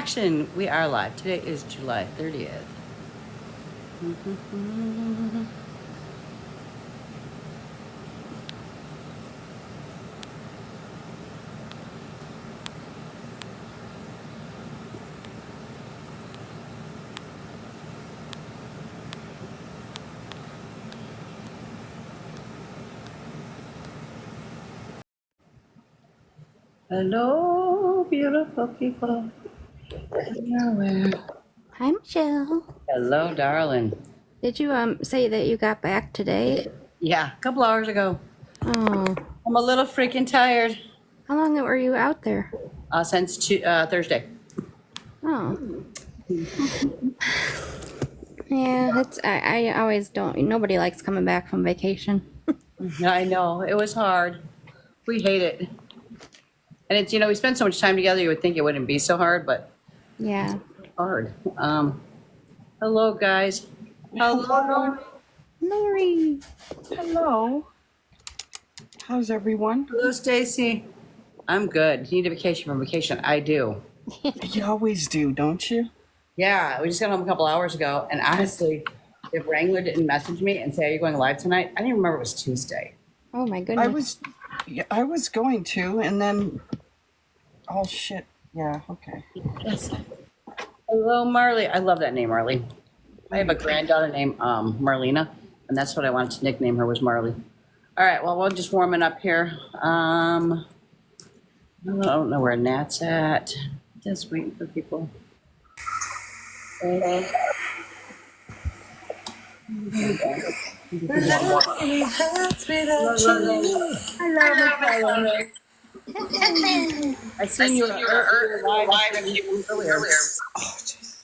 Action! We are live. Today is July 30th. Hello, beautiful people. Hi, Michelle. Hello, darling. Did you say that you got back today? Yeah, a couple hours ago. Oh, I'm a little freaking tired. how long were you out there? Since Thursday. Oh, yeah. I always don't. Nobody likes coming back from vacation. I know it was hard. We hate it, and it's we spend so much time together. You would think it wouldn't be so hard, but Yeah. hard. Hello, guys. Hello. Lori. Hello. How's everyone? Hello, Stacy. I'm good. You need a vacation from vacation. I do. You always do, don't you? Yeah, we just got home a couple hours ago, and honestly, if Wrangler didn't message me and say, "Are you going live tonight?" I didn't even remember it was Tuesday. Oh my goodness. I was going to, and then, oh shit. Yeah. Okay. Yes. Hello, Marley. I love that name, Marley. I have a granddaughter named Marlena, and that's what I wanted to nickname her, was Marley. All right, well, we're just warming up here. I don't know where Nat's at. Just waiting for people. I seen you live earlier. Oh, jeez.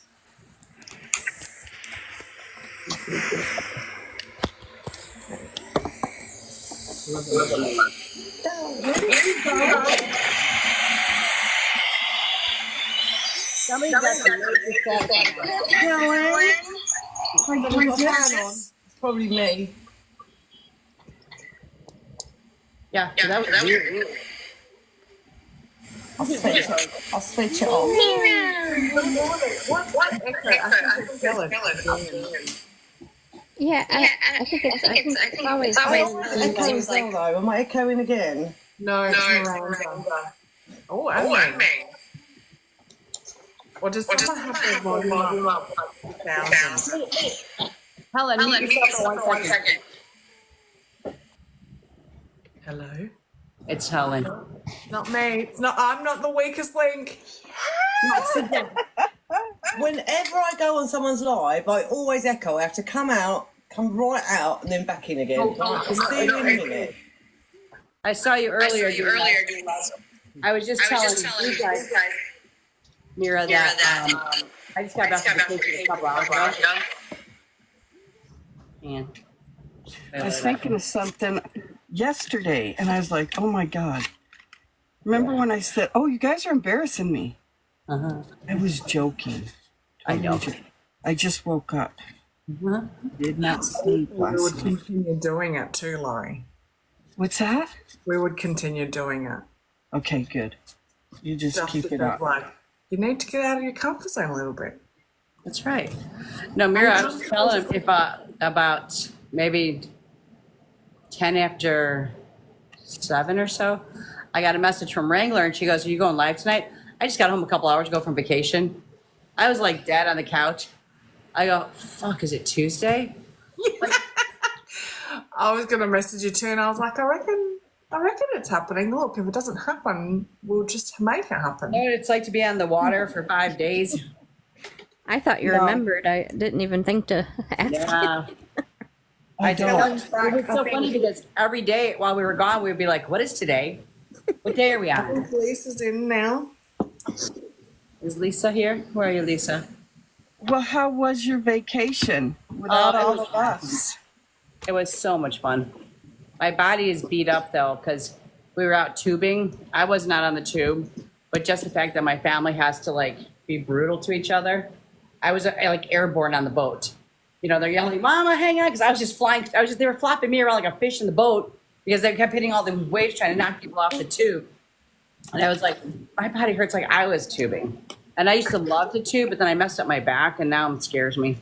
Somebody's got some It's probably me. Yeah, so that was weird. I'll switch it off. What echo? I think it's Dylan. Yeah, I think it's always. Echo as well, though. Am I echoing again? No, it's Miranda. Oh, and me. Well, just have the volume up like 2,000. Helen, mute yourself for 1 second. Hello? It's Helen. Not me. It's not. I'm not the weakest link. Whenever I go on someone's live, I always echo. I have to come right out, and then back in again. See you in a minute. I saw you earlier. I was just telling you guys, Mira, that I just got back from vacation a couple hours ago. And I was thinking of something yesterday, and I was like, oh my God. Remember when I said, oh, you guys are embarrassing me? I was joking. I know. I just woke up. Did not sleep last We would night. continue doing it too, Laurie. What's that? We would continue doing it. Okay, good. You just keep it up. Like, you need to get out of your comfort zone a little bit. That's right. No, Mira, I was telling if about maybe 10 after 7 or so, I got a message from Wrangler, and she goes, "Are you going live tonight?" I just got home a couple hours ago from vacation. I was like dead on the couch. I go, "Fuck, is it Tuesday?" I was going to message you too, and I was like, I reckon it's happening. Look, if it doesn't happen, we'll just make it happen. You know what it's like to be on the water for 5 days? I thought you remembered. I didn't even think to ask. Yeah. I don't. It was so funny because every day while we were gone, we'd be like, "What is today? What day are we on?" Lisa's in now. Is Lisa here? Where are you, Lisa? Well, how was your vacation without all of us? It was so much fun. My body is beat up though because we were out tubing. I was not on the tube, but just the fact that my family has to like be brutal to each other. I was like airborne on the boat. You know, they're yelling, "Mama, hang on," because I was just flying. They were flopping me around like a fish in the boat because they kept hitting all the waves trying to knock people off the tube. And I was like, my body hurts like I was tubing. And I used to love the tube, but then I messed up my back, and now it scares me.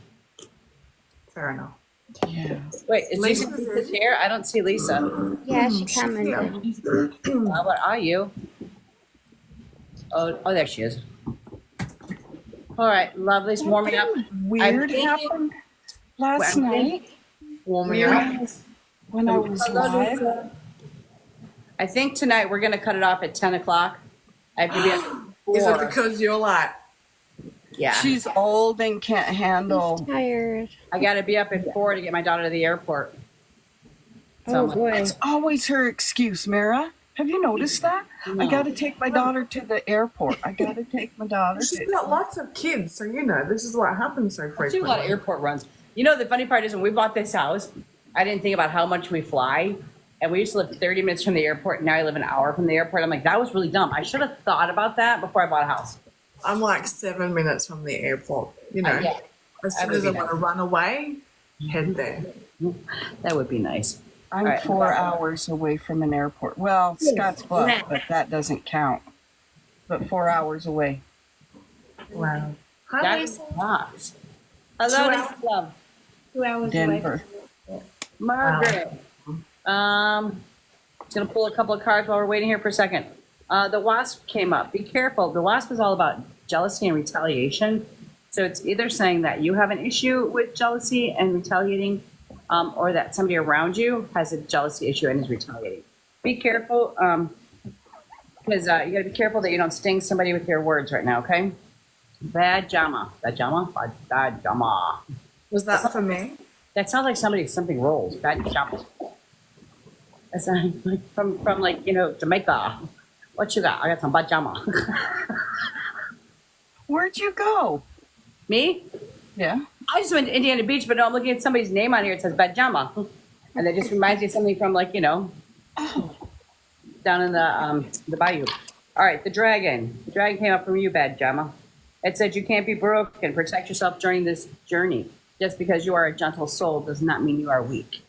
Fair enough. Yeah. Wait, is Lisa here? I don't see Lisa. Yeah, she commented. What are you? Oh, there she is. All right, lovely's warming up. Weird thinking- happened last night Warming up. when I was live. I think tonight we're gonna cut it off at 10 o'clock. I have to be at Is it 4. because you're like, Yeah, She's old and can't handle. Tired. I got to be up at 4 to get my daughter to the airport. Oh boy. It's always her excuse, Mara. Have you noticed that? I got to take my daughter to the airport. I got to take my daughter. she's got lots of kids, so you know this is what happens so I do a frequently. lot of airport runs. You know, the funny part is when we bought this house, I didn't think about how much we fly. And we used to live 30 minutes from the airport. And now I live an hour from the airport. I'm like, that was really dumb. I should have thought about that before I bought a house. I'm like 7 minutes from the airport. You know, Yeah, as that soon would as be I want to run away, head there. that would be nice. I'm All right. 4 hours away from an airport. Well, Scotts Bluff, but that doesn't count. But 4 hours away. Wow. Hi, That's Lisa. nice. Hello, 2 Lisa Love. 2 hours Denver. Margaret. Just gonna pull a couple of cards while we're waiting here for a second. The wasp came up. Be careful. The wasp is all about jealousy and retaliation. So it's either saying that you have an issue with jealousy and retaliating, or that somebody around you has a jealousy issue and is retaliating. Be careful, because you gotta be careful that you don't sting somebody with your words right now. Okay? Bad jama. Bad jama. Bad jama. Was that for me? That sounds like something rolls. Bad jama. That's like from like, you know, Jamaica. What you got? I got some bad jama. Where'd you go? Me? Yeah. I just went to Indiana Beach, but no, I'm looking at somebody's name on here. It says bad jama, and that just reminds me of something from, like, you know, down in the bayou. All right, the dragon. The dragon came up from you, bad jama. It said you can't be broken. Protect yourself during this journey. Just because you are a gentle soul does not mean you are weak.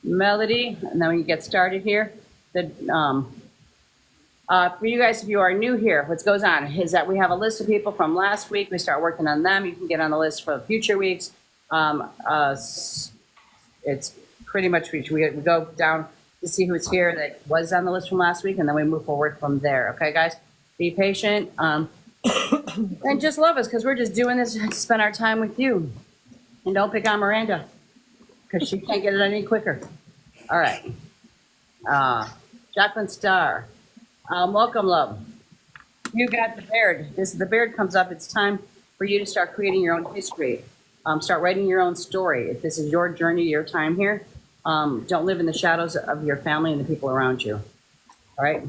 Melody, and then when you get started here, for you guys, if you are new here, what goes on is that we have a list of people from last week. We start working on them. You can get on the list for future weeks. It's pretty much we go down to see who's here that was on the list from last week, and then we move forward from there. Okay, guys, be patient and just love us, because we're just doing this to spend our time with you. And don't pick on Miranda, because she can't get it any quicker. All right, Jacqueline Starr. Welcome, love. You got the beard. The beard comes up. It's time for you to start creating your own history. Start writing your own story. If this is your journey, your time here, don't live in the shadows of your family and the people around you. All right?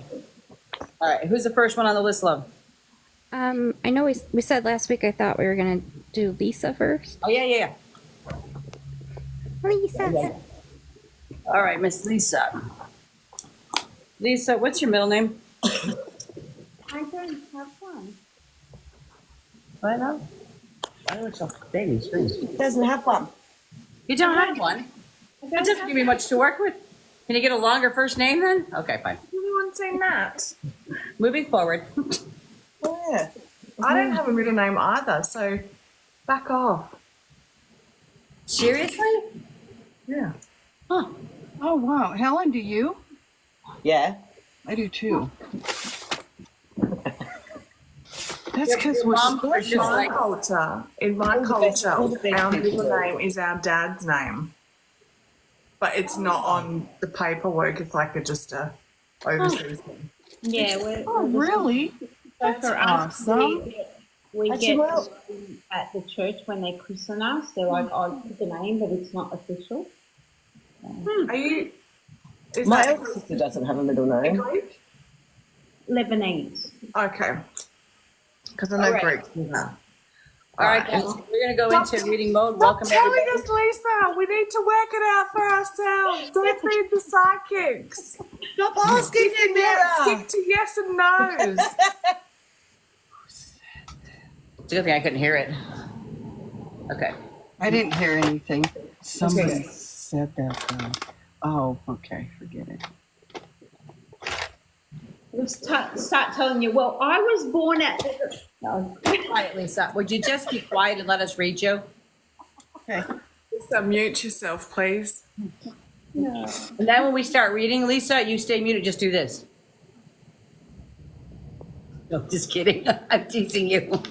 All right. Who's the first one on the list, love? I know we said last week I thought we were gonna do Lisa first. Oh, yeah. Lisa. All right, Miss Lisa. Lisa, what's your middle name? I don't have one. What now? Why looks so baby screens? Doesn't have one. You don't have one? That doesn't give me much to work with. Can you get a longer first name then? Okay, fine. Anyone seen that? Moving forward. Oh, yeah. I don't have a middle name either, so back off. Seriously? Yeah. Huh. Oh, wow. Helen, do you? Yeah. I do too. That's because we're mom special. just like- In my All the best- culture, all the best our middle people. name is our dad's name, but it's not on the paperwork. It's like just a overseas thing. Yeah, Oh, really? so That's for us, awesome. we Actually, get well- at the church when they christen us. They're like, "Oh, pick a name, but it's not official." Are you? Is My that elder sister doesn't have a middle name. Greek? Lebanese. Okay. Because I know All right. Greeks do that. All right, guys, we're going to go into reading mode. Stop Welcome, telling everybody. us, Lisa. We need to work it out for ourselves. Don't feed the psychics. Stop asking me, Mira. Stick to yes and no's. It's a good thing I couldn't hear it. Okay. I didn't hear anything. Somebody said that though. Oh, okay. Forget it. We'll start telling you, well, I was born at. No. Quiet, Lisa. Would you just be quiet and let us read you? Okay. Lisa, mute yourself, please. No. And then when we start reading, Lisa, you stay muted. Just do this. No, just kidding. I'm teasing you.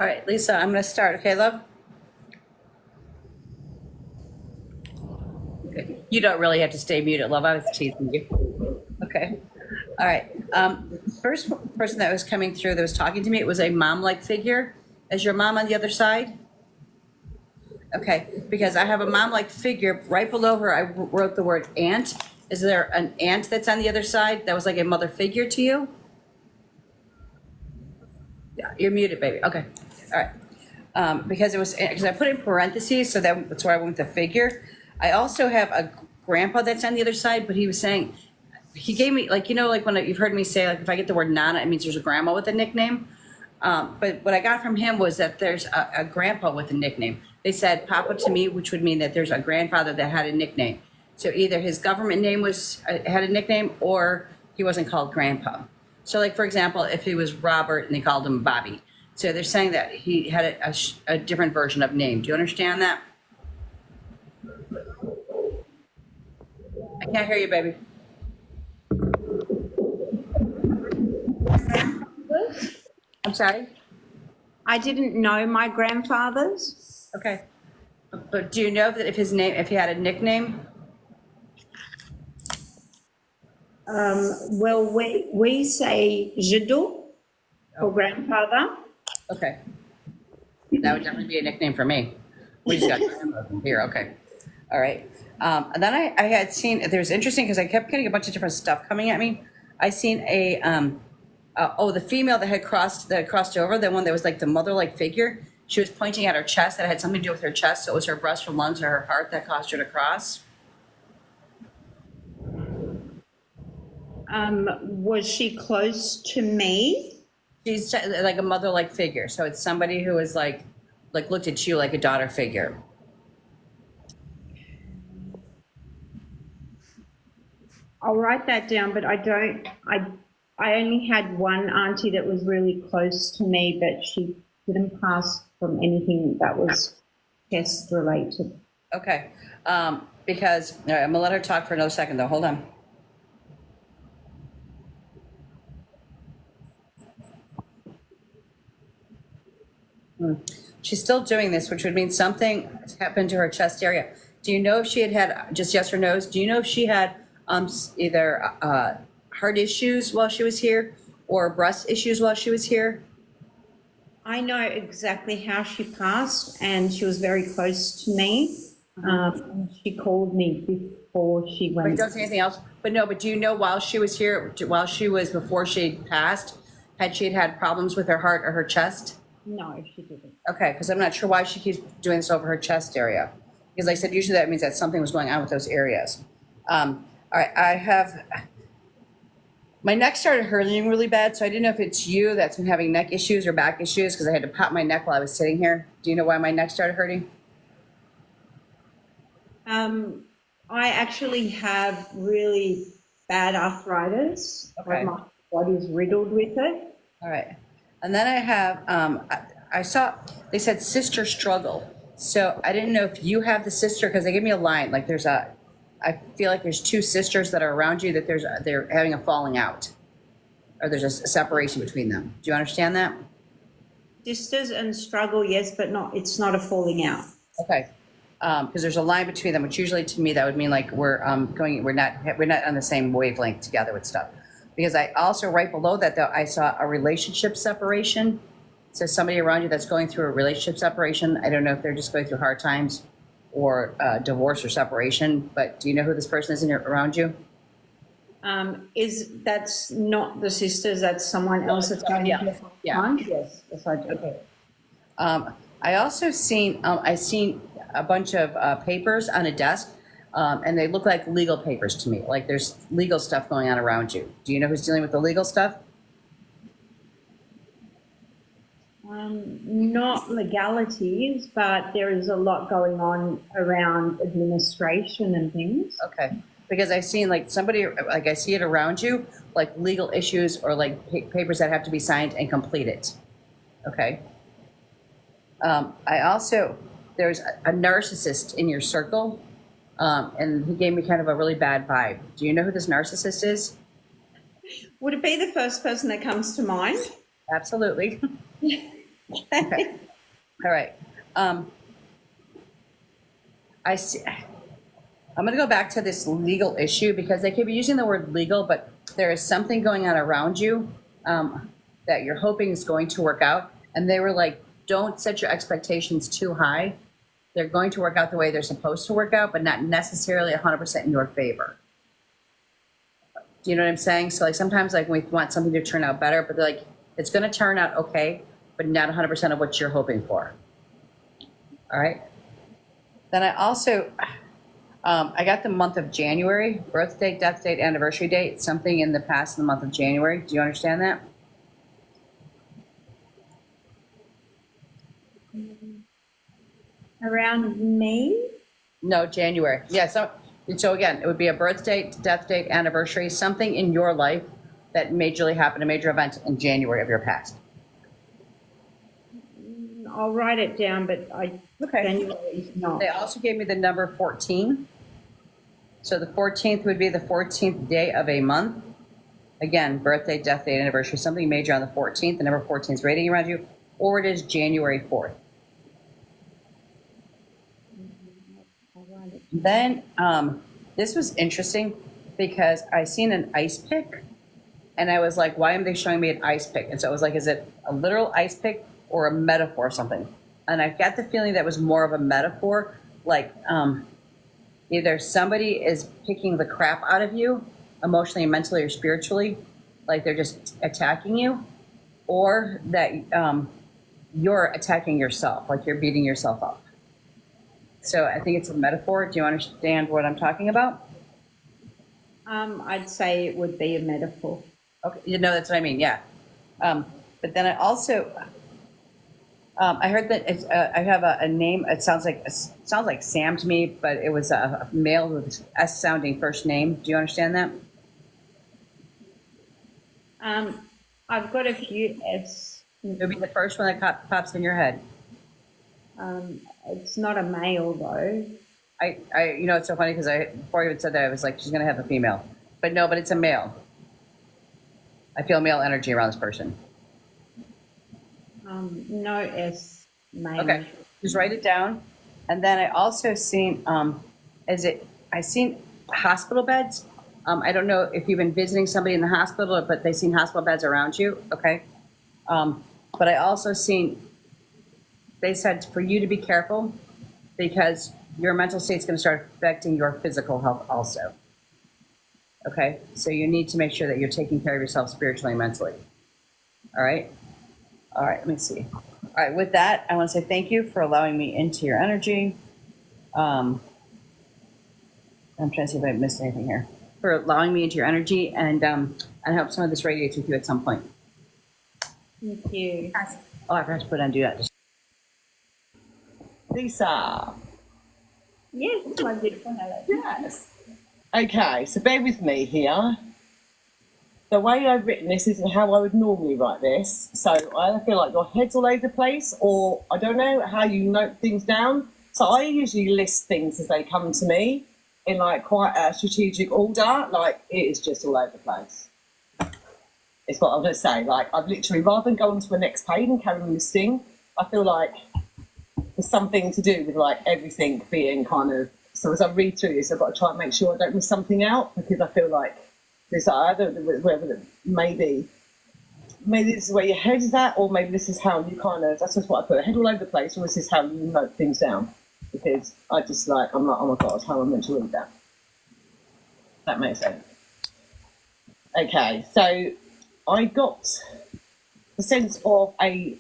All right, Lisa, I'm going to start. Okay, love? Okay. You don't really have to stay muted, love. I was teasing you. Okay. All right. First person that was coming through that was talking to me, it was a mom-like figure. Is your mom on the other side? Okay, because I have a mom-like figure. Right below her, I wrote the word aunt. Is there an aunt that's on the other side that was like a mother figure to you? Yeah, you're muted, baby. Okay. All right. Because I put in parentheses, so that's where I went with the figure. I also have a grandpa that's on the other side, but he was saying, he gave me, like, like when you've heard me say, like, if I get the word Nana, it means there's a grandma with a nickname. But what I got from him was that there's a grandpa with a nickname. They said Papa to me, which would mean that there's a grandfather that had a nickname. So either his government name had a nickname, or he wasn't called Grandpa. So, like, for example, if he was Robert and they called him Bobby. So they're saying that he had a different version of name. Do you understand that? I can't hear you, baby. I'm sorry? I didn't know my grandfather's. Okay. But do you know that if he had a nickname? Well, we say Jiddu for grandfather. Okay. That would definitely be a nickname for me. We just got here. Okay. All right. And then I had seen, there's interesting because I kept getting a bunch of different stuff coming at me. I seen the female that had crossed over, the one that was like the mother-like figure. She was pointing at her chest. That had something to do with her chest. So it was her breast, her lungs, or her heart that caused her to cross. Was she close to me? She's like a mother-like figure. So it's somebody who is like looked at you like a daughter figure. I'll write that down, but I only had one auntie that was really close to me, but she didn't pass from anything that was chest related. Okay. Because all right, I'm gonna let her talk for another second though. Hold on. She's still doing this, which would mean something happened to her chest area. Do you know if she had just yes or no's? Do you know if she had either heart issues while she was here or breast issues while she was here? I know exactly how she passed, and she was very close to me. She called me before she But went. don't say anything else. But no, but do you know while she was here, before she passed, had she had problems with her heart or her chest? No, she didn't. Okay, because I'm not sure why she keeps doing this over her chest area. Because like I said, usually that means that something was going on with those areas. All right, I have, my neck started hurting really bad, so I didn't know if it's you that's been having neck issues or back issues, because I had to pop my neck while I was sitting here. Do you know why my neck started hurting? I actually have really bad arthritis. Okay. Like my body's riddled with it. All right. And then I have, I saw, they said sister struggle. So I didn't know if you have the sister, because they gave me a line, like I feel like there's two sisters that are around you that they're having a falling out. Or there's a separation between them. Do you understand that? Sisters and struggle, yes, but it's not a falling out. Okay. Because there's a line between them, which usually to me that would mean like we're not on the same wavelength together with stuff. Because I also right below that though I saw a relationship separation. So somebody around you that's going through a relationship separation. I don't know if they're just going through hard times or divorce or separation. But do you know who this person is around you? That's not the sisters? That's someone else that's going yeah. through Yeah. time? Yes, I do. Okay. I also seen a bunch of papers on a desk, and they look like legal papers to me. Like there's legal stuff going on around you. Do you know who's dealing with the legal stuff? Not legalities, but there is a lot going on around administration and things. Okay. Because I've seen like somebody, like I see it around you, like legal issues or like papers that have to be signed and completed. Okay. I also, there's a narcissist in your circle, and he gave me kind of a really bad vibe. Do you know who this narcissist is? Would it be the first person that comes to mind? Absolutely. Okay. All right. I see. I'm going to go back to this legal issue because they could be using the word legal, but there is something going on around you that you're hoping is going to work out. And they were like, don't set your expectations too high. They're going to work out the way they're supposed to work out, but not necessarily 100% in your favor. Do you know what I'm saying? So like sometimes like we want something to turn out better, but they're like, it's going to turn out okay, but not 100% of what you're hoping for. All right. Then I also, I got the month of January, birth date, death date, anniversary date, something in the past in the month of January. Do you understand that? Around me? No, January. Yeah, so again, it would be a birth date, death date, anniversary, something in your life that majorly happened, a major event in January of your past. I'll write it down, but January is not. They also gave me the number 14. So the 14th would be the 14th day of a month. Again, birthday, death date, anniversary, something major on the 14th, the number 14 is radiating around you, or it is January 4th. Then this was interesting because I seen an ice pick, and I was like, why am they showing me an ice pick? And so I was like, is it a literal ice pick or a metaphor or something? And I got the feeling that was more of a metaphor, like either somebody is picking the crap out of you, emotionally, mentally, or spiritually, like they're just attacking you, or that you're attacking yourself, like you're beating yourself up. So I think it's a metaphor. Do you understand what I'm talking about? I'd say it would be a metaphor. Okay, you know, that's what I mean, yeah. But then I also, I heard that it's, I have a name. It sounds like Sam to me, but it was a male with S sounding first name. Do you understand that? I've got a few S. It'll be the first one that pops in your head. It's not a male though. You know, it's so funny because before you even said that, I was like, she's gonna have a female, but no, but it's a male. I feel male energy around this person. No S, male. Okay, just write it down. And then I also seen, I seen hospital beds. I don't know if you've been visiting somebody in the hospital, but they've seen hospital beds around you, okay? But I also seen, they said for you to be careful because your mental state's gonna start affecting your physical health also. Okay, so you need to make sure that you're taking care of yourself spiritually and mentally. All right? All right, let me see. All right, with that, I want to say thank you for allowing me into your energy. I'm trying to see if I missed anything here. For allowing me into your energy, and I hope some of this radiates with you at some point. Thank you. Oh, I forgot to put on do that. Lisa. Yes, my beautiful Helen. Yes. Okay, so bear with me here. The way I've written this isn't how I would normally write this. So I either feel like your head's all over the place, or I don't know how you note things down. So I usually list things as they come to me in like quite a strategic order. Like it is just all over the place. It's what I'm going to say. Like I've literally, rather than go on to the next page and carry on listing, I feel like there's something to do with like everything being kind of, so as I read through this, I've got to try and make sure I don't miss something out, because I feel like there's either whether maybe this is where your head is at, or maybe this is how you kind of, that's just what I put, head all over the place, or this is how you note things down. Because I just like, I'm like, oh my God, how am I meant to read that? That makes sense. Okay, so I got the sense of a,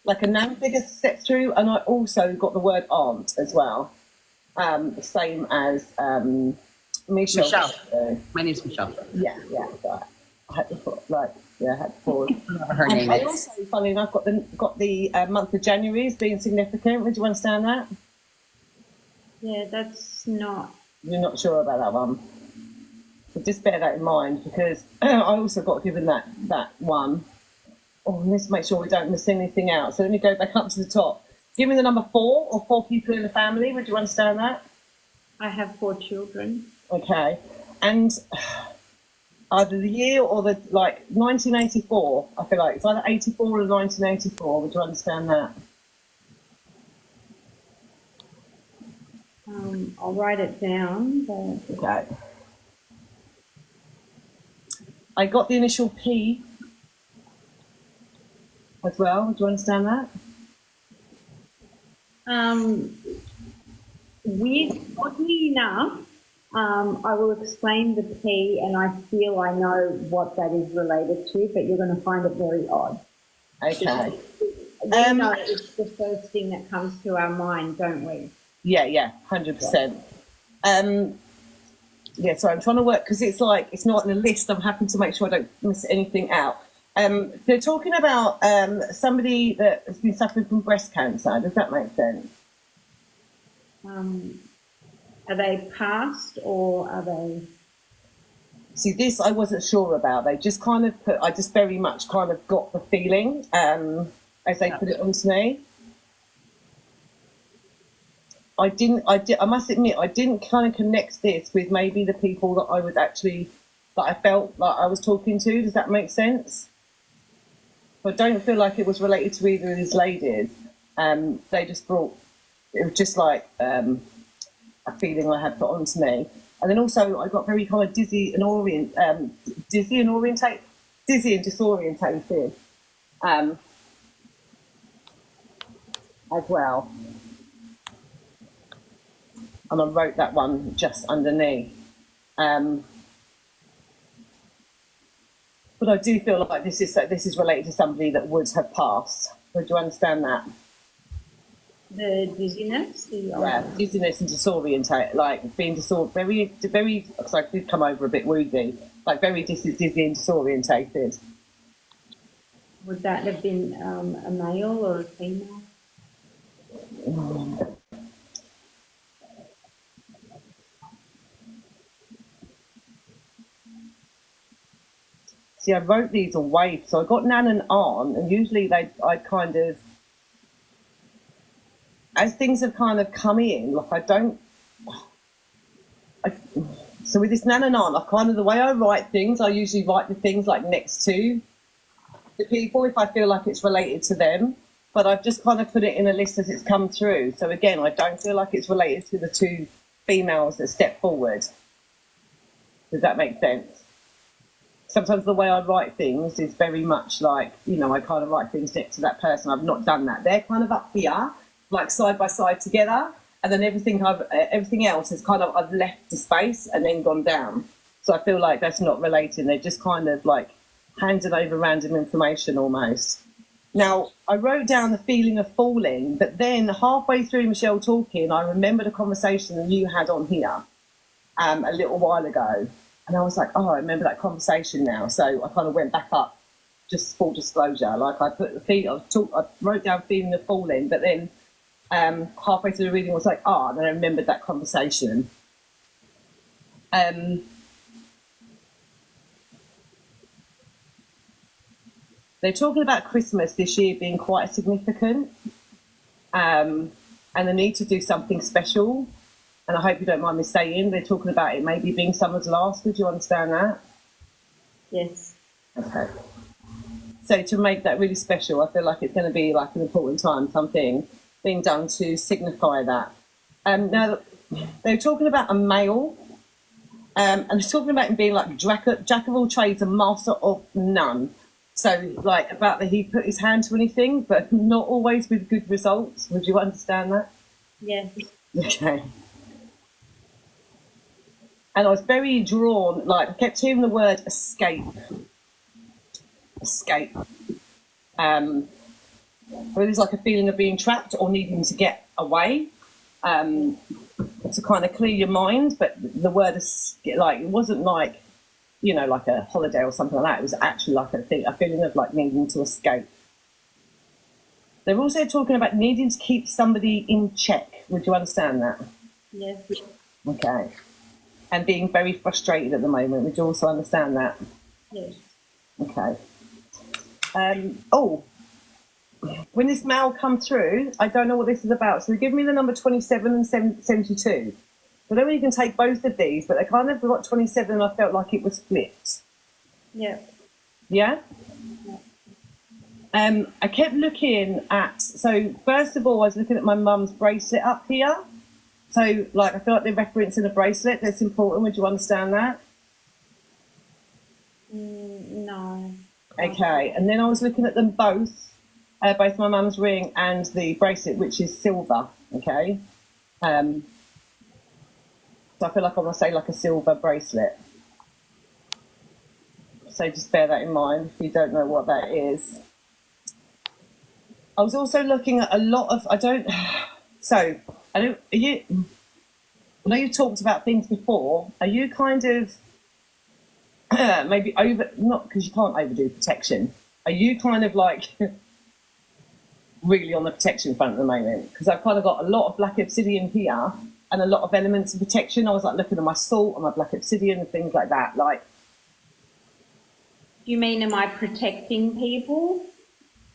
like a nan figure step through, and I also got the word aunt as well. Same as Michelle. My name's Michelle. Yeah, so I had to put, like, I had to pause. Her name I is. also, funny enough, got the month of January as being significant. Would you understand that? Yeah, that's not. You're not sure about that one. So just bear that in mind, because I also got given that one. Oh, let's make sure we don't miss anything out. So let me go back up to the top. Give me the number 4, or 4 people in the family. Would you understand that? I have 4 children. Okay. And either the year or the, like, 1984, I feel like. It's either 84 or 1984. Would you understand that? I'll write it down. But... Okay. I got the initial P as well. Do you understand that? Oddly enough, I will explain the P, and I feel I know what that is related to, but you're going to find it very odd. Okay. We know it's the first thing that comes to our mind, don't we? Yeah, 100%. Yeah, so I'm trying to work, because it's like, it's not in the list. I'm having to make sure I don't miss anything out. They're talking about somebody that has been suffering from breast cancer. Does that make sense? Are they past, or are they? See, this I wasn't sure about. They just kind of put, I just very much kind of got the feeling as they put it onto me. I must admit, I didn't kind of connect this with maybe the people that I was actually that I felt like I was talking to. Does that make sense? But I don't feel like it was related to either of these ladies. They just brought, it was just like a feeling I had put onto me. And then also I got very kind of dizzy and disorientated as well. And I wrote that one just underneath. But I do feel like this is related to somebody that would have passed. Would you understand that? The dizziness? Yeah, dizziness and disorientate, like being very, because I did come over a bit woozy, like very dizzy and disorientated. Would that have been a male or a female? See, I wrote these away, so I got Nan and Aunt, and usually I kind of, as things have kind of come in, like so with this Nan and Aunt, I've kind of, the way I write things, I usually write the things like next to the people if I feel like it's related to them, but I've just kind of put it in a list as it's come through. So again, I don't feel like it's related to the two females that stepped forward. Does that make sense? Sometimes the way I write things is very much like, you know, I kind of write things next to that person. I've not done that. They're kind of up here, like side by side together, and then everything else is kind of, I've left the space and then gone down. So I feel like that's not relating. They're just kind of like handing over random information almost. Now, I wrote down the feeling of falling, but then halfway through Michelle talking, I remembered a conversation that you had on here a little while ago. And I was like, oh, I remember that conversation now. So I kind of went back up, just full disclosure. Like I put I wrote down feeling of falling, but then halfway through the reading I was like, oh, and then I remembered that conversation. They're talking about Christmas this year being quite significant, and the need to do something special. And I hope you don't mind me saying, they're talking about it maybe being summer's last. Would you understand that? Yes. Okay. So to make that really special, I feel like it's going to be like an important time, something being done to signify that. Now, they're talking about a male, and they're talking about him being like jack of all trades and master of none. So like about that he put his hand to anything, but not always with good results. Would you understand that? Yes. Okay. And I was very drawn, like I kept hearing the word escape. Escape. But it was like a feeling of being trapped or needing to get away, to kind of clear your mind. But the word is like, it wasn't like, you know, like a holiday or something like that. It was actually like a feeling of like needing to escape. They're also talking about needing to keep somebody in check. Would you understand that? Yes. Okay. And being very frustrated at the moment. Would you also understand that? Yes. Okay. When this mail come through, I don't know what this is about. So they give me the number 27 and 72. So I don't know if you can take both of these, but they kind of got 27 and I felt like it was flipped. Yeah. Yeah? I kept looking at, so first of all, I was looking at my mum's bracelet up here. So, like, I feel like they're referencing a bracelet. That's important. Would you understand that? No. Okay. And then I was looking at them both my mum's ring and the bracelet, which is silver. Okay. So I feel like I want to say like a silver bracelet. So just bear that in mind if you don't know what that is. I was also looking at a lot of, I know you talked about things before. Are you kind of maybe not because you can't overdo protection. Are you kind of like really on the protection front at the moment? Because I've kind of got a lot of black obsidian here and a lot of elements of protection. I was like looking at my salt and my black obsidian and things like that. Like, You mean, am I protecting people?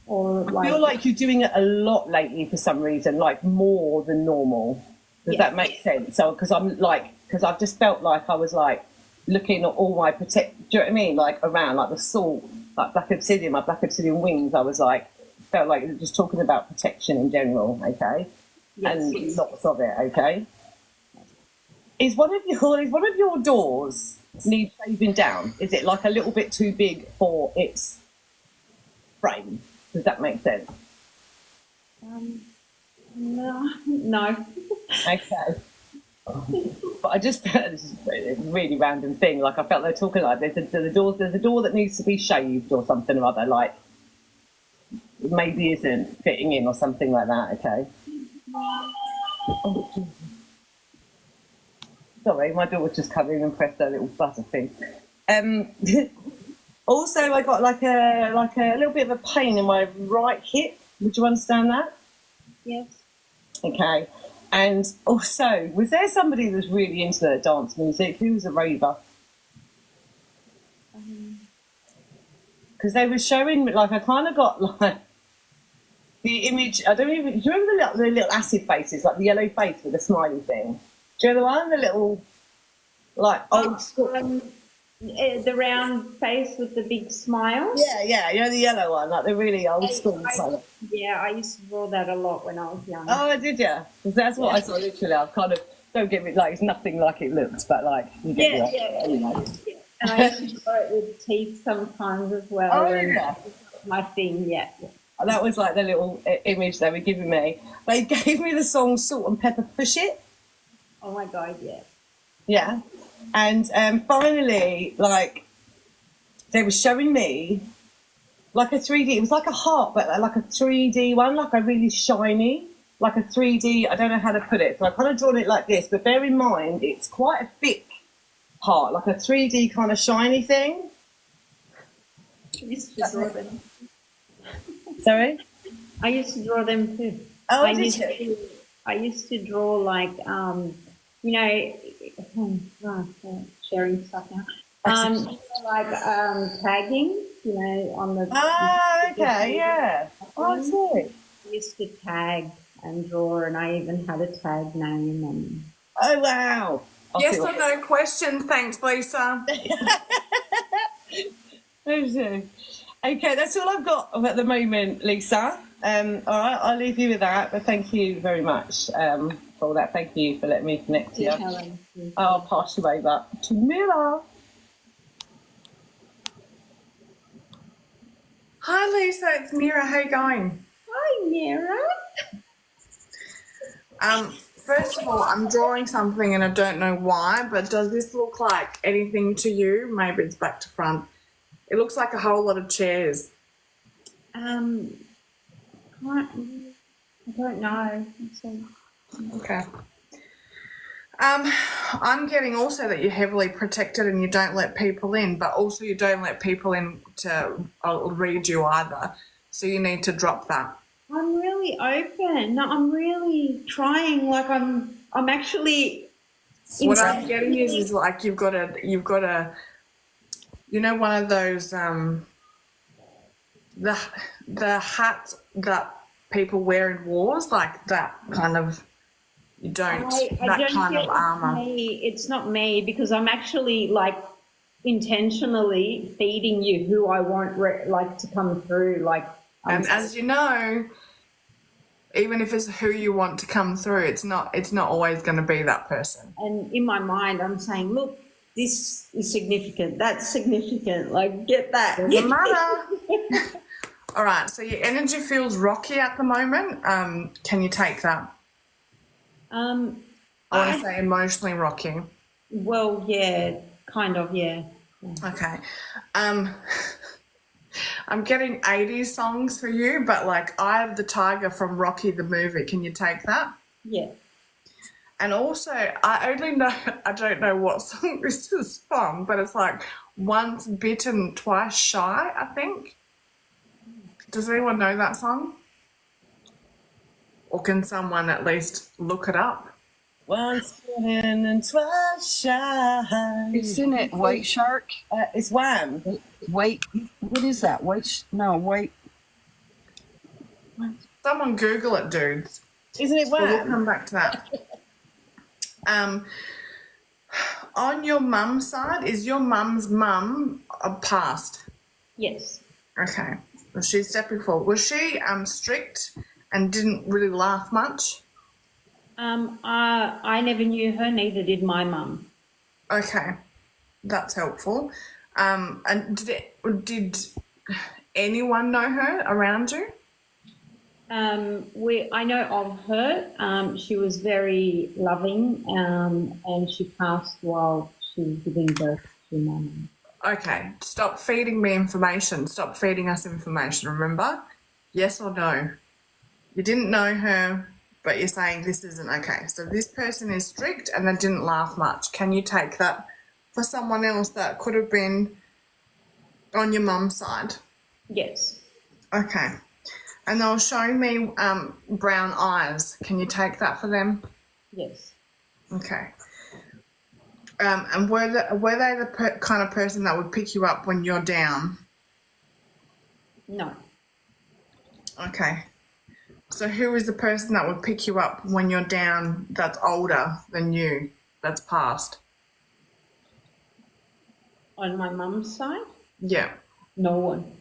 Or I feel like you're doing it a lot lately for some reason, like more than normal. Does that make sense? So, because I've just felt like I was like looking at all my protect. Do you know what I mean? Like around, like the salt, like black obsidian, my black obsidian wings. I was like, felt like just talking about protection in general. Okay, and lots of it. Okay, is one of your doors need shaving down? Is it like a little bit too big for its frame? Does that make sense? No. Okay. But I just this is a really random thing. Like I felt they're talking like there's a door that needs to be shaved or something or other. Like maybe isn't fitting in or something like that. Okay. Oh, sorry, my daughter just come in and pressed her little buzzer thing. Also, I got like a little bit of a pain in my right hip. Would you understand that? Yes. Okay. And also, was there somebody that was really into the dance music? Who was a raver? Because they were showing, like, I kind of got like the image. I don't even. Do you remember the little acid faces, like the yellow face with the smiley thing? Do you know the one? The little, like old school. The round face with the big smile. Yeah. You know the yellow one, like the really old school colour. Yeah, I used to draw that a lot when I was young. Oh, did you? Because that's what I saw literally. I've kind of, don't get me, like, it's nothing like it looks, but like, you get me, like, anyway. And I used to draw it with teeth sometimes as well. Oh, and yeah. my thing, yeah. That was like the little image they were giving me. They gave me the song Salt and Pepper Push It. Oh my God, yeah. Yeah. And finally, like, they were showing me like a 3D, it was like a heart, but like a 3D one, like a really shiny, like a 3D, I don't know how to put it. So I kind of drawn it like this, but bear in mind, it's quite a thick heart, like a 3D kind of shiny thing. I used to draw them. Sorry? I used to draw them too. Oh, I did you? used to draw like, you know, sharing stuff now. Like tagging, you know, on the. Ah, okay, yeah. Oh, I see. I used to tag and draw, and I even had a tag name. And Oh, wow. Yes or no question? Thanks, Lisa. Okay, that's all I've got at the moment, Lisa. All right, I'll leave you with that, but thank you very much for that. Thank you for letting me connect to you. Helen. I'll pass you over to Mira. Hi, Lisa. It's Mira. How you going? Hi, Mira. First of all, I'm drawing something and I don't know why, but does this look like anything to you? Maybe it's back to front. It looks like a whole lot of chairs. I don't know. Okay. I'm getting also that you're heavily protected and you don't let people in, but also you don't let people in to read you either. So you need to drop that. I'm really open. No, I'm really trying. Like I'm actually. What I'm getting is like you've got a, you know, one of those the hats that people wear in wars, like that kind of. You don't. I don't kind of armor. It's not me because I'm actually like intentionally feeding you who I want like to come through. Like, and as you know, even if it's who you want to come through, it's not always going to be that person. And in my mind, I'm saying, look, this is significant. That's significant. Like, get that. Doesn't matter. All right. So your energy feels rocky at the moment. Can you take that? I want to say emotionally rocky. Well, yeah, kind of, yeah. Okay. I'm getting 80s songs for you, but like Eye of the Tiger from Rocky the movie. Can you take that? Yeah. And also, I don't know what song this is from, but it's like Once Bitten, Twice Shy, I think. Does anyone know that song? Or can someone at least look it up? Once bitten and twice shy. Isn't it White Shark? It's Wham. Wait, what is that? Wait. Someone Google it, dudes. Isn't it We'll Wham? come back to that. on your mum's side, is your mum's mum passed? Yes. Okay. Well, she's stepping forward. Was she strict and didn't really laugh much? I never knew her, neither did my mum. Okay, that's helpful. And did anyone know her around you? I know of her. She was very loving, and she passed while she was giving birth to my mum. Okay, stop feeding me information. Stop feeding us information, remember? Yes or no? You didn't know her, but you're saying this isn't okay. So this person is strict and they didn't laugh much. Can you take that for someone else that could have been on your mum's side? Yes. Okay. And they were showing me brown eyes. Can you take that for them? Yes. Okay. And were they the kind of person that would pick you up when you're down? No. Okay. So who is the person that would pick you up when you're down that's older than you, that's passed? On my mum's side, Yeah. no one.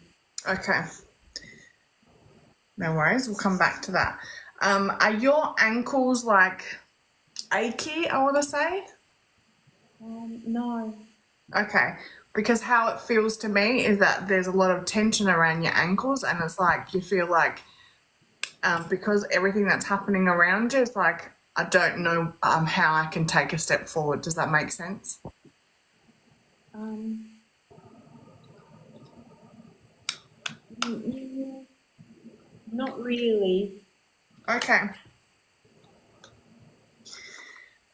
Okay. No worries. We'll come back to that. Are your ankles like achy, I want to say? No. Okay. Because how it feels to me is that there's a lot of tension around your ankles, and it's like you feel like because everything that's happening around you is like, I don't know how I can take a step forward. Does that make sense? Not really. Okay.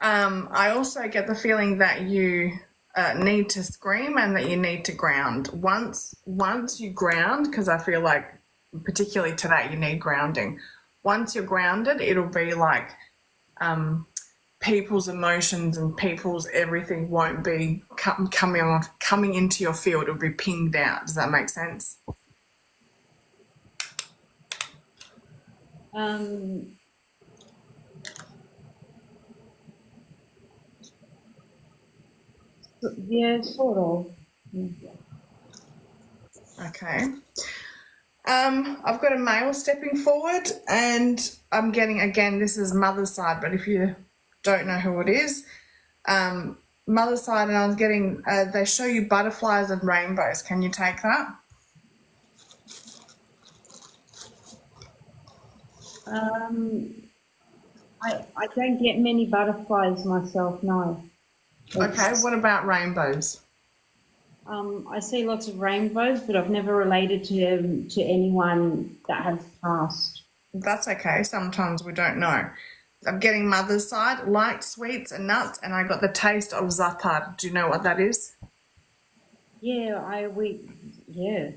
I also get the feeling that you need to scream and that you need to ground. Once you ground, because I feel like particularly today you need grounding. Once you're grounded, it'll be like people's emotions and people's everything won't be coming into your field. It'll be pinged out. Does that make sense? Yeah, sort of. Okay. I've got a male stepping forward, and I'm getting, again, this is mother's side, but if you don't know who it is, mother's side, and I'm getting, they show you butterflies and rainbows. Can you take that? I don't get many butterflies myself, no. Okay, what about rainbows? I see lots of rainbows, but I've never related to anyone that has passed. That's okay. Sometimes we don't know. I'm getting mother's side, light sweets and nuts, and I got the taste of za'atar. Do you know what that is? Yeah, yeah.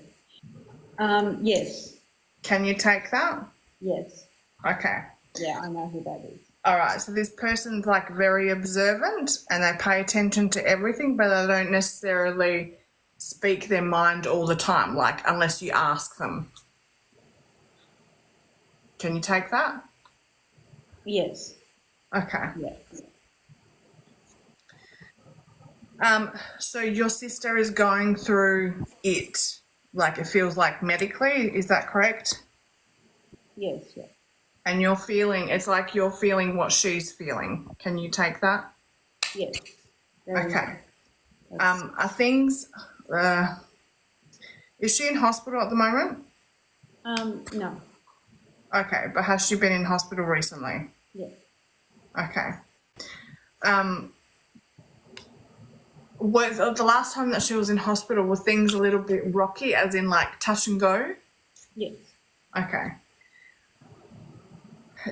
Yes. Can you take that? Yes. Okay. Yeah, I know who that is. All right, so this person's like very observant and they pay attention to everything, but they don't necessarily speak their mind all the time, like unless you ask them. Can you take that? Yes. Okay. Yeah. So your sister is going through it, like it feels like medically, is that correct? Yes, yeah. And you're feeling, it's like you're feeling what she's feeling. Can you take that? Yes. Very Okay. nice. Are things, is she in hospital at the moment? No. Okay, but has she been in hospital recently? Yes. Okay. Was the last time that she was in hospital, were things a little bit rocky, as in like touch and go? Yes. Okay.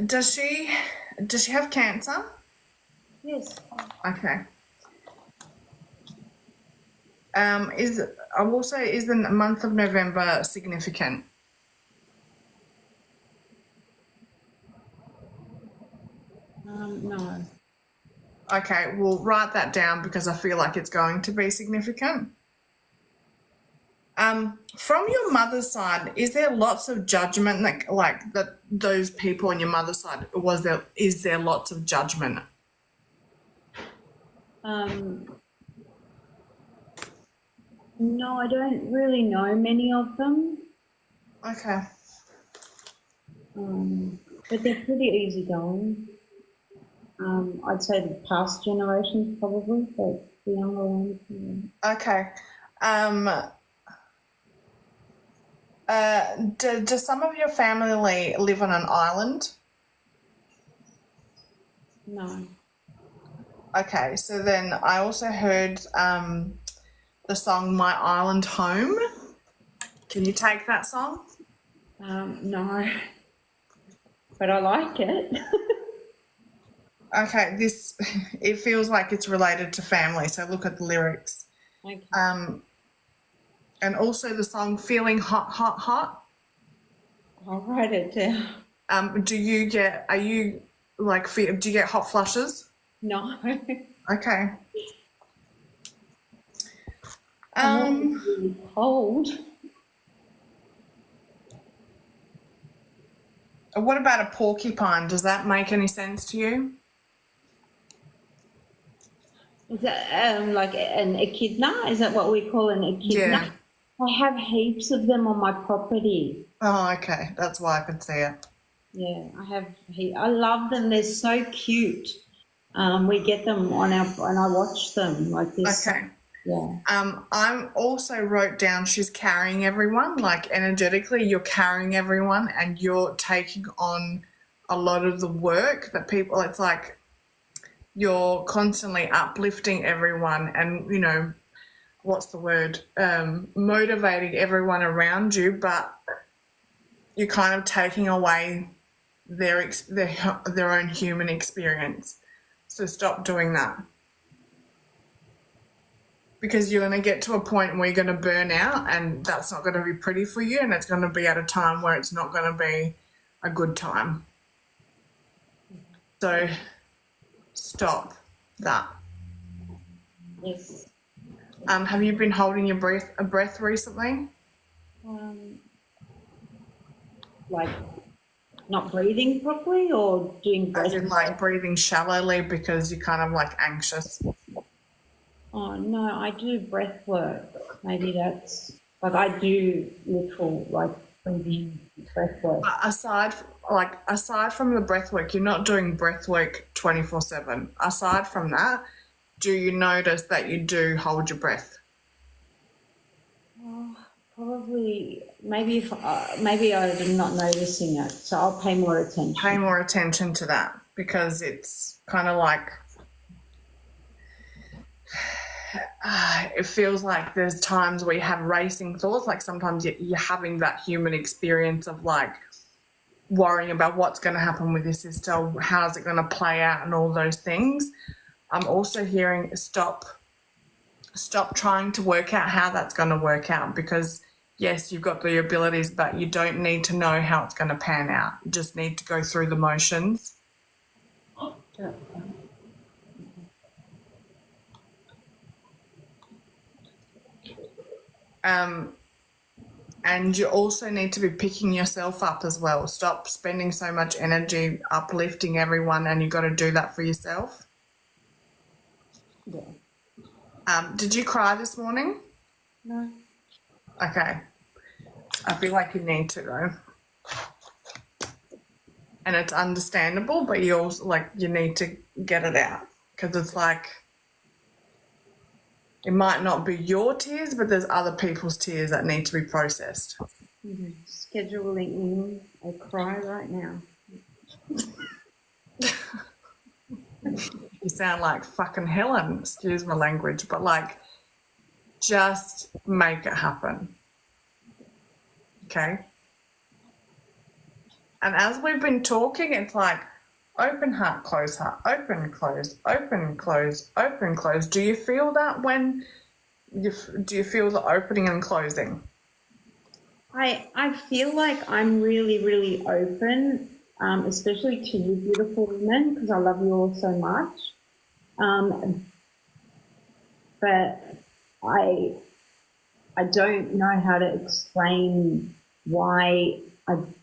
Does she have cancer? Yes. Okay. I will say, is the month of November significant? No. Okay, we'll write that down because I feel like it's going to be significant. From your mother's side, is there lots of judgment that those people on your mother's side, is there lots of judgment? No, I don't really know many of them, Okay. but they're pretty easygoing. I'd say the past generations probably, but the younger ones. Yeah. Okay. Um, do some of your family live on an island? No. Okay, so then I also heard the song My Island Home. Can you take that song? No. But I like it. Okay, it feels like it's related to family, so look at the lyrics. Okay. And also the song Feeling Hot, Hot, Hot. I'll write it down. Do you get hot flushes? No. Okay. I'm not really cold. What about a porcupine? Does that make any sense to you? Is that like an echidna? Is that what we call an echidna? Yeah. I have heaps of them on my property. Oh, okay. That's why I could see it. Yeah, I love them. They're so cute. We get them and I watch them like this. Okay. Yeah. I'm also wrote down she's carrying everyone, like energetically you're carrying everyone and you're taking on a lot of the work that people, it's like you're constantly uplifting everyone and, you know, what's the word, motivating everyone around you, but you're kind of taking away their own human experience. So stop doing that. Because you're going to get to a point where you're going to burn out and that's not going to be pretty for you and it's going to be at a time where it's not going to be a good time. So stop that. Yes. Have you been holding your breath recently? Like not breathing properly or doing breath? As in like breathing shallowly because you're kind of like anxious? Oh no, I do breath work. Maybe that's like I do literal like breathing breath work. Aside from the breath work, you're not doing breath work 24/7. Aside from that, do you notice that you do hold your breath? Probably, maybe if maybe I'm not noticing it, so I'll pay more attention. Pay more attention to that because it's kind of like it feels like there's times where you have racing thoughts, like sometimes you're having that human experience of like worrying about what's going to happen with your sister, how's it going to play out and all those things. I'm also hearing stop trying to work out how that's going to work out because yes, you've got the abilities, but you don't need to know how it's going to pan out. You just need to go through the motions. And you also need to be picking yourself up as well. Stop spending so much energy uplifting everyone and you've got to do that for yourself. Yeah. Did you cry this morning? No. Okay. I feel like you need to though. And it's understandable, but you also you need to get it out because it's like it might not be your tears, but there's other people's tears that need to be processed. Scheduling in a cry right now. You sound like fucking Helen, excuse my language, but just make it happen. Okay? And as we've been talking, it's like open heart, open, close, open, close, open, close. Do you feel that do you feel the opening and closing? I feel like I'm really, really open, especially to you beautiful women, because I love you all so much. But I don't know how to explain why I'm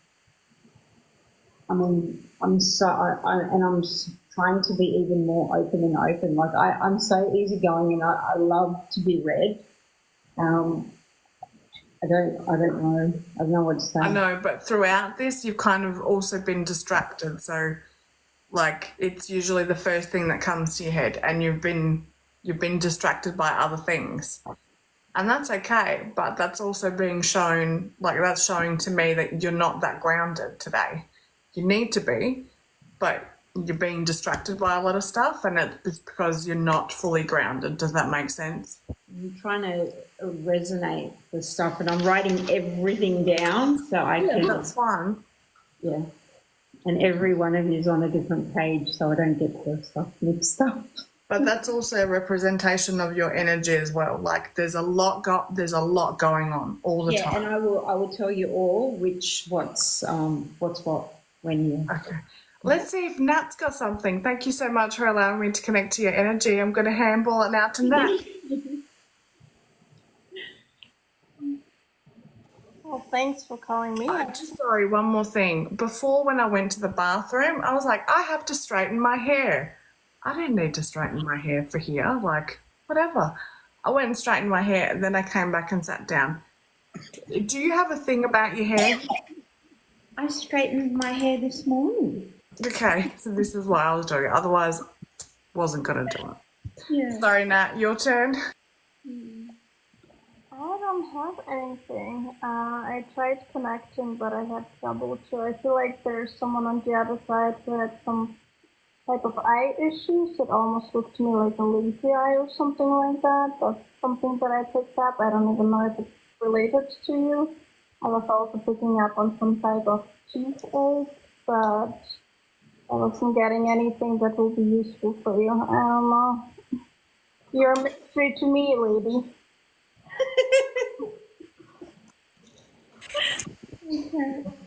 trying to be even more open and open. Like I'm so easygoing and I love to be read. Um, I don't know. I don't know what to say. I know, but throughout this, you've kind of also been distracted. So, like, it's usually the first thing that comes to your head, and you've been distracted by other things, and that's okay. But that's also being shown, like, that's showing to me that you're not that grounded today. You need to be, but you're being distracted by a lot of stuff, and it's because you're not fully grounded. Does that make sense? I'm trying to resonate the stuff, and I'm writing everything down so I can. That's fine. Yeah. And every one of you is on a different page, so I don't get the stuff mixed up. But that's also a representation of your energy as well. Like there's a lot going on all the time. And I will tell you all what's what when you. Okay. Let's see if Nat's got something. Thank you so much for allowing me to connect to your energy. I'm going to handball it now to Nat. Well, thanks for calling me. Sorry, one more thing. Before, when I went to the bathroom, I was like, I have to straighten my hair. I didn't need to straighten my hair for here. Like, whatever. I went and straightened my hair, and then I came back and sat down. Do you have a thing about your hair? I straightened my hair this morning. Okay, so this is why I was doing it. Otherwise, wasn't going to do it. Yeah. Sorry, Nat, your turn. I don't have anything. I tried connecting, but I had trouble too. I feel like there's someone on the other side who had some type of eye issues. It almost looked to me like a lazy eye or something like that. That's something that I picked up. I don't even know if it's related to you. I was also picking up on some type of toothache, but I wasn't getting anything that will be useful for you. I don't know. You're a mystery to me, lady.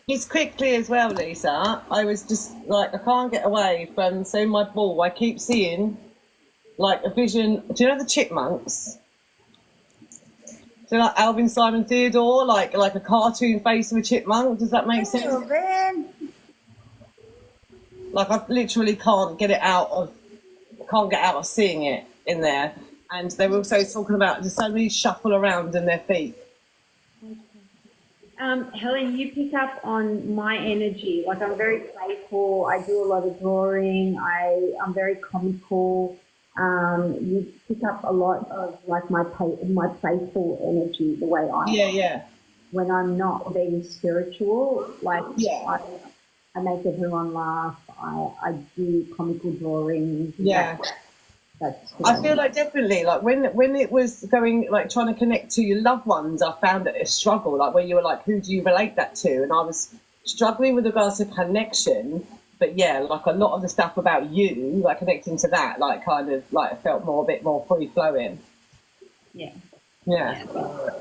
Just quickly as well, Lisa, I was just like, I can't get away from seeing my ball. I keep seeing like a vision. Do you know the chipmunks? So like Alvin, Simon, Theodore, like a cartoon face of a chipmunk. Does that make sense? Like I literally can't get out of seeing it in there. And they were also talking about just suddenly shuffle around in their feet. Helen, you pick up on my energy. Like I'm very playful. I do a lot of drawing. I'm very comical. You pick up a lot of like my playful energy, the way I am. Yeah. When I'm not being spiritual, like I make everyone laugh. I do comical drawing. Yeah. That's I feel like definitely like when it was going like trying to connect to your loved ones, I found it a struggle, like where you were like, who do you relate that to? And I was struggling with regards to connection, but yeah, like a lot of the stuff about you, like connecting to that, like kind of like felt a bit more free flowing. Yeah.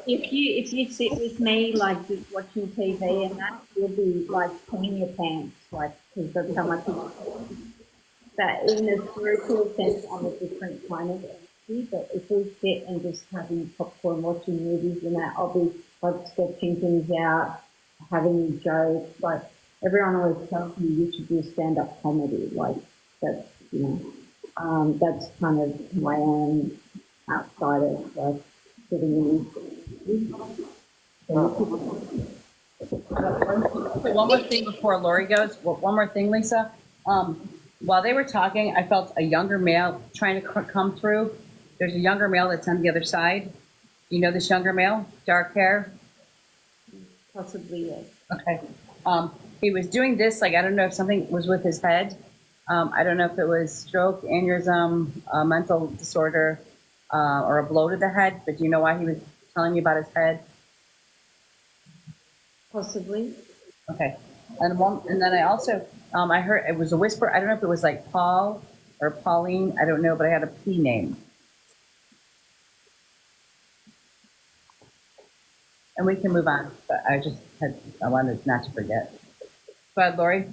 If you sit with me like just watching TV and that, you'll be like pulling your pants, like because that's how much. But in the spiritual sense, I'm a different kind of energy. But if we sit and just having popcorn, watching movies and that, I'll be like sketching things out, having jokes. Like everyone always tells me you should do stand-up comedy. Like that's that's kind of who I am outside of like sitting in. One more thing before Lori goes. One more thing, Lisa. While they were talking, I felt a younger male trying to come through. There's a younger male that's on the other side. You know this younger male, dark hair? Possibly, yes. Okay. He was doing this, like, I don't know if something was with his head. I don't know if it was stroke, aneurysm, a mental disorder, or a blow to the head, but do you know why he was telling you about his head? Possibly. Okay. And then I also, I heard it was a whisper. I don't know if it was like Paul or Pauline. I don't know, but I had a P name. And we can move on, but I wanted not to forget. Go ahead, Lori.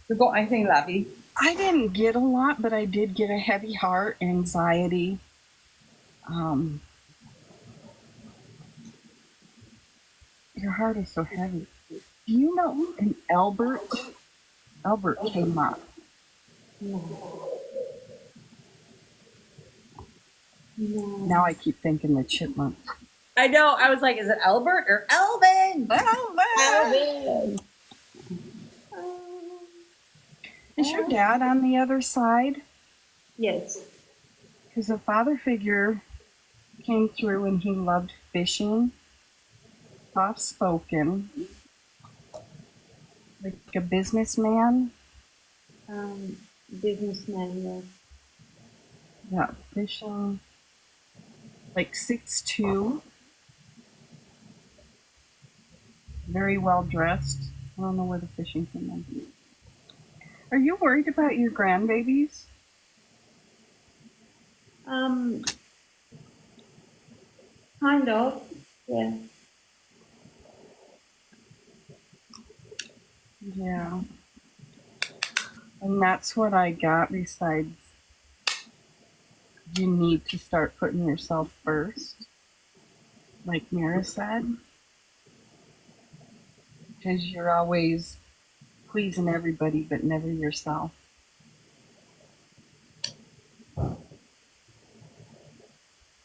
You got anything, Lovey? I didn't get a lot, but I did get a heavy heart, anxiety. Your heart is so heavy. Do you know an Albert? Albert came up. Now I keep thinking the chipmunks. I know. I was like, is it Albert or Elvin? Elvin! Is your dad on the other side? Yes. Because a father figure came through and he loved fishing, soft spoken, like a businessman. Businessman, yes. Yeah, fishing, like 6'2", very well dressed. I don't know where the fishing came in. Are you worried about your grandbabies? Kind of, yeah. Yeah. And that's what I got besides you need to start putting yourself first, like Mira said. Because you're always pleasing everybody but never yourself.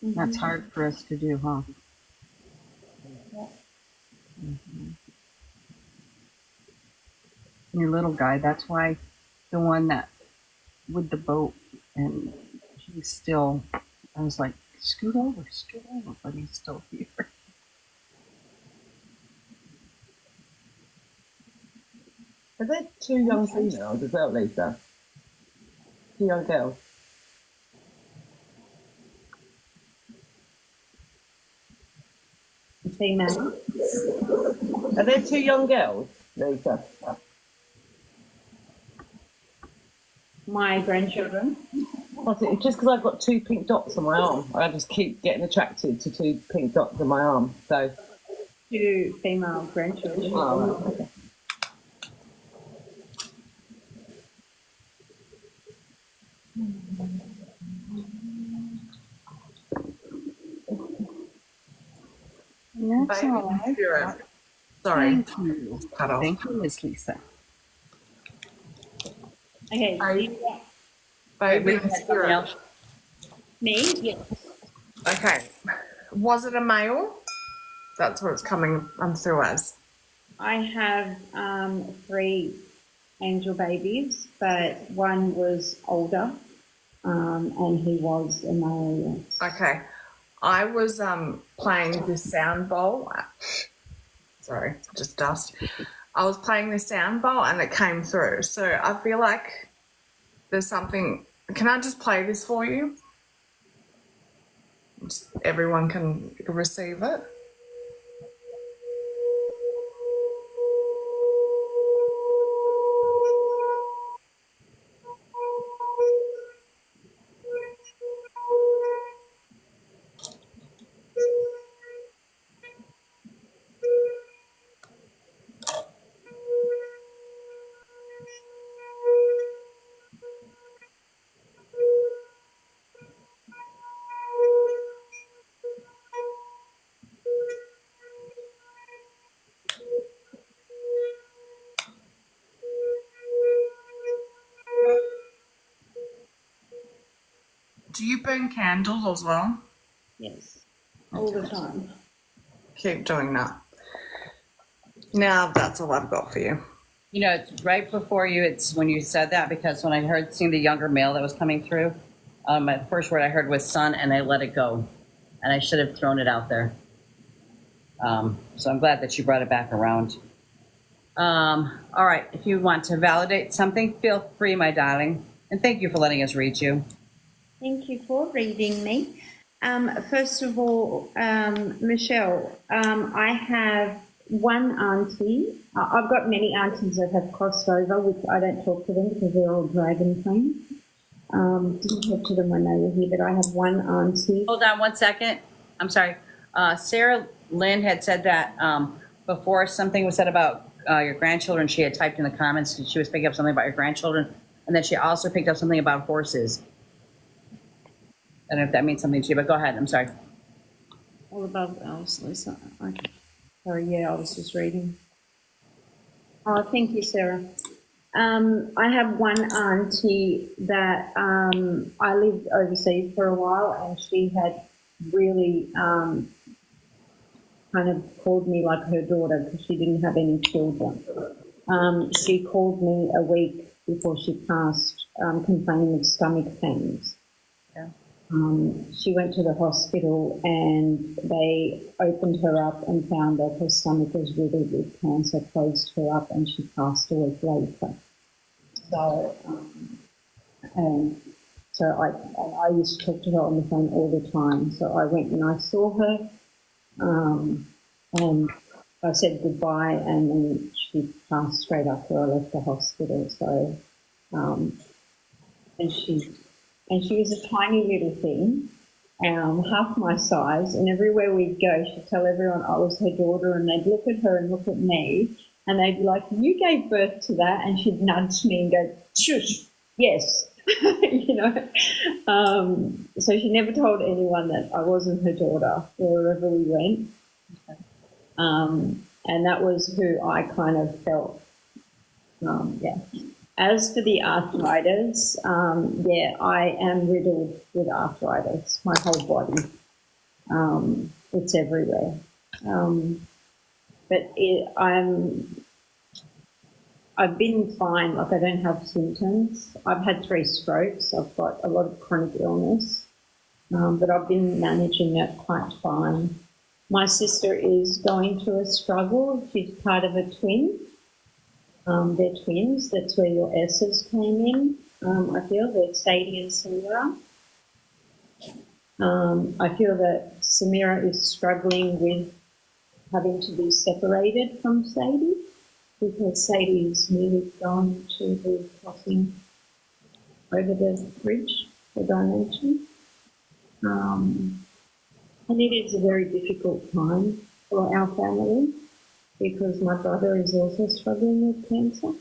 That's hard for us to do, huh? Your little guy, that's why the one that with the boat, and he's still, I was like, scoot over, but he's still here. Are there two young females as well, Lisa? Two young girls. Female. Are there two young girls, Lisa? My grandchildren. What's it? Just because I've got two pink dots on my arm, I just keep getting attracted to two pink dots on my arm. So, Two female grandchildren. oh, okay. And that's Baby all I've spirit. got. Sorry. Thank you. Cut off. Thank you, Miss Lisa. Okay, Baby and spirit. me? Yes. Okay. Was it a male? That's what it's coming through as. I have 3 angel babies, but one was older, and he was a male. Yes. Okay. I was playing this sound bowl. Sorry, just dust. I was playing this sound bowl and it came through. So I feel like there's something. Can I just play this for you? Just, everyone can receive it. Do you burn candles as well? Yes, all the time. Keep doing that. Now that's all I've got for you. You know, it's right before you, it's when you said that, because when I seen the younger male that was coming through, my first word I heard was son, and I let it go. And I should have thrown it out there. So I'm glad that you brought it back around. All right, if you want to validate something, feel free, my darling. And thank you for letting us read you. Thank you for reading me. First of all, Michelle, I have one auntie. I've got many aunties that have crossed over, which I don't talk to them because they're all dragon queens. Didn't talk to them when they were here, but I have one auntie. Hold on 1 second. I'm sorry. Sarah Lynn had said that before something was said about your grandchildren. She had typed in the comments that she was picking up something about your grandchildren. And then she also picked up something about horses. I don't know if that means something to you, but go ahead. I'm sorry. All above else, Lisa. Okay. Sorry, yeah, I was just reading. Oh, thank you, Sarah. I have one auntie that I lived overseas for a while, and she had really kind of called me like her daughter because she didn't have any children. She called me a week before she passed, complaining of stomach pains. Yeah. She went to the hospital and they opened her up and found that her stomach was riddled with cancer, closed her up, and she passed a week later. So, I used to talk to her on the phone all the time. So I went and I saw her, and I said goodbye, and then she passed straight after I left the hospital. So, and she was a tiny little thing, half my size, and everywhere we'd go, she'd tell everyone I was her daughter, and they'd look at her and look at me, and they'd be like, "You gave birth to that," and she'd nudge me and go, "Shush, yes," you know. So she never told anyone that I wasn't her daughter wherever we went, and that was who I kind of felt, yeah. As for the arthritis, I am riddled with arthritis, my whole body. It's everywhere. But I've been fine, like I don't have symptoms. I've had 3 strokes. I've got a lot of chronic illness, but I've been managing it quite fine. My sister is going through a struggle. She's part of a twin. They're twins. That's where your S's came in. I feel they're Sadie and Samira. I feel that Samira is struggling with having to be separated from Sadie because Sadie is nearly gone to the crossing over the bridge for dimension. And it is a very difficult time for our family, because my brother is also struggling with cancer.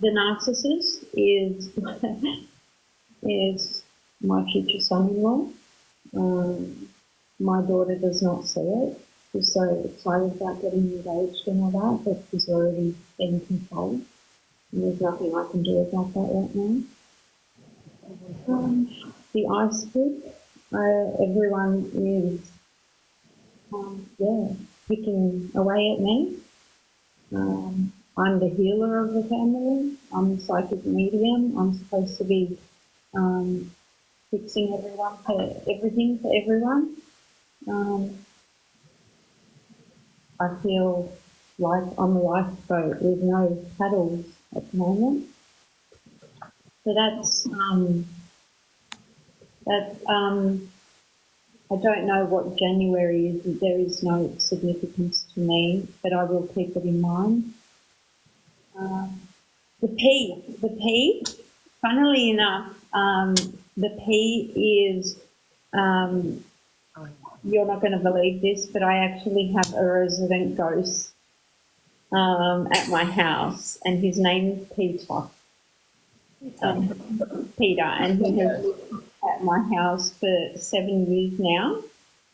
The narcissist is is my future son-in-law. My daughter does not see it. She's so excited about getting engaged and all that, but she's already been controlled. And there's nothing I can do about that right now. The ice book, everyone is picking away at me. I'm the healer of the family. I'm the psychic medium. I'm supposed to be fixing everything for everyone. I feel like I'm a lifeboat with no paddles at the moment. So I don't know what January is. There is no significance to me, but I will keep it in mind. The P, funnily enough, the P is, you're not going to believe this, but I actually have a resident ghost at my house, and his name is Peter. Peter, and he has lived at my house for 7 years now.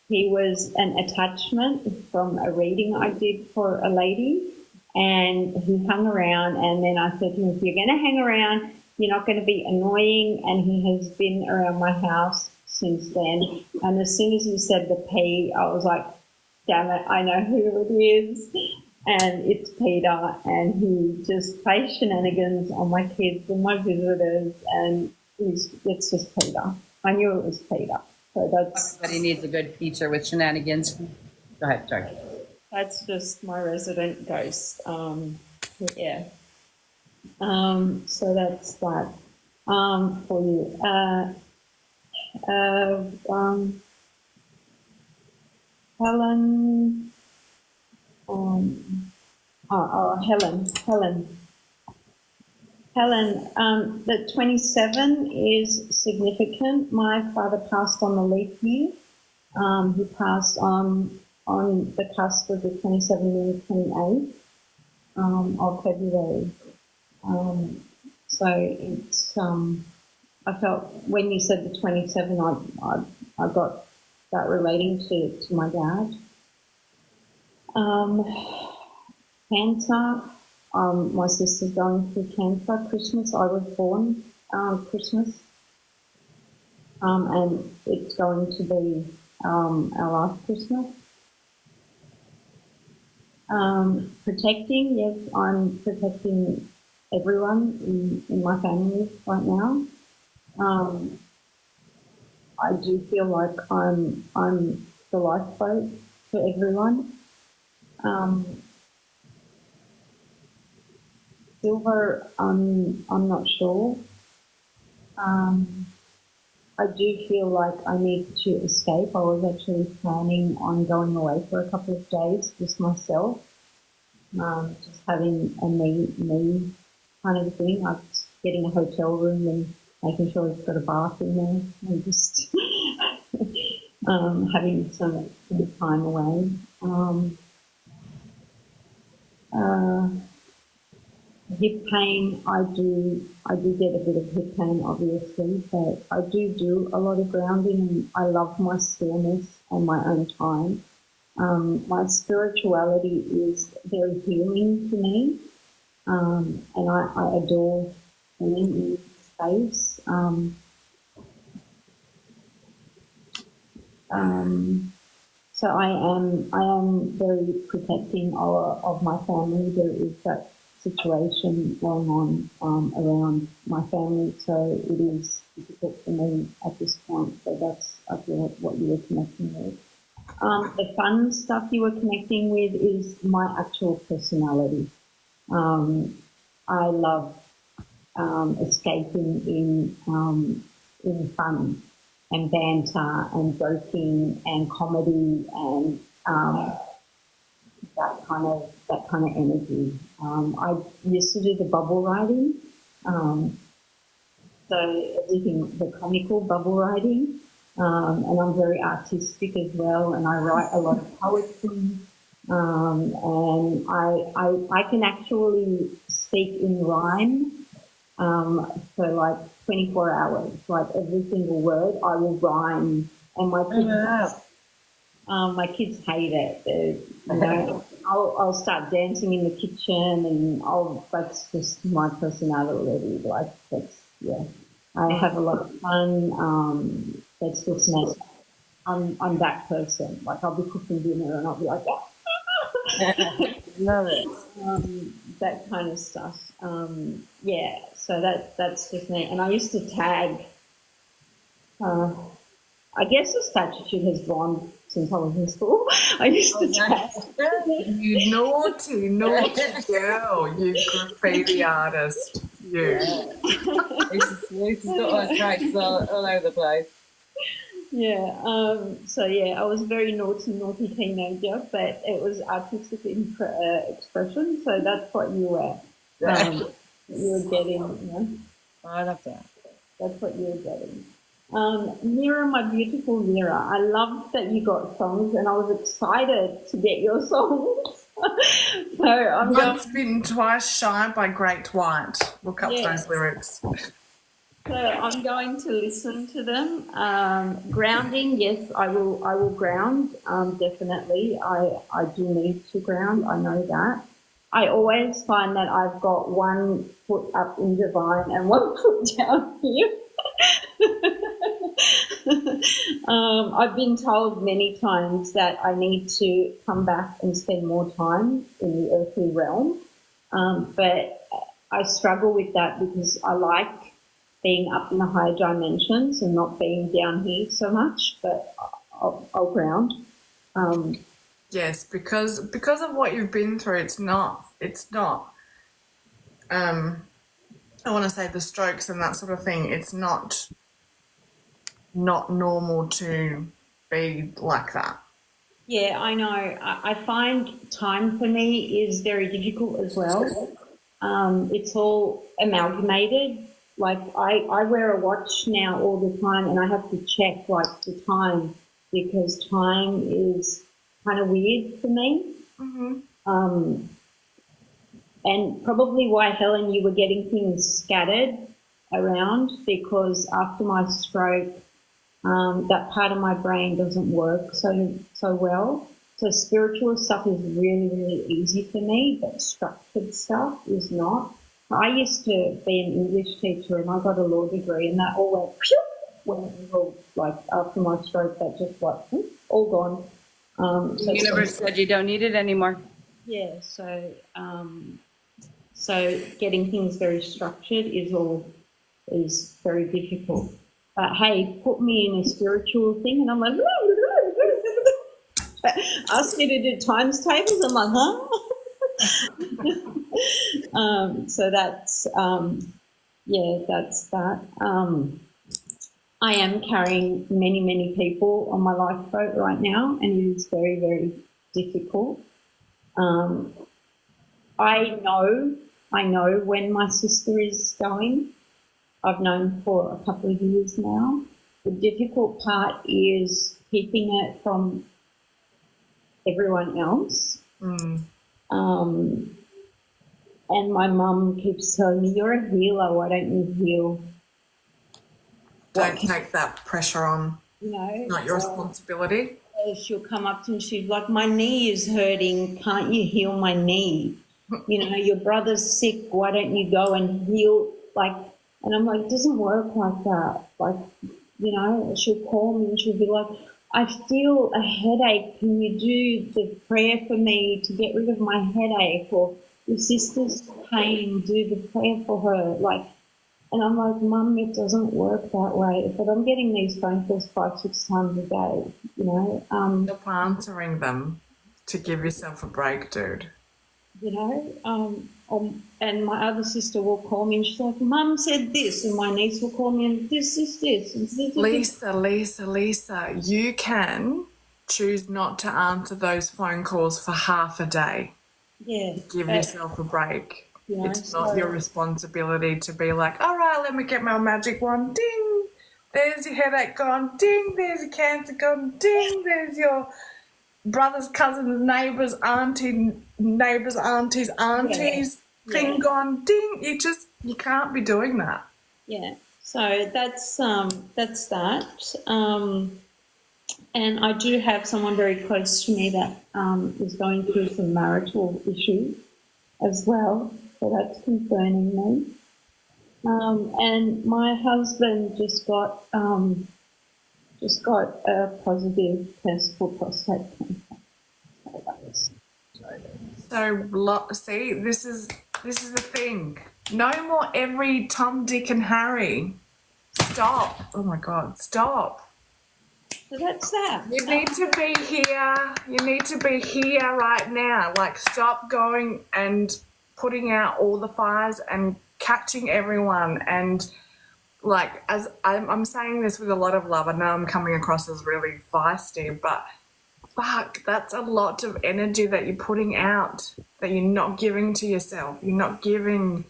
He was an attachment from a reading I did for a lady, and he hung around, and then I said to him, if you're going to hang around, you're not going to be annoying, and he has been around my house since then. And as soon as you said the P, I was like, damn it, I know who it is. And it's Peter, and he just plays shenanigans on my kids and my visitors, and it's just Peter. I knew it was Peter. So that's... Everybody needs a good feature with shenanigans. Go ahead, sorry. That's just my resident ghost. Yeah. So that's that for you. Helen. Helen, the 27 is significant. My father passed on the leap year. He passed on the cusp of the 27 and the 28th of February. So it's, I felt when you said the 27, I got that relating to my dad. Cancer. My sister's going through cancer. Christmas, I was born Christmas, and it's going to be our last Christmas. Protecting, yes, I'm protecting everyone in my family right now. I do feel like I'm the lifeboat for everyone. Silver, I'm not sure. I do feel like I need to escape. I was actually planning on going away for a couple of days, just myself, just having a me kind of thing, like getting a hotel room and making sure it's got a bath in there, and just having some time away. Hip pain, I do get a bit of hip pain, obviously, but I do a lot of grounding, and I love my stillness and my own time. My spirituality is very healing to me, and I adore being in space. So I am very protecting of my family. There is that situation going on around my family, so it is difficult for me at this point. So that's, I feel like, what you were connecting with. The fun stuff you were connecting with is my actual personality. I love escaping in fun and banter and joking and comedy and that kind of energy. I used to do the bubble writing, so everything, the comical bubble writing, and I'm very artistic as well, and I write a lot of poetry, and I can actually speak in rhyme for like 24 hours, like every single word I will rhyme, and my kids hate it. You know, I'll start dancing in the kitchen, and that's just my personality. Like, that's, yeah, I have a lot of fun. That's just me. I'm that person. Like, I'll be cooking dinner and I'll be like, Love it. that kind of stuff. Yeah, so that's just me. And I used to tag. I guess the statue has gone since I was in school. I used to tag. You naughty, naughty girl, you graffiti artist. You. Lisa's got her tracks all over the place. Yeah. So yeah, I was a very naughty teenager, but it was artistic expression. So that's what you were getting. You know? I love that. That's what you were getting. Mira, my beautiful Mira, I love that you got songs, and I was excited to get your songs. So I'm Once bitten, twice shy by Great White. Look up those lyrics. So I'm going to listen to them. Grounding, yes, I will ground. Definitely, I do need to ground. I know that. I always find that I've got 1 foot up in divine and 1 foot down here. I've been told many times that I need to come back and spend more time in the earthly realm, but I struggle with that because I like being up in the higher dimensions and not being down here so much, but I'll ground. Yes, because of what you've been through, it's not I want to say the strokes and that sort of thing, it's not normal to be like that. Yeah, I know. I find time for me is very difficult as well. It's all amalgamated. Like, I wear a watch now all the time, and I have to check like the time because time is kind of weird for me. Mm-hmm. And probably why, Helen, you were getting things scattered around, because after my stroke, that part of my brain doesn't work so well. So spiritual stuff is really, really easy for me, but structured stuff is not. I used to be an English teacher and I got a law degree and that all went phew, when it was all like after my stroke, that just like all gone. The universe said you don't need it anymore. Yeah, so so getting things very structured is very difficult. But hey, put me in a spiritual thing and I'm like, ask me to do times tables, I'm like, huh? So that's that's that. I am carrying many, many people on my lifeboat right now, and it is very, very difficult. I know when my sister is going. I've known for a couple of years now. The difficult part is keeping it from everyone else. And my mum keeps telling me, you're a healer, why don't you heal? Don't take that pressure on. You know, It's not your responsibility. she'll come up to me and she's like, my knee is hurting, can't you heal my knee? You know, your brother's sick, why don't you go and heal? Like, and I'm like, it doesn't work like that. Like, you know, she'll call me and she'll be like, I feel a headache, can you do the prayer for me to get rid of my headache? Or your sister's pain, do the prayer for her. Like, and I'm like, Mum, it doesn't work that way. But I'm getting these phone calls 5-6 times a day, you know. Stop answering them to give yourself a break, dude. You know, and my other sister will call me and she's like, Mum said this, and my niece will call me and this. And Lisa, you can choose not to answer those phone calls for half a day. Yeah. Give yourself a break. You know, It's not your responsibility to be like, all right, let me get my magic wand. Ding, there's your headache gone. Ding, there's your cancer gone. Ding, there's your brother's, cousins, neighbours, aunties thing gone. Ding, you can't be doing that. Yeah. So that's that. And I do have someone very close to me that is going through some marital issues as well. So that's concerning me. And my husband just got a positive test for prostate cancer. So that was So see, this is the thing. No more every Tom, Dick, and Harry. Stop! Oh my God, stop! So that's that. You need to be here. You need to be here right now. Like, stop going and putting out all the fires and catching everyone. And like, as I'm saying this with a lot of love, I know I'm coming across as really feisty, but fuck, that's a lot of energy that you're putting out that you're not giving to yourself. You're not giving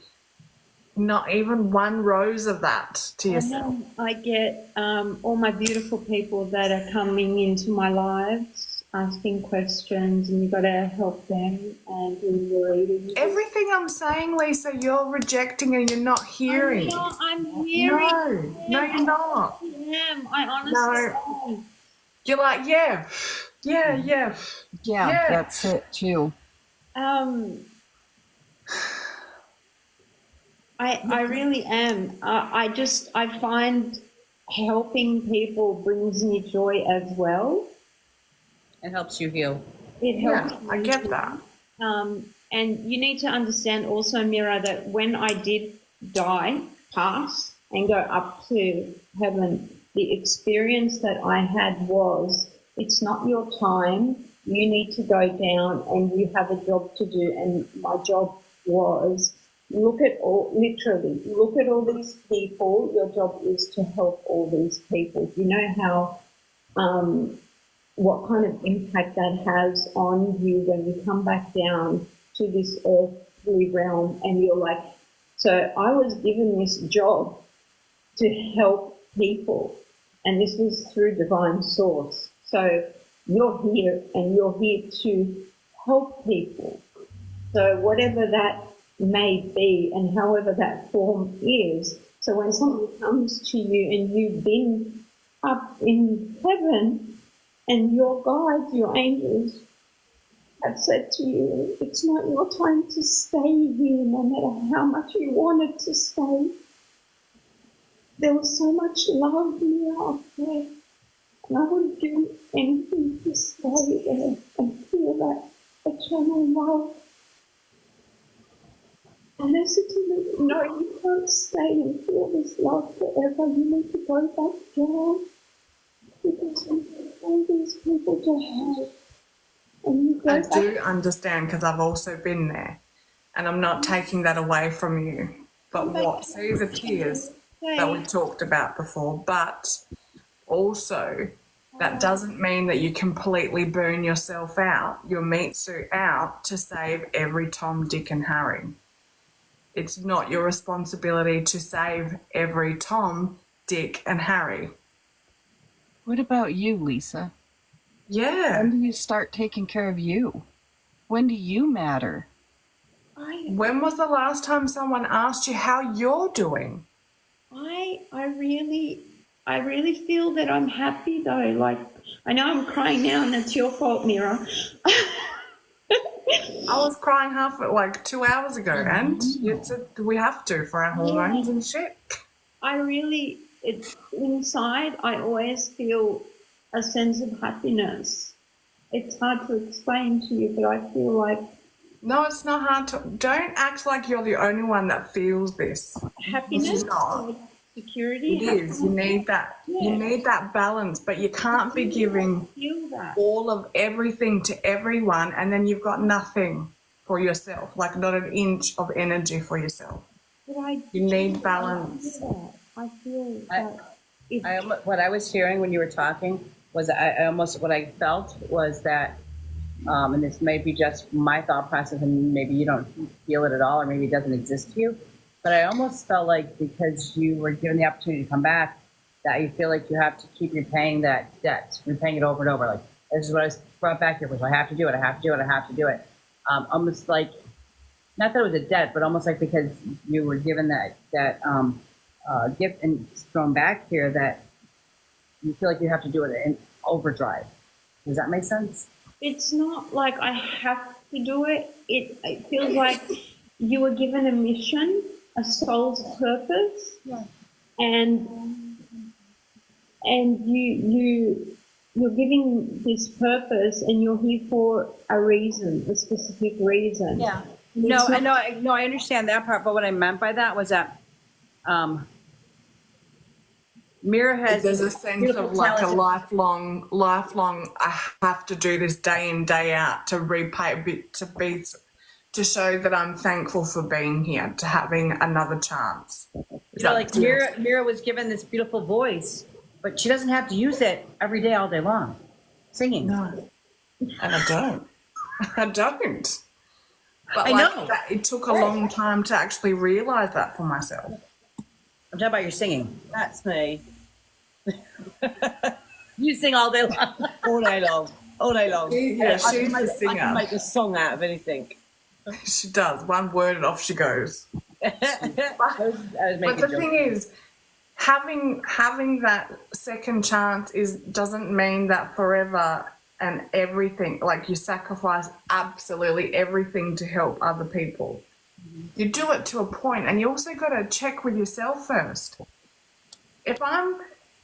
not even one rose of that to yourself. I get all my beautiful people that are coming into my lives asking questions, and you've got to help them and do your reading. Everything I'm saying, Lisa, you're rejecting and you're not hearing. I'm hearing. No, you're not. I am. I honestly am. You're like, yeah, that's it too. I really am. I find helping people brings me joy as well. It helps you heal. It helps. Yeah, I get that. And you need to understand also, Mira, that when I did pass and go up to heaven, the experience that I had was, it's not your time. You need to go down and you have a job to do. And my job was, look at all these people. Your job is to help all these people. You know how, what kind of impact that has on you when you come back down to this earthly realm, and you're like, so I was given this job to help people, and this was through divine source. So you're here and you're here to help people. So whatever that may be and however that form is, so when someone comes to you and you've been up in heaven and your guides, your angels have said to you, it's not your time to stay here, no matter how much you wanted to stay. There was so much love here up there, and I would do anything to stay there and feel that eternal love. And I said to them, no, you can't stay and feel this love forever. You need to go back down because we need all these people to help. And you go I back. do understand because I've also been there, and I'm not taking that away from you. But what, see the tears that we talked about before, but also that doesn't mean that you completely burn yourself out, your meat suit out to save every Tom, Dick and Harry. It's not your responsibility to save every Tom, Dick and Harry. What about you, Lisa? Yeah. When do you start taking care of you? When do you matter? When was the last time someone asked you how you're doing? I really feel that I'm happy though. Like, I know I'm crying now and it's your fault, Mira. I was crying like 2 hours ago, and we have to for our hormones and shit. It's inside, I always feel a sense of happiness. It's hard to explain to you, but I feel like No, it's not hard to. Don't act like you're the only one that feels this. happiness, It's not. like security. It is. You need that. Yeah. You need that balance, but you can't be giving Feel that. all of everything to everyone, and then you've got nothing for yourself, like not an inch of energy for yourself. But You need balance. I feel that. What I was hearing when you wwere talking was what I felt was that, and this may be just my thought process, and maybe you don't feel it at all, or maybe it doesn't exist to you, but I almost felt like because you were given the opportunity to come back, that you feel like you have to keep repaying that debt, repaying it over and over. Like, this is what I was brought back here for, so I have to do it, I have to do it, I have to do it. Almost like, not that it was a debt, but almost like because you were given that gift and thrown back here, that you feel like you have to do it in overdrive. Does that make sense? It's not like I have to do it. It feels like you were given a mission, a soul's purpose, and you're giving this purpose, and you're here for a reason, a specific reason. Yeah. No, I understand that part, but what I meant by that was that Mira has. There's a sense of like a lifelong. I have to do this day in, day out to repay, to show that I'm thankful for being here, to having another chance. Like Mira was given this beautiful voice, but she doesn't have to use it every day, all day long, singing. No, and I don't. I don't. But I know. It took a long time to actually realise that for myself. I'm talking about your singing. That's me. You sing all day long. All day long. All day long. Yeah, she's the I singer. can make a song out of anything. She does. One word and off she goes. But the thing is, having that second chance doesn't mean that forever and everything, like you sacrifice absolutely everything to help other people. You do it to a point, and you also got to check with yourself first.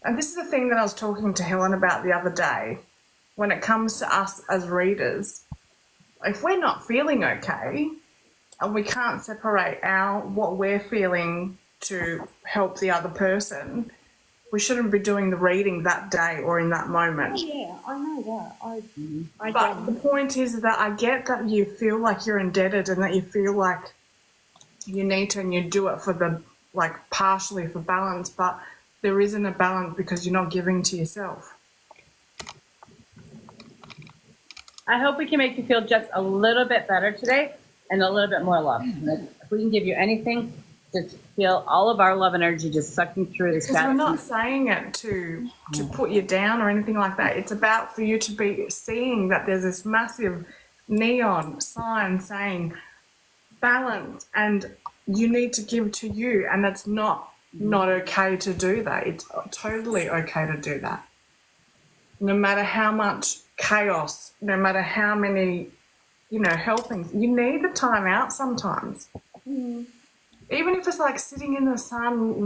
And this is the thing that I was talking to Helen about the other day, when it comes to us as readers, if we're not feeling okay and we can't separate what we're feeling to help the other person, we shouldn't be doing the reading that day or in that moment. Oh, yeah, I know that. But the point is that I get that you feel like you're indebted and that you feel like you need to, and you do it for partially for balance, but there isn't a balance because you're not giving to yourself. I hope we can make you feel just a little bit better today and a little bit more love. If we can give you anything, just feel all of our love and energy just sucking through this. Because we're not saying it to put you down or anything like that. It's about for you to be seeing that there's this massive neon sign saying balance, and you need to give to you, and that's not okay to do that. It's totally okay to do that. No matter how much chaos, no matter how many helping. You need the time out sometimes. Mm. Even if it's like sitting in the sun,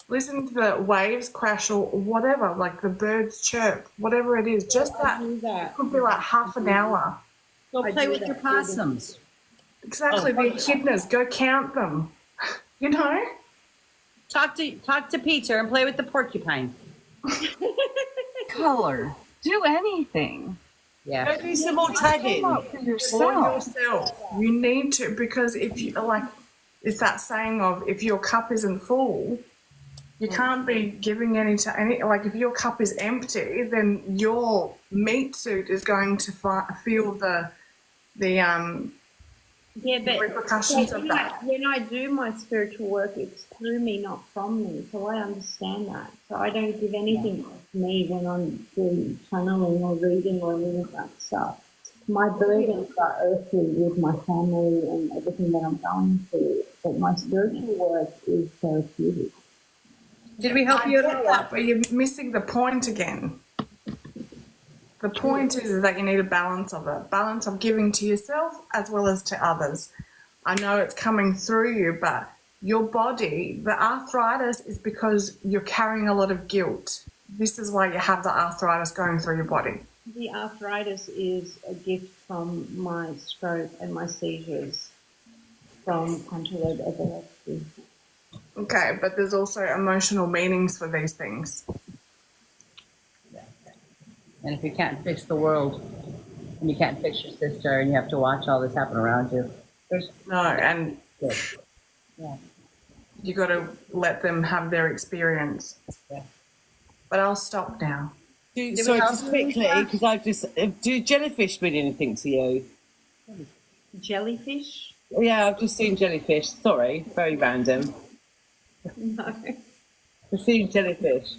listening to the waves crash or whatever, like the birds chirp, whatever it is, just I that do that. could be like half an hour. Go I play do with your that too. possums. Exactly, the echidnas, go count them. Talk to Peter and play with the porcupine. Color. Do anything. Yeah. Go do some more tagging. Come out for For yourself. yourself. You need to, because if you like, it's that saying of if your cup isn't full, you can't be giving any to any. Like if your cup is empty, then your meat suit is going to feel the Yeah, but repercussions of that. when I do my spiritual work, it's through me, not from me. So I understand that. So I don't give anything to me when I'm doing channeling or reading or any of that stuff. My burdens are earthly with my family and everything that I'm going through. But my spiritual work is therapeutic. Did we help I you get at all? that, but you're missing the point again. The point is that you need a balance of giving to yourself as well as to others. I know it's coming through you, but your body, the arthritis is because you're carrying a lot of guilt. This is why you have the arthritis going through your body. The arthritis is a gift from my stroke and my seizures from controlled epilepsy. Okay, but there's also emotional meanings for these things. And if you can't fix the world, and you can't fix your sister, and you have to watch all this happen around you, there's No, and yeah. you got to let them have their experience. Yeah. But I'll stop now. Sorry, just quickly, because do jellyfish mean anything to you? Jellyfish? Yeah, I've just seen jellyfish. Sorry, very random. No, I've seen jellyfish.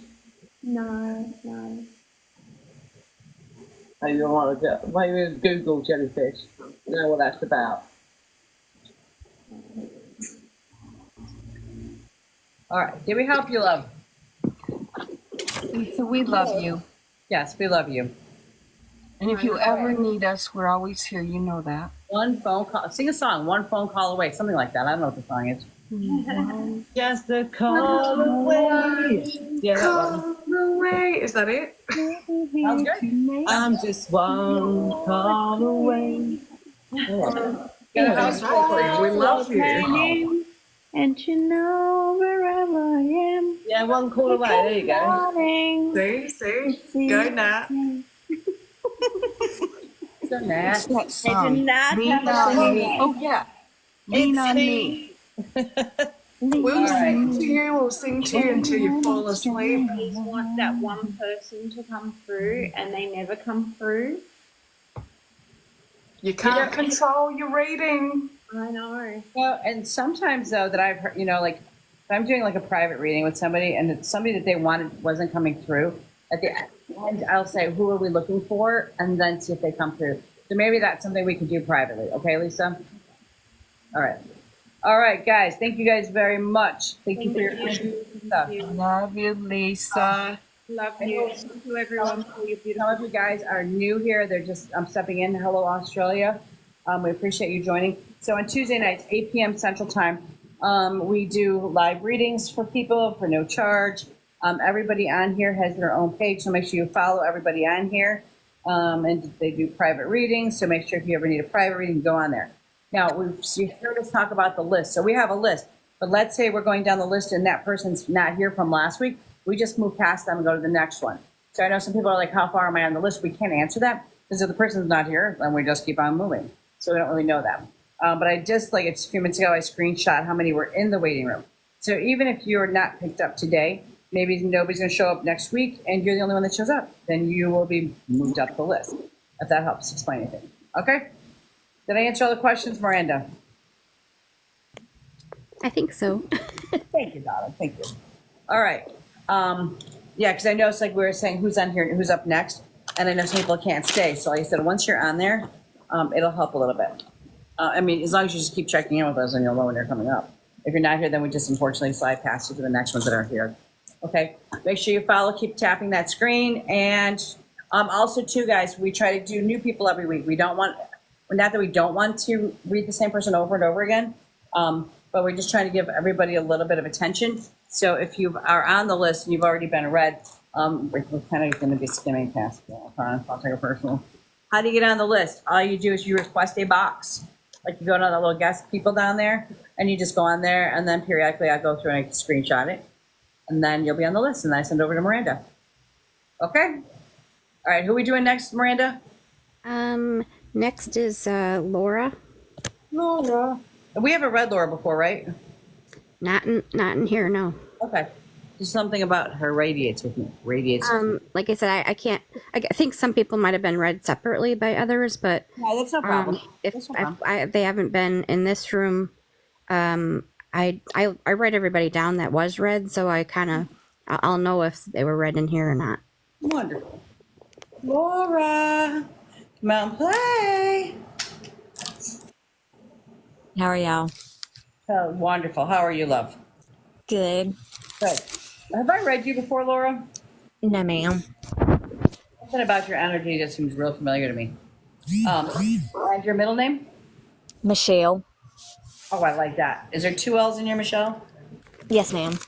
no. Oh, you want to maybe Google jellyfish. You know what that's about. All right. Did we help you, love? Lisa, we love you. Yes, we love you. And if you ever need us, we're always here. You know that. One phone call. Sing a song. One phone call away. Something like that. I don't know what the song is. Just a call away. Yeah, that one. Away. Is that it? Sounds good. I'm just one call away. Got a house recording. We love you. And you know wherever I am. Yeah, one call away. There you go. See? Go, Nat. So Nat. It's that song. not Lean have a on song. me. Oh, yeah. Lean on me. We'll sing to you. We'll sing to you until you fall asleep. I just want that one person to come through, and they never come through. You can't control your reading. I know. Well, and sometimes though that I've heard, like if I'm doing like a private reading with somebody and it's somebody that they wanted wasn't coming through, at the end I'll say, who are we looking for? And then see if they come through. So maybe that's something we could do privately. Okay, Lisa? All right. All right, guys. Thank you guys very much. Thank you for your stuff. Love you, Lisa. Love you. Thank you, everyone, for your beautiful. Some of you guys are new here. They're just stepping in. Hello, Australia. We appreciate you joining. So on Tuesday nights, 8 p.m. Central Time, we do live readings for people for no charge. Everybody on here has their own page, so make sure you follow everybody on here. And they do private readings, so make sure if you ever need a private reading, go on there. Now, you heard us talk about the list. So we have a list, but let's say we're going down the list and that person's not here from last week. We just move past them and go to the next one. So I know some people are like, how far am I on the list? We can't answer that because if the person's not here, then we just keep on moving. So we don't really know that. But I just, like it's a few minutes ago, I screenshot how many were in the waiting room. So even if you're not picked up today, maybe nobody's going to show up next week and you're the only one that shows up, then you will be moved up the list, if that helps explain anything. Okay? Did I answer all the questions, Miranda? I think so. Thank you, Donna. Thank you. All right. Yeah, because I know it's like we were saying who's on here and who's up next. And I know some people can't stay. So like I said, once you're on there, it'll help a little bit. I mean, as long as you just keep checking in with us and you'll know when they're coming up. If you're not here, then we just unfortunately slide past you to the next ones that are here. Okay. Make sure you follow, keep tapping that screen. And also, too, guys, we try to do new people every week. We don't want Not that we don't want to read the same person over and over again, but we're just trying to give everybody a little bit of attention. So if you are on the list and you've already been read, we're kind of going to be skimming past. I'll take a personal. How do you get on the list? All you do is you request a box. Like you go to the little guest people down there, and you just go on there, and then periodically I go through and I screenshot it, and then you'll be on the list, and then I send it over to Miranda. Okay. All right. Who are we doing next, Miranda? Next is Laura. Laura. We haven't read Laura before, right? Not in here, no. Okay. There's something about her radiates with me. Radiates. Like I said, I can't. I think some people might have been read separately by others, but No, that's no problem. if That's no problem. they haven't been in this room, I write everybody down that was read, so I'll know if they were read in here or not. Wonderful. Laura, come out and play. How are y'all? Oh, wonderful. How are you, love? Good. Good. Have I read you before, Laura? No, ma'am. Something about your energy just seems real familiar to me. And your middle name? Michelle. Oh, I like that. Is there 2 L's in your Michelle? Yes, ma'am.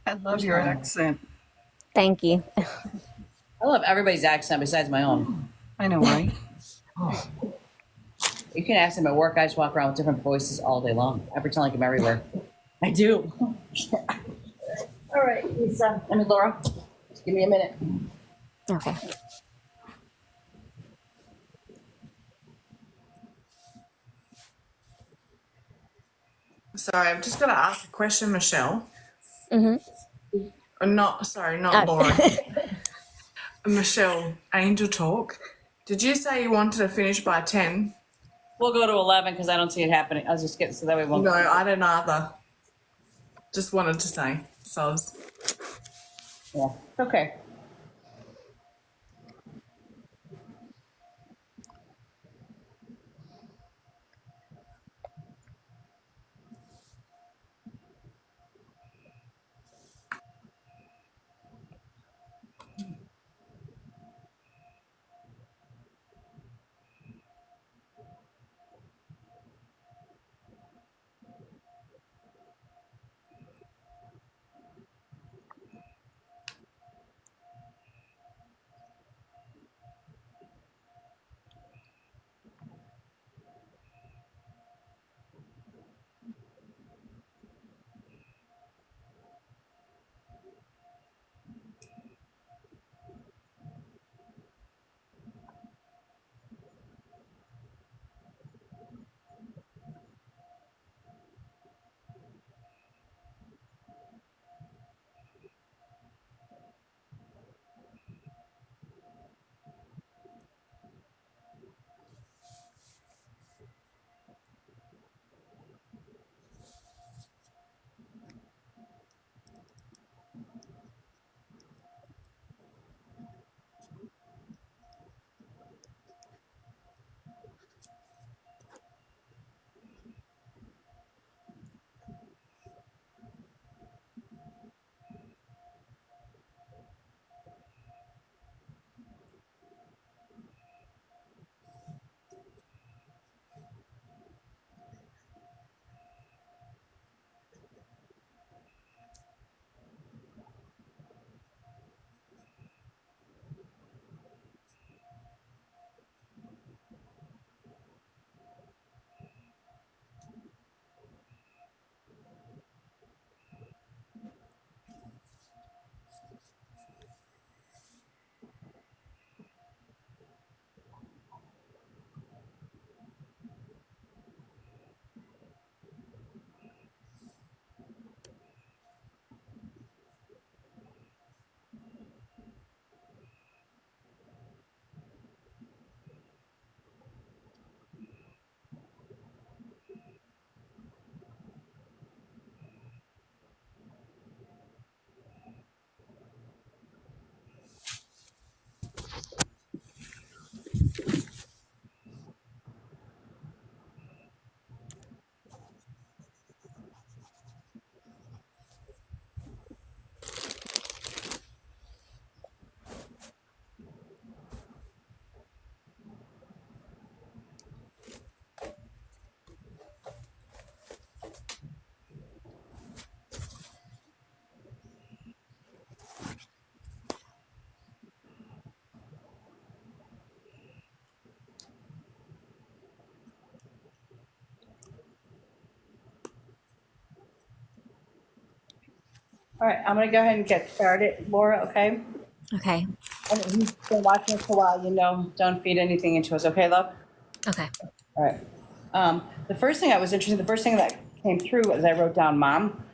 I love your accent. Thank you. I love everybody's accent besides my own. I know, right? You can ask them at work. I just walk around with different voices all day long. I pretend like I'm everywhere. I do. All right, Lisa. Laura. Just give me a minute. Okay. Sorry, I've just got to ask a question, Michelle. Mm-hmm. Not Laura. Michelle, Angel Talk. Did you say you wanted to finish by 10? We'll go to 11 because I don't see it happening. I'll just get so that way we won't. No, I don't either. Just wanted to say. Yeah. Okay. All right, I'm gonna go ahead and get started, Laura, okay? Okay. And if you've been watching us for a while, you know, don't feed anything into us, okay, love? Okay. All right. The first thing the first thing that came through was I wrote down mom.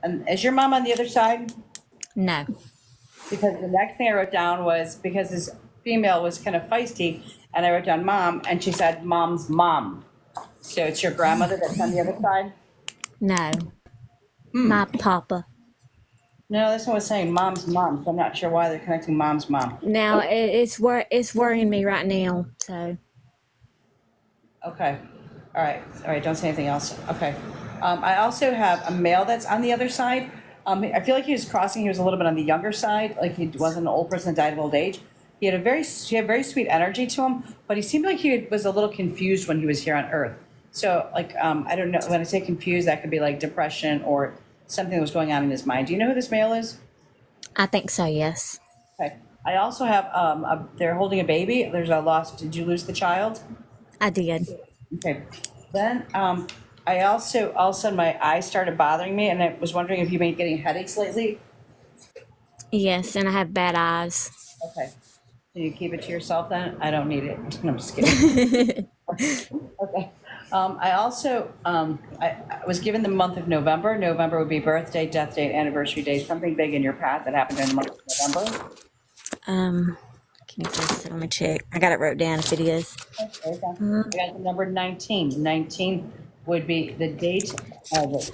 And is your mom on the other side? No. Because the next thing I wrote down was because this female was kind of feisty, and I wrote down mom, and she said mom's mom. So it's your grandmother that's on the other side? No. My papa. No, this one was saying mom's mom, so I'm not sure why they're connecting mom's mom. Now it's worrying me right now. So Okay. All right. Don't say anything else. Okay. I also have a male that's on the other side. I feel like he was crossing. He was a little bit on the younger side. Like he wasn't an old person that died of old age. He had very sweet energy to him, but he seemed like he was a little confused when he was here on Earth. So like, I don't know, when I say confused, that could be like depression or something that was going on in his mind. Do you know who this male is? I think so. Yes. Okay. I also have, they're holding a baby. There's a loss. Did you lose the child? I did. Okay. Then I also, all of a sudden, my eyes started bothering me, and I was wondering if you've been getting headaches lately. Yes, and I have bad eyes. Okay. Can you keep it to yourself then? I don't need it. I'm just kidding. Okay. I also, I was given the month of November. November would be birthday, death date, anniversary date, something big in your path that happened in the month of November. Can you please let me check? I got it wrote down if it is. Okay. I got the number 19. 19 would be the date of it.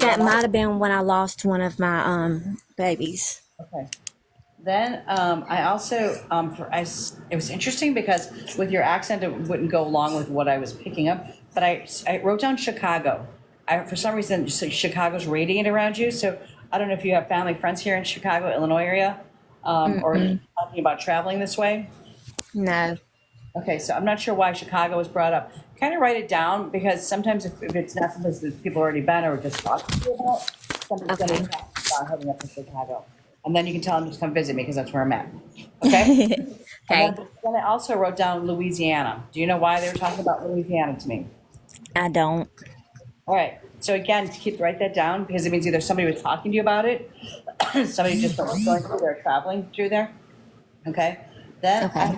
That might have been when I lost one of my babies. Okay. Then I also, it was interesting because with your accent, it wouldn't go along with what I was picking up. But I wrote down Chicago. For some reason, Chicago's radiant around you. So I don't know if you have family, friends here in Chicago, Illinois area, or talking about traveling this way. No. Okay, so I'm not sure why Chicago was brought up. Kind of write it down because sometimes if it's not something that people already been or just talking to you about, somebody's going to talk about heading up to Chicago. And then you can tell them to come visit me because that's where I'm at. Okay? Okay. Then I also wrote down Louisiana. Do you know why they were talking about Louisiana to me? I don't. All right. So again, write that down because it means either somebody was talking to you about it, somebody just was going through there, traveling through there. Okay. Then Okay.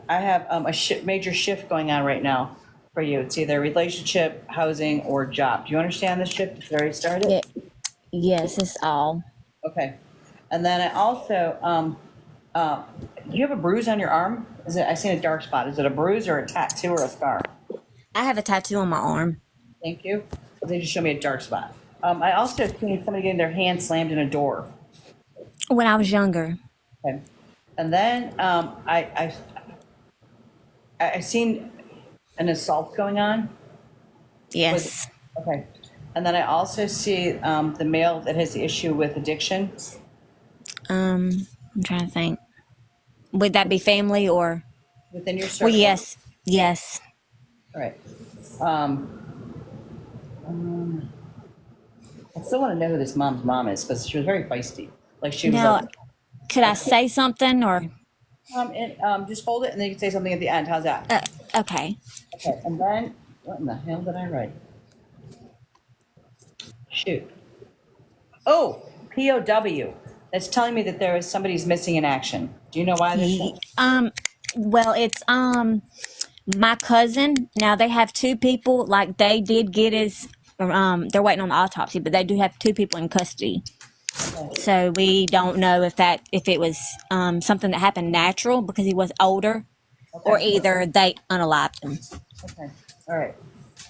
I have a major shift going on right now for you. It's either relationship, housing, or job. Do you understand this shift? It's already started? Yeah. Yes, it's all. Okay. And then I also, do you have a bruise on your arm? I seen a dark spot. Is it a bruise or a tattoo or a scar? I have a tattoo on my arm. Thank you. They just showed me a dark spot. I also seen somebody getting their hand slammed in a door. When I was younger. Okay. And then I seen an assault going on. Yes. Okay. And then I also see the male that has the issue with addiction. I'm trying to think. Would that be family or? Within your circle. Well, yes. Yes. All right. I still want to know who this mom's mom is because she was very feisty. Like she was Now, like, could I say something or? just hold it and then you can say something at the end. How's that? Okay. Okay. And then, what in the hell did I write? Shoot. Oh, POW. That's telling me that there is somebody's missing in action. Do you know why this? Well, it's my cousin. Now they have two people. Like they did get his. They're waiting on the autopsy, but they do have two people in custody. So we don't know if it was something that happened natural because he was older, or either they unalived him. Okay. All right.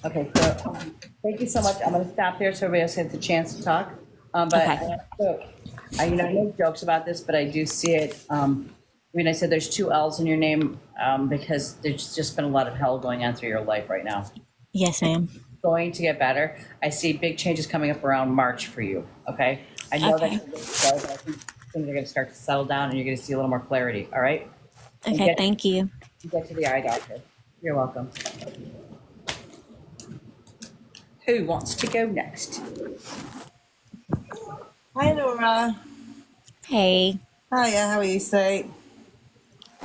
Okay. So thank you so much. I'm going to stop there so everybody else has a chance to talk. Okay. I make jokes about this, but I do see it. I said there's two L's in your name because there's just been a lot of hell going on through your life right now. Yes, ma'am. Going to get better. I see big changes coming up around March for you. Okay. I know Okay. that, but I think things are going to start to settle down and you're going to see a little more clarity. All right. Okay, thank you. Get to the eye doctor. You're welcome. Who wants to go next? Hi, Laura. Hey, Hiya, how are you, Sue?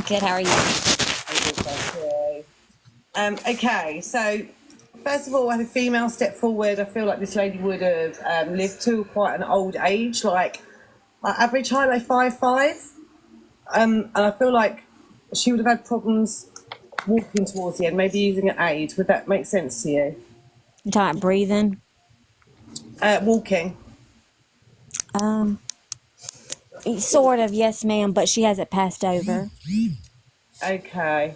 good. How are you? Okay, so First of all, when a female stepped forward, I feel like this lady would have lived to quite an old age, like average height, like 5'5". And I feel like she would have had problems walking towards the end, maybe using an aid. Would that make sense to you? You're talking about breathing? Walking. Sort of, yes, ma'am, but she hasn't passed over. Okay.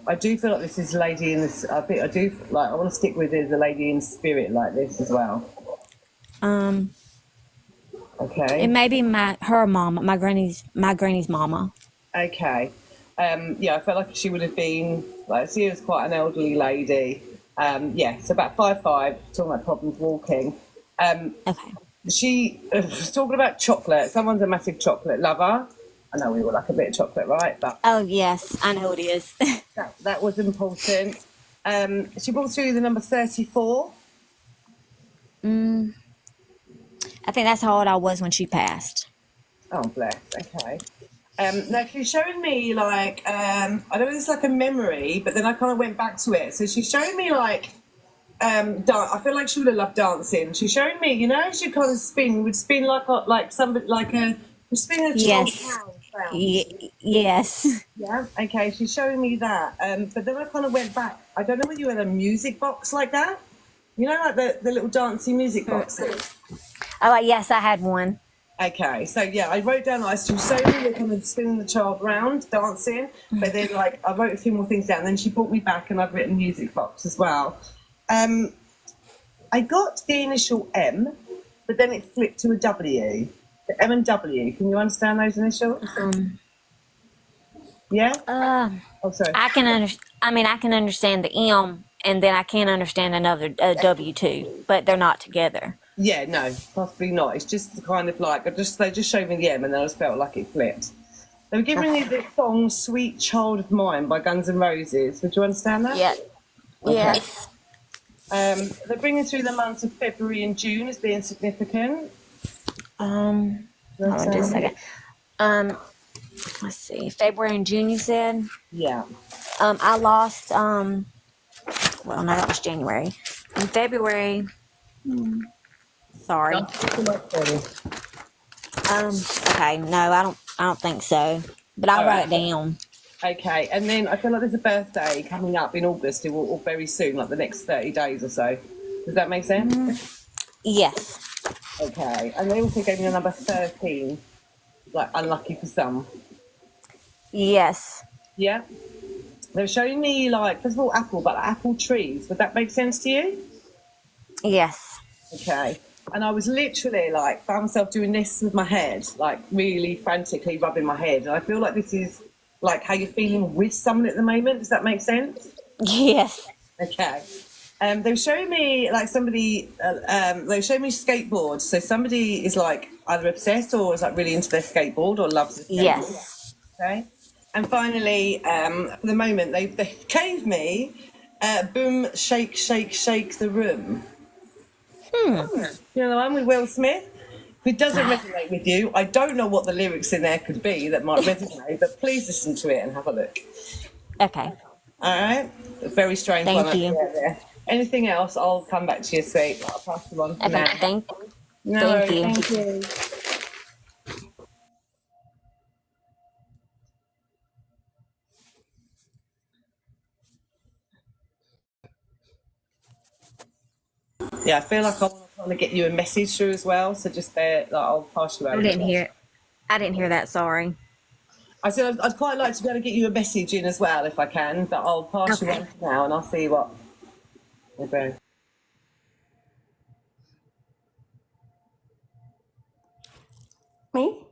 I do feel like this is a lady in this. I want to stick with it as a lady in spirit like this as well. Okay. It may be her mama, my granny's mama. Okay. Yeah, I felt like she would have been like she was quite an elderly lady. Yeah, so about 5'5", talking about problems walking. Okay. She was talking about chocolate. Someone's a massive chocolate lover. I know we all like a bit of chocolate, right? But Oh yes, I know it is. that was important. She brought through the number 34. I think that's how old I was when she passed. Oh, bless. Okay. Now she's showing me like I don't know if it's like a memory, but then I kind of went back to it. So she's showing me like I feel like she would have loved dancing. She's showing me, you know, she kind of would spin like somebody like a spin a Yes. round. Yes. Yeah. Okay. She's showing me that. But then I kind of went back. I don't know whether you had a music box like that. You know, like the little dancing music boxes. Oh, yes, I had one. Okay, so yeah, I wrote down I was showing me kind of spinning the child round, dancing, but then like I wrote a few more things down. Then she brought me back, and I've written music box as well. I got the initial M, but then it flipped to a W. The M and W. Can you understand those initials? Yeah. Oh, sorry. I can understand the M, and then I can't understand another W too, but they're not together. Yeah, no, possibly not. It's just kind of like they just showed me the M, and then I just felt like it flipped. They were giving me the song "Sweet Child of Mine" by Guns N' Roses. Would you understand that? Yeah. Okay. Yes. They're bringing through the months of February and June as being significant. Hold on just a second. Let's see. February and June, you said? Yeah. I lost, well, no, that was January. In February, sorry. Okay, no, I don't think so. But I'll write it down. Okay, and then I feel like there's a birthday coming up in August or very soon, like the next 30 days or so. Does that make sense? Yes. Okay, and they also gave me a number 13, like unlucky for some. Yes. Yeah? They were showing me, like, first of all, apple trees. Would that make sense to you? Yes. Okay. And I was literally, like, found myself doing this with my head, like, really frantically rubbing my head. And I feel like this is, like, how you're feeling with someone at the moment. Does that make sense? Yes. Okay. They were showing me, like, they were showing me skateboards. So somebody is, like, either obsessed or is, like, really into their skateboard or loves the skateboard. Yes. Okay. And finally, for the moment, they gave me Boom, Shake, Shake, Shake the Room. You know the one with Will Smith? If it doesn't resonate with you, I don't know what the lyrics in there could be that might resonate, but please listen to it and have a look. Okay. All right? A very strange Thank one. you. There. Anything else, I'll come back to you, sweet. I'll pass you on for now. Thank No, you. Thank you. Yeah, I feel like I want to get you a message through as well, so just there, like, I'll pass you over. I didn't hear that, sorry. I said I'd quite like to be able to get you a message in as well if I can, but I'll pass you on now and I'll see what. Okay. Me?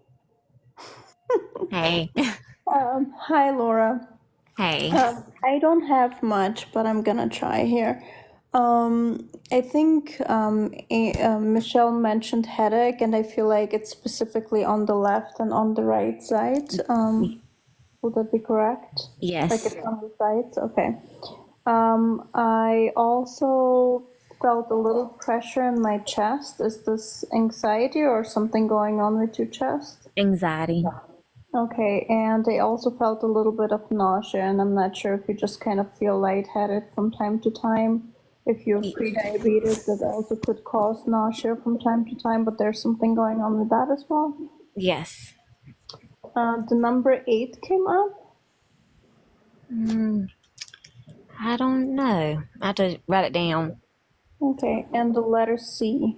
Hey. Hi, Laura. Hey. I don't have much, but I'm gonna try here. I think Michelle mentioned headache, and I feel like it's specifically on the left and on the right side. Would that be correct? Yes. Like it's on the sides? Okay. I also felt a little pressure in my chest. Is this anxiety or something going on with your chest? Anxiety. Okay, and I also felt a little bit of nausea, and I'm not sure if you just kind of feel lightheaded from time to time. If you have prediabetes, that also could cause nausea from time to time, but there's something going on with that as well. Yes. The number 8 came up. I don't know. I have to write it down. Okay, and the letter C.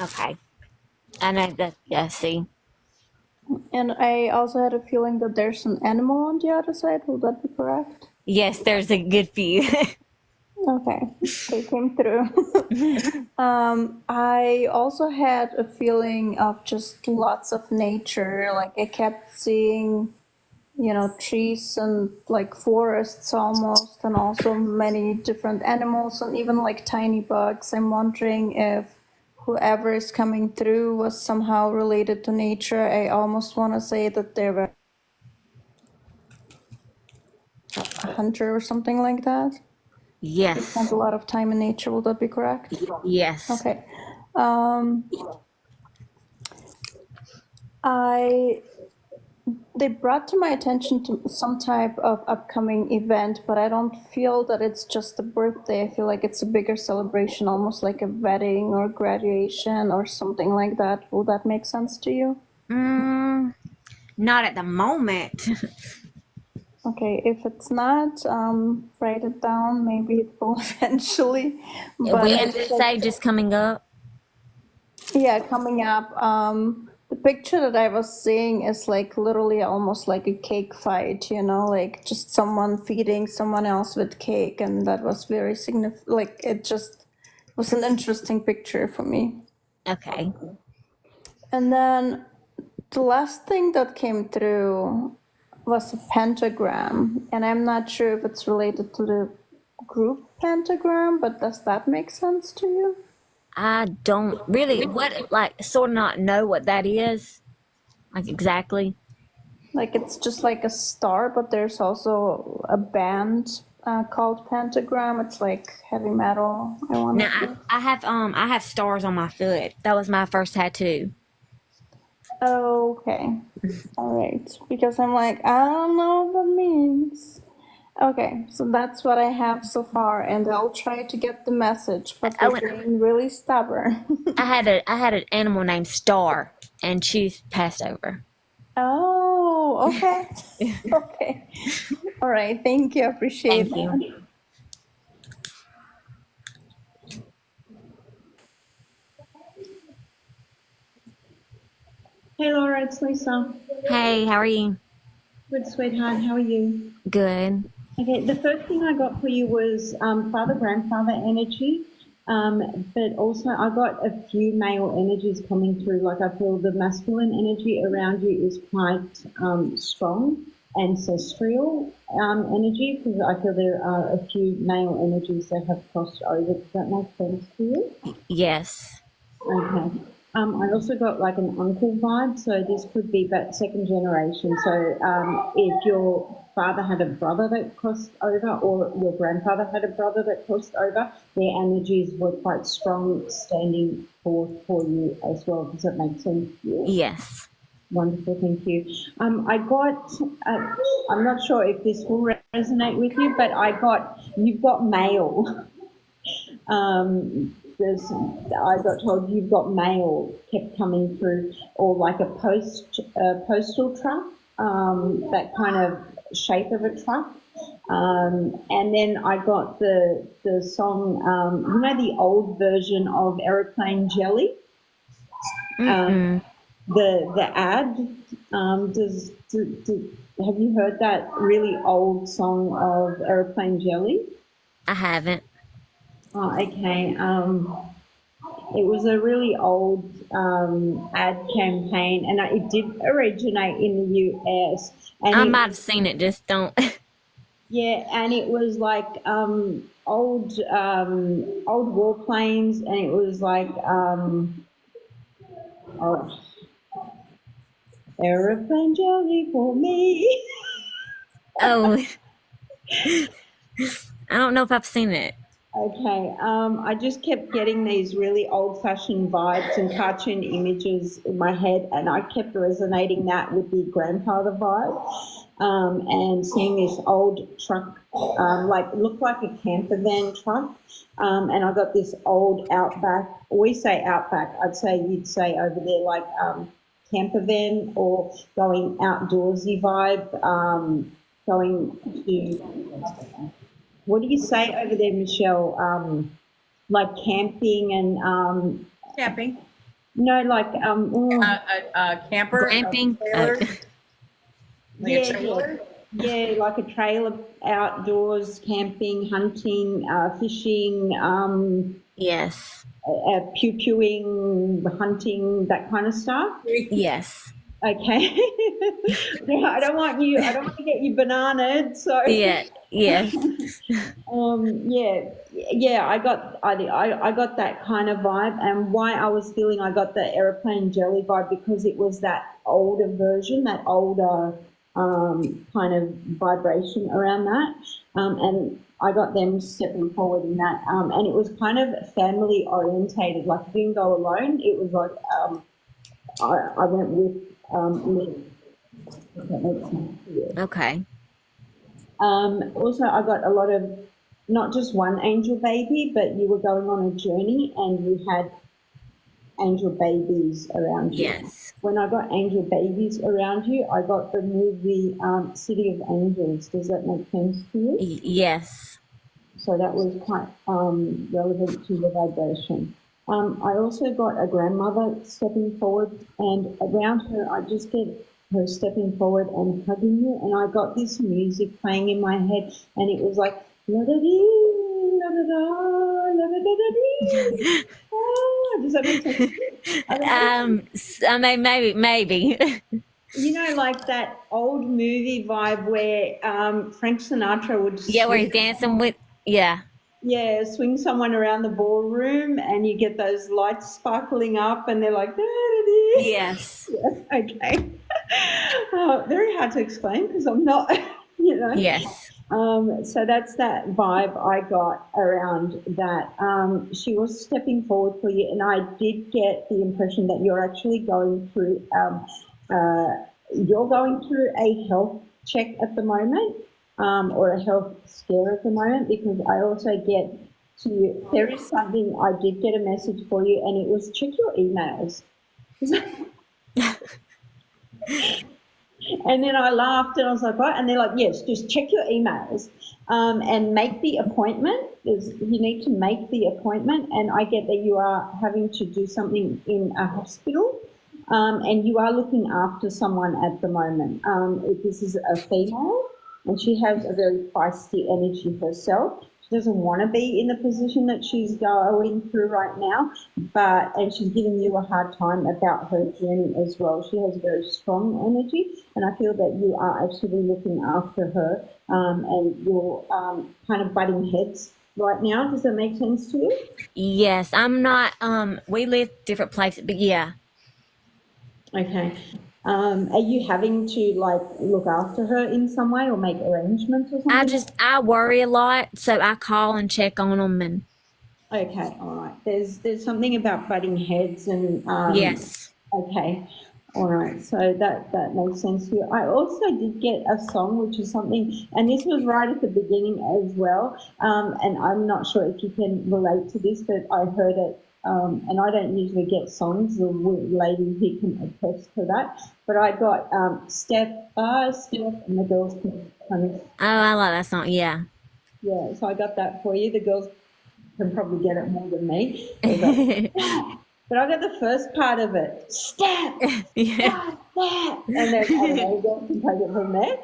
Okay. I know that. Yeah, see. And I also had a feeling that there's an animal on the other side. Will that be correct? Yes, there's a good few. Okay, they came through. I also had a feeling of just lots of nature. Like I kept seeing, trees and like forests almost, and also many different animals and even like tiny bugs. I'm wondering if whoever is coming through was somehow related to nature. I almost want to say that they were a hunter or something like that. They spent Yes. a lot of time in nature. Will that be correct? Yes. Okay. They brought to my attention to some type of upcoming event, but I don't feel that it's just a birthday. I feel like it's a bigger celebration, almost like a wedding or graduation or something like that. Will that make sense to you? Not at the moment. Okay, if it's not, write it down. Maybe it will eventually. But When did it say just coming up? yeah, coming up. The picture that I was seeing is like literally almost like a cake fight, like just someone feeding someone else with cake, and that was very significant. Like it just was an interesting picture for me. Okay. And then the last thing that came through was a pentagram, and I'm not sure if it's related to the group pentagram, but does that make sense to you? I don't really sort of not know what that is. Like exactly. Like it's just like a star, but there's also a band called Pentagram. It's like heavy metal. Now I have stars on my foot. That was my first tattoo. Okay. All right. Because I'm like, I don't know what that means. Okay, so that's what I have so far, and I'll try to get the message, but they're being really stubborn. I had an animal named Star, and she's passed over. Oh, okay. Okay. All right. Thank you. Appreciate it. Thank you. Hey Laura, it's Lisa. Hey, how are you? Good, sweetheart. How are you? Good. Okay, the first thing I got for you was father grandfather energy, but also I got a few male energies coming through. Like I feel the masculine energy around you is quite strong, ancestral energy, because I feel there are a few male energies that have crossed over. Does that make sense to you? Yes. Okay. I also got like an uncle vibe, so this could be about second generation. So if your father had a brother that crossed over, or your grandfather had a brother that crossed over, their energies were quite strong, standing forth for you as well. Does that make sense to you? Yes. Wonderful, thank you. I got, I'm not sure if this will resonate with you, but you've got mail. I got told you've got mail kept coming through, or like a postal truck, that kind of shape of a truck. And then I got the song, the old version of Aeroplane Jelly. The ad. Have you heard that really old song of Aeroplane Jelly? I haven't. Oh, okay. It was a really old ad campaign, and it did originate in the US. And I might have seen it, just don't. Yeah, and it was like old warplanes, and it was like aeroplane jelly for me. Oh. I don't know if I've seen it. Okay, I just kept getting these really old-fashioned vibes and cartoon images in my head, and I kept resonating that with the grandfather vibe, and seeing this old truck, like looked like a camper van truck, and I got this old Outback. We say Outback. I'd say you'd say over there like camper van or going outdoorsy vibe, going to. What do you say over there, Michelle? Like camping and Camping. no, like Camper. Glamping. Trailer. Like a yeah, trailer? yeah, like a trailer, outdoors, camping, hunting, fishing, Yes. pew pewing, hunting, that kind of stuff. Yes. Okay. Yeah, I don't want to get you bananaed. So Yeah. Yes. yeah, I got that kind of vibe, and why I was feeling I got the aeroplane jelly vibe because it was that older version, that older kind of vibration around that, and I got them stepping forward in that, and it was kind of family orientated. Like I didn't go alone. It was like I went with Liz. If that makes sense to you. Okay. Also, I got a lot of not just one angel baby, but you were going on a journey and you had angel babies around you. Yes. When I got angel babies around you, I got the movie City of Angels. Does that make sense to you? Yes. So that was quite relevant to the vibration. I also got a grandmother stepping forward, and around her, I just get her stepping forward and hugging you, and I got this music playing in my head, and it was like la da dee, la da da, la da da da dee. Does that make sense? I don't know. I mean, maybe. You know, like that old movie vibe where Frank Sinatra would Yeah, where he's dancing with. Yeah. swing someone around the ballroom, and you get those lights sparkling up, and they're like, da-da-dee. Yes. Yeah, okay. Very hard to explain because I'm not, Yes. So that's that vibe I got around that. She was stepping forward for you, and I did get the impression that you're actually going through, a health check at the moment, or a health scare at the moment, because I also get there is something, I did get a message for you, and it was check your emails. And then I laughed and I was like, what? And they're like, yes, just check your emails and make the appointment. You need to make the appointment. And I get that you are having to do something in a hospital, and you are looking after someone at the moment. This is a female, and she has a very feisty energy herself. She doesn't want to be in the position that she's going through right now, and she's giving you a hard time about her journey as well. She has a very strong energy, and I feel that you are actually looking after her, and you're kind of butting heads right now. Does that make sense to you? Yes. I'm not. We live different places, but yeah. Okay. Are you having to like look after her in some way or make arrangements or something? I worry a lot, so I call and check on them, and Okay, all right. There's something about butting heads and yes. Okay, all right. So that makes sense to you. I also did get a song, which is something, and this was right at the beginning as well. And I'm not sure if you can relate to this, but I heard it. And I don't usually get songs. The lady here can attest to that. But I got Step by Step, and the girls can kind of. Oh, I like that song. Yeah. Yeah, so I got that for you. The girls can probably get it more than me. But I got the first part of it. Step, Yeah. step, and then you guys can take it from there.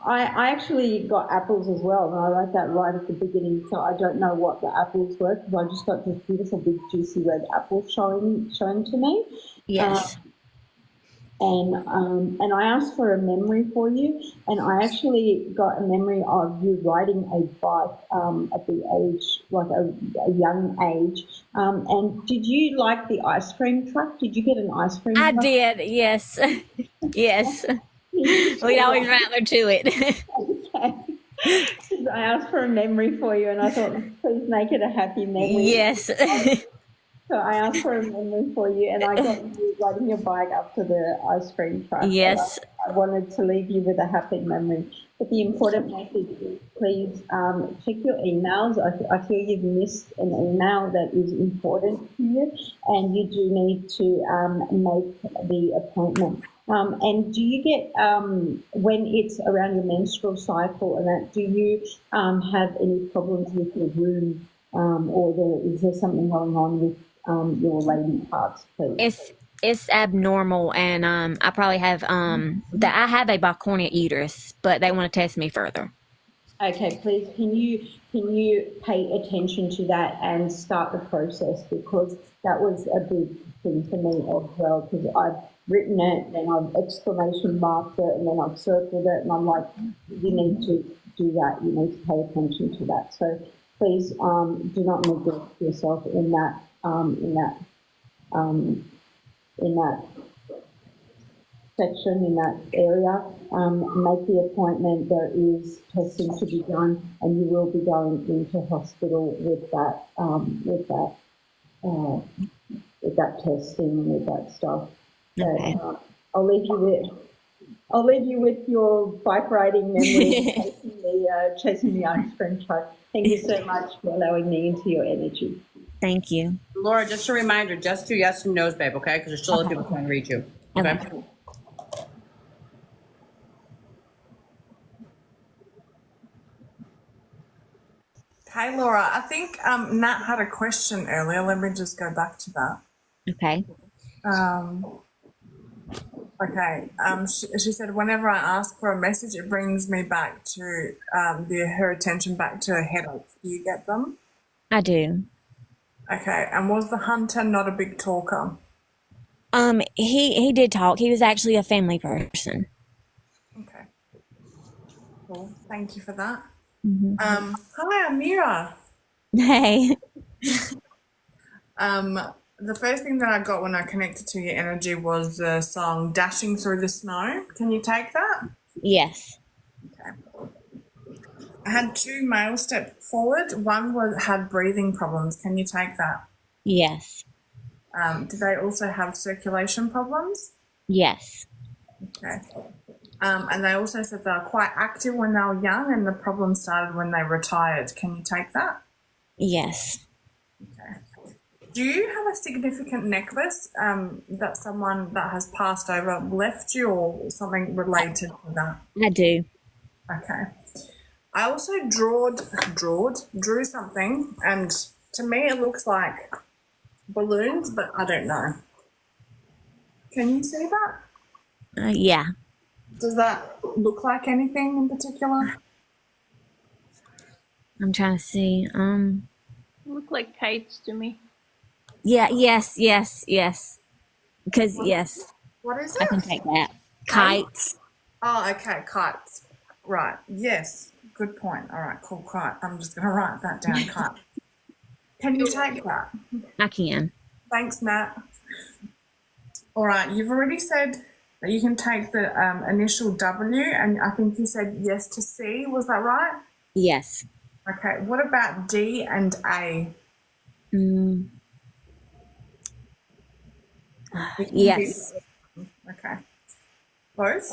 I actually got apples as well, and I wrote that right at the beginning. So I don't know what the apples were because I just got this beautiful big juicy red apple showing to me. Yes. And I asked for a memory for you, and I actually got a memory of you riding a bike at the age, like a young age. And did you like the ice cream truck? Did you get an ice cream I truck? did. Yes. Yes. We'd always rather to it. Okay. I asked for a memory for you, and I thought, please make it a happy memory. Yes. So I asked for a memory for you, and I got you riding your bike up to the ice cream truck. Yes. I wanted to leave you with a happy memory. But the important message is please check your emails. I feel you've missed an email that is important to you, and you do need to make the appointment. And do you get, when it's around your menstrual cycle and that, do you have any problems with your womb, or is there something going on with your lady parts, please? It's abnormal, and I probably have I have a bicornuate uterus, but they want to test me further. Okay, please can you pay attention to that and start the process, because that was a big thing for me as well, because I've written it, then I've exclamation marked it, and then I've circled it, and I'm like, you need to do that, you need to pay attention to that. So please do not neglect yourself in that section, in that area. Make the appointment. There is testing to be done, and you will be going into hospital with that testing and with that stuff. Okay. But, I'll leave you with your bike riding memory and chasing the ice cream truck. Thank you so much for allowing me into your energy. Thank you. Laura, just a reminder, just do yes and no's, babe, okay? Because there's still other people trying to reach you. Okay. Hey, Laura, I think Nat had a question earlier. Let me just go back to that. Okay. Okay. She said, whenever I ask for a message, it brings me back to her attention back to her headaches. Do you get them? I do. Okay. And was the hunter not a big talker? He did talk. He was actually a family person. Okay. Cool. Thank you for that. Mm-hmm. Hi, Amira. Hey. The first thing that I got when I connected to your energy was the song Dashing Through the Snow. Can you take that? Yes. Okay. I had 2 males step forward. One had breathing problems. Can you take that? Yes. Did they also have circulation problems? Yes. Okay. And they also said they were quite active when they were young, and the problem started when they retired. Can you take that? Yes. Okay. Do you have a significant necklace that someone that has passed over left you, or something related to that? I do. Okay. I also drew something, and to me it looks like balloons, but I don't know. Can you see that? Yeah. Does that look like anything in particular? I'm trying to see. Look like kites to me. Yeah. Yes. Because yes, What is I it? can take that. Kites. Oh, okay, kites. Right. Yes. Good point. All right. Cool. Kite. I'm just going to write that down. Kite. Can you take that? I can. Thanks, Nat. All right. You've already said that you can take the initial W, and I think you said yes to C. Was that right? Yes. Okay. What about D and A? Yes. Okay. Both?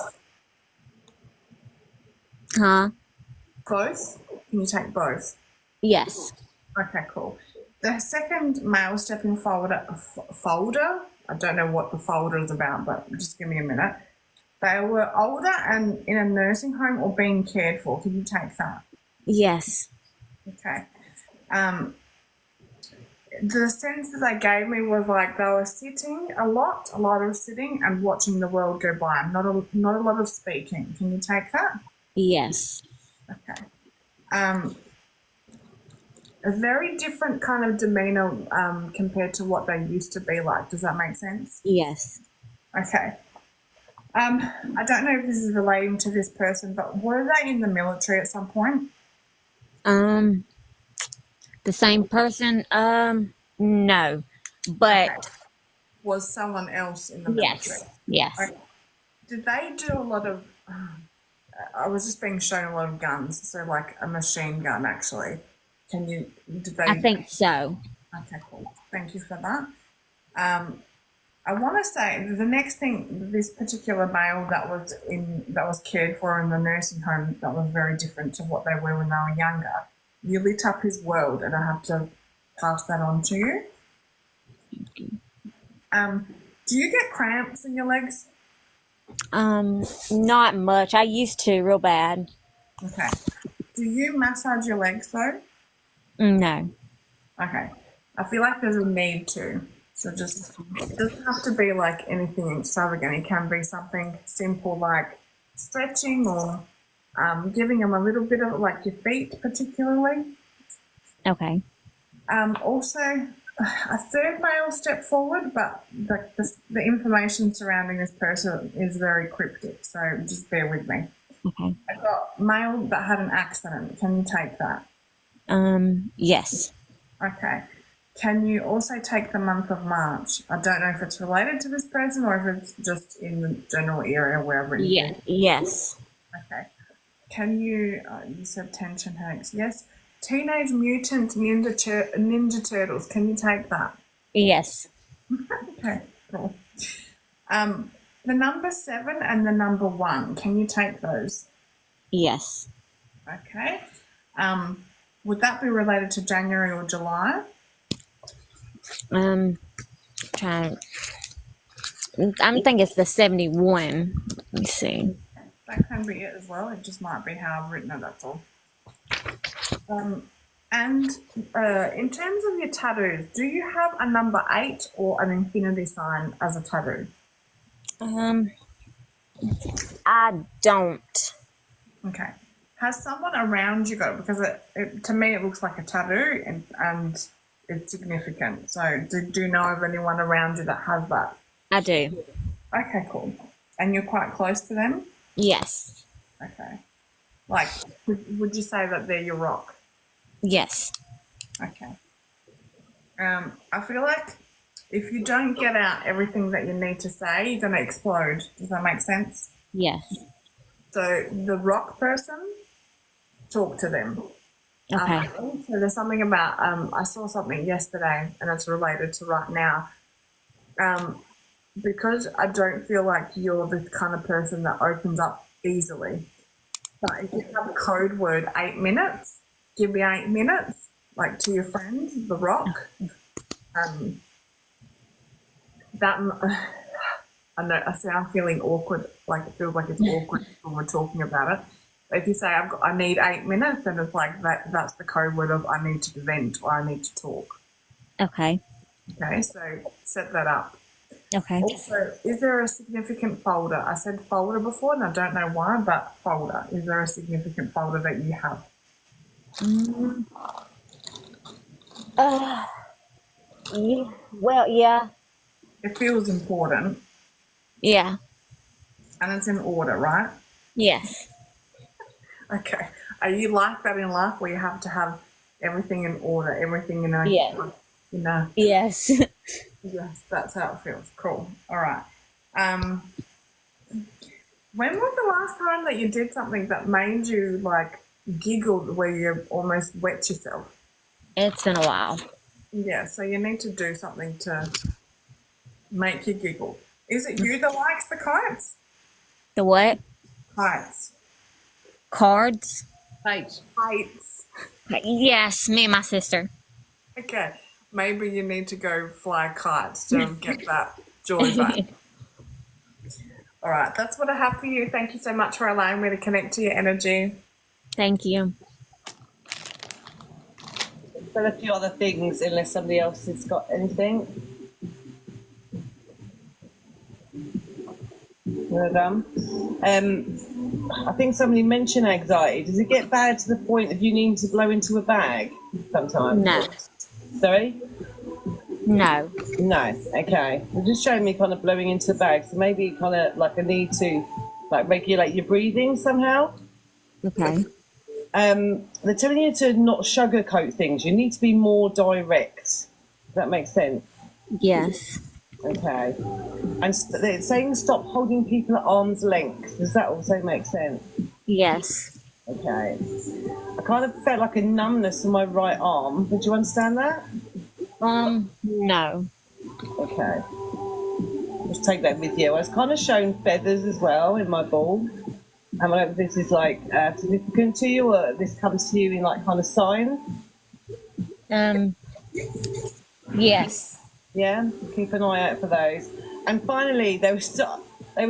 Huh? Both? Can you take both? Yes. Okay, cool. The second male stepping folder, I don't know what the folder is about, but just give me a minute. They were older and in a nursing home or being cared for. Can you take that? Yes. Okay. The sense that they gave me was like they were sitting a lot of sitting and watching the world go by. Not a lot of speaking. Can you take that? Yes. Okay. A very different kind of demeanor compared to what they used to be like. Does that make sense? Yes. Okay. I don't know if this is relating to this person, but were they in the military at some point? The same person? No. But Okay. Was someone else in the military? yes. Okay. Did they do a lot of I was just being shown a lot of guns, so like a machine gun actually. Did they? I think so. Okay, cool. Thank you for that. I want to say the next thing, this particular male that was cared for in the nursing home, that was very different to what they were when they were younger. You lit up his world, and I have to pass that on to you. Do you get cramps in your legs? Not much. I used to real bad. Okay. Do you massage your legs though? No. Okay. I feel like there's a need to. So just, it doesn't have to be like anything extravagant. It can be something simple like stretching or giving them a little bit of like your feet particularly. Okay. Also, a third male step forward, but the information surrounding this person is very cryptic, so just bear with me. Okay. I've got male that had an accident. Can you take that? Yes. Okay. Can you also take the month of March? I don't know if it's related to this person or if it's just in the general area wherever it is. Yeah. Yes. Okay. Can you, you said tension headaches. Yes. Teenage Mutant Ninja Turtles. Can you take that? Yes. Okay, cool. The number 7 and the number 1. Can you take those? Yes. Okay. Would that be related to January or July? I'm thinking it's the 71. Let me see. That can be it as well. It just might be how I've written it, that's all. And in terms of your tattoos, do you have a number 8 or an infinity sign as a tattoo? I don't. Okay. Has someone around you got it? Because to me it looks like a tattoo and it's significant. So do you know of anyone around you that has that? I do. Okay, cool. And you're quite close to them? Yes. Okay. Like, would you say that they're your rock? Yes. Okay. I feel like if you don't get out everything that you need to say, you're going to explode. Does that make sense? Yes. So the rock person, talk to them. Okay. So there's something about, I saw something yesterday and it's related to right now. Because I don't feel like you're the kind of person that opens up easily. But if you have a code word 8 minutes, give me 8 minutes, like to your friend, the rock. That I know I sound feeling awkward, like it feels like it's awkward when we're talking about it. But if you say I need 8 minutes, then it's like that's the code word of I need to vent or I need to talk. Okay. Okay, so set that up. Okay. Also, is there a significant folder? I said folder before and I don't know why, but folder. Is there a significant folder that you have? Yeah. Well, yeah. It feels important Yeah. and it's in order, right? Yes. Okay. Are you like that in life where you have to have everything in order, everything in a, Yeah. Yes. Yes, that's how it feels. Cool. All right. When was the last time that you did something that made you like giggled where you almost wet yourself? It's been a while. Yeah, so you need to do something to make you giggle. Is it you that likes the kites? The what? Kites. Cards? Right. Kites. Yes, me and my sister. Okay. Maybe you need to go fly kites to get that joy back. All right, that's what I have for you. Thank you so much for allowing me to connect to your energy. Thank you. Said a few other things, unless somebody else has got anything. We're done. I think somebody mentioned anxiety. Does it get bad to the point of you needing to blow into a bag sometimes? No. Sorry? No. No. Okay. They're just showing me kind of blowing into the bag, so maybe kind of like a need to like regulate your breathing somehow. Okay. They're telling you to not sugarcoat things. You need to be more direct. Does that make sense? Yes. Okay. And they're saying stop holding people at arm's length. Does that also make sense? Yes. Okay. I kind of felt like a numbness in my right arm. Did you understand that? No. Okay. Let's take that with you. I was kind of shown feathers as well in my ball. And I don't know if this is like significant to you or this comes to you in like kind of signs. Yes. Yeah, keep an eye out for those. And finally, they were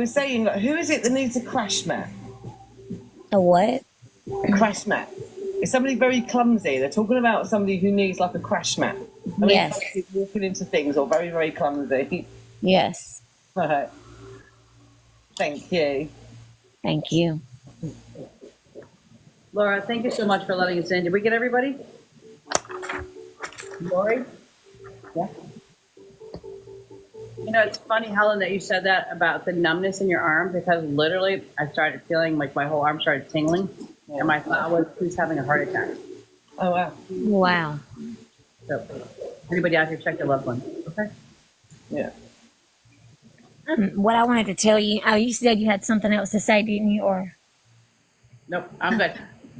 saying, like, who is it that needs a crash mat? A what? A crash mat. It's somebody very clumsy. They're talking about somebody who needs like a crash mat. I mean, Yes. walking into things or very, very clumsy. Yes. Right. Thank you. Thank you. Laura, thank you so much for letting us in. Did we get everybody? Lori? Yeah. You know, it's funny, Helen, that you said that about the numbness in your arm, because literally I started feeling like my whole arm started tingling, and my thought was, who's having a heart attack? Oh, wow. Wow. So, anybody out here check their loved ones, okay? Yeah. What I wanted to tell you, oh, you said you had something else to say, didn't you? Or Nope, I'm good.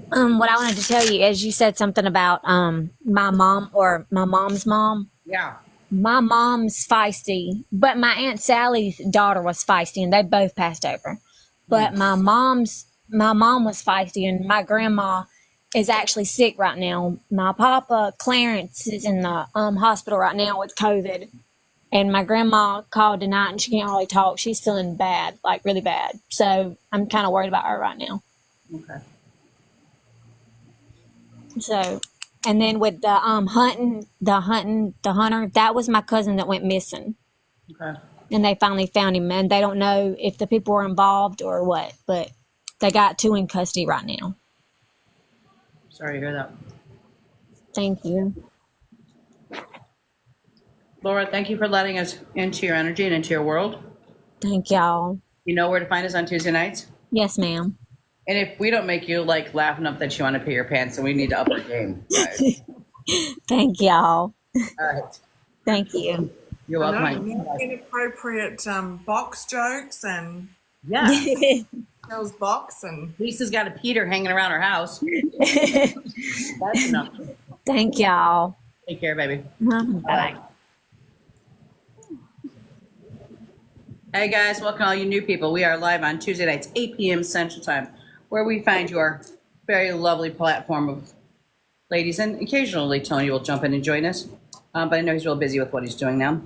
what I wanted to tell you is you said something about my mom or my mom's mom. Yeah. My mom's feisty, but my Aunt Sally's daughter was feisty, and they both passed over. But my mom was feisty, and my grandma is actually sick right now. My papa Clarence is in the hospital right now with COVID, and my grandma called tonight, and she can't hardly talk. She's feeling bad, like really bad. So I'm kind of worried about her right now. Okay. So, and then with the the hunter, that was my cousin that went missing. Okay. And they finally found him, and they don't know if the people were involved or what, but they got 2 in custody right now. Sorry to hear that. Thank you. Laura, thank you for letting us into your energy and into your world. Thank y'all. You know where to find us on Tuesday nights? Yes, ma'am. And if we don't make you like laugh enough that you want to pee your pants, then we need to up our game. Guys. Thank y'all. All right. Thank you. You're I welcome. know, inappropriate box jokes and Yeah. Bill's box and Lisa's got a Peter hanging around her house. That's enough. Thank y'all. Take care, baby. Bye. Hey guys, welcome all you new people. We are live on Tuesday nights, 8 p.m. Central Time, where we find your very lovely platform of ladies, and occasionally Tony will jump in and join us. But I know he's real busy with what he's doing now.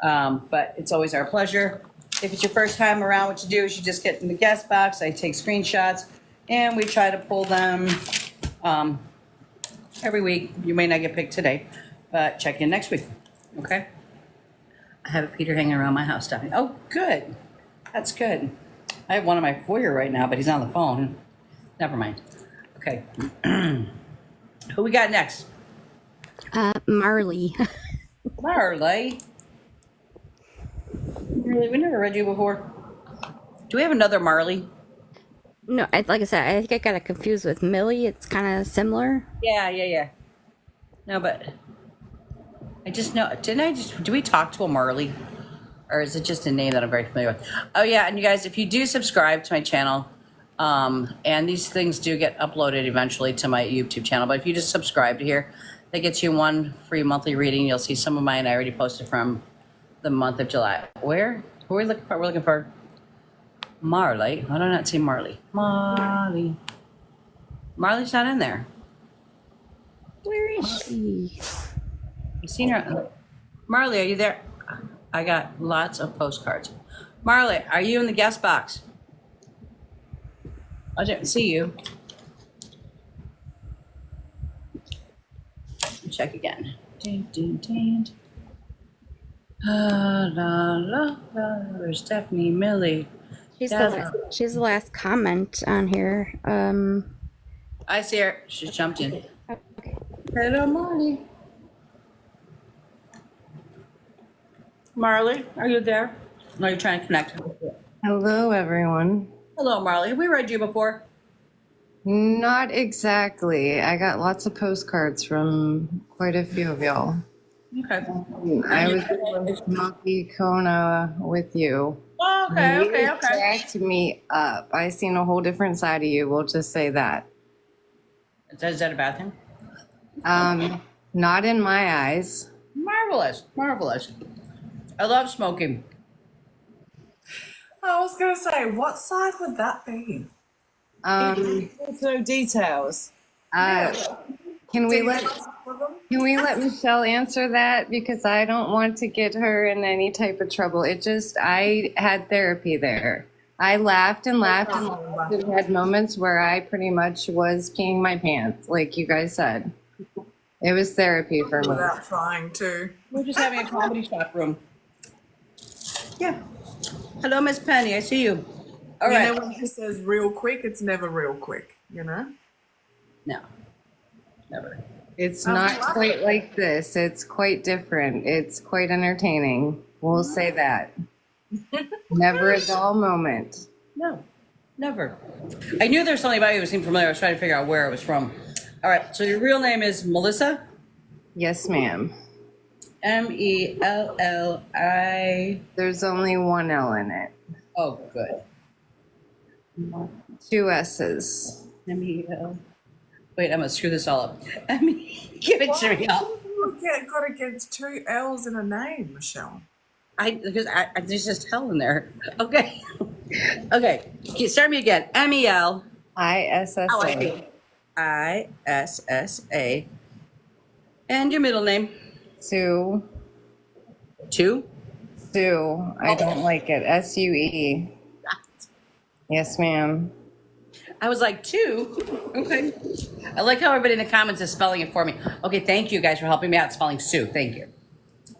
But it's always our pleasure. If it's your first time around, what you do is you just get in the guest box. I take screenshots, and we try to pull them every week. You may not get picked today, but check in next week, okay? I have a Peter hanging around my house, Stephanie. Oh, good. That's good. I have one in my foyer right now, but he's on the phone. Never mind. Okay. Who we got next? Marley. Marley. Really? We never read you before. Do we have another Marley? No, like I said, I think I got it confused with Millie. It's kind of similar. Yeah. No, but I just know, do we talk to a Marley? Or is it just a name that I'm very familiar with? Oh yeah, and you guys, if you do subscribe to my channel, and these things do get uploaded eventually to my YouTube channel, but if you just subscribe to here, that gets you 1 free monthly reading. You'll see some of mine I already posted from the month of July. Where? Who are we looking for? We're looking for Marley. Why do I not see Marley? Marley. Marley's not in there. Where is she? I've seen her. Marley, are you there? I got lots of postcards. Marley, are you in the guest box? I didn't see you. Check again. There's Stephanie, Millie. She's the last comment on here. I see her. She's jumped in. Okay. Hello, Marley. Marley, are you there? No, you're trying to connect. Hello, everyone. Hello, Marley. Have we read you before? Not exactly. I got lots of postcards from quite a few of y'all. Okay. I was with Monkey Kona with you. Oh, You cracked me up. I seen a whole different side of you. We'll just say that. Is that a bad thing? Not in my eyes. Marvelous, marvelous. I love smoking. I was gonna say, what side would that be? There's no details. Can we let Michelle answer that, because I don't want to get her in any type of trouble. I had therapy there. I laughed and laughed and laughed and had moments where I pretty much was peeing my pants, like you guys said. It was therapy for me. Without trying to. We're just having a comedy shop room. Yeah. Hello, Miss Penny. I see you. All right. You know when he says real quick, it's never real quick, you know? No. Never. It's not quite like this. It's quite different. It's quite entertaining. We'll say that. Never a dull moment. No. Never. I knew there was something about you that seemed familiar. I was trying to figure out where it was from. All right. So your real name is Melissa? Yes, ma'am. Melli. There's only one L in it. Oh, good. 2 S's. Mel. Wait, I'm gonna screw this all up. Give it to me. Got against 2 L's in a name, Michelle. Because there's just hell in there. Okay. Okay. Start me again. Mel. ISSA. ISSA. And your middle name? Sue. Sue? Sue. I don't like it. SUE. Yes, ma'am. I was like, 2? Okay. I like how everybody in the comments is spelling it for me. Okay, thank you guys for helping me out spelling Sue. Thank you.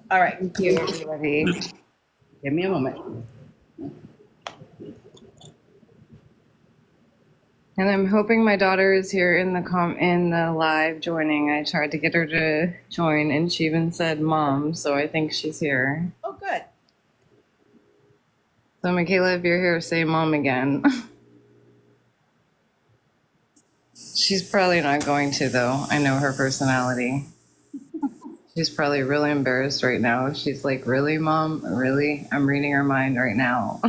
All right. Thank you, everybody. Give me a moment. And I'm hoping my daughter is here in the live joining. I tried to get her to join, and she even said mom, so I think she's here. Oh, good. So Michaela, if you're here, say mom again. She's probably not going to, though. I know her personality. She's probably really embarrassed right now. She's like, really, mom? Really? I'm reading her mind right now.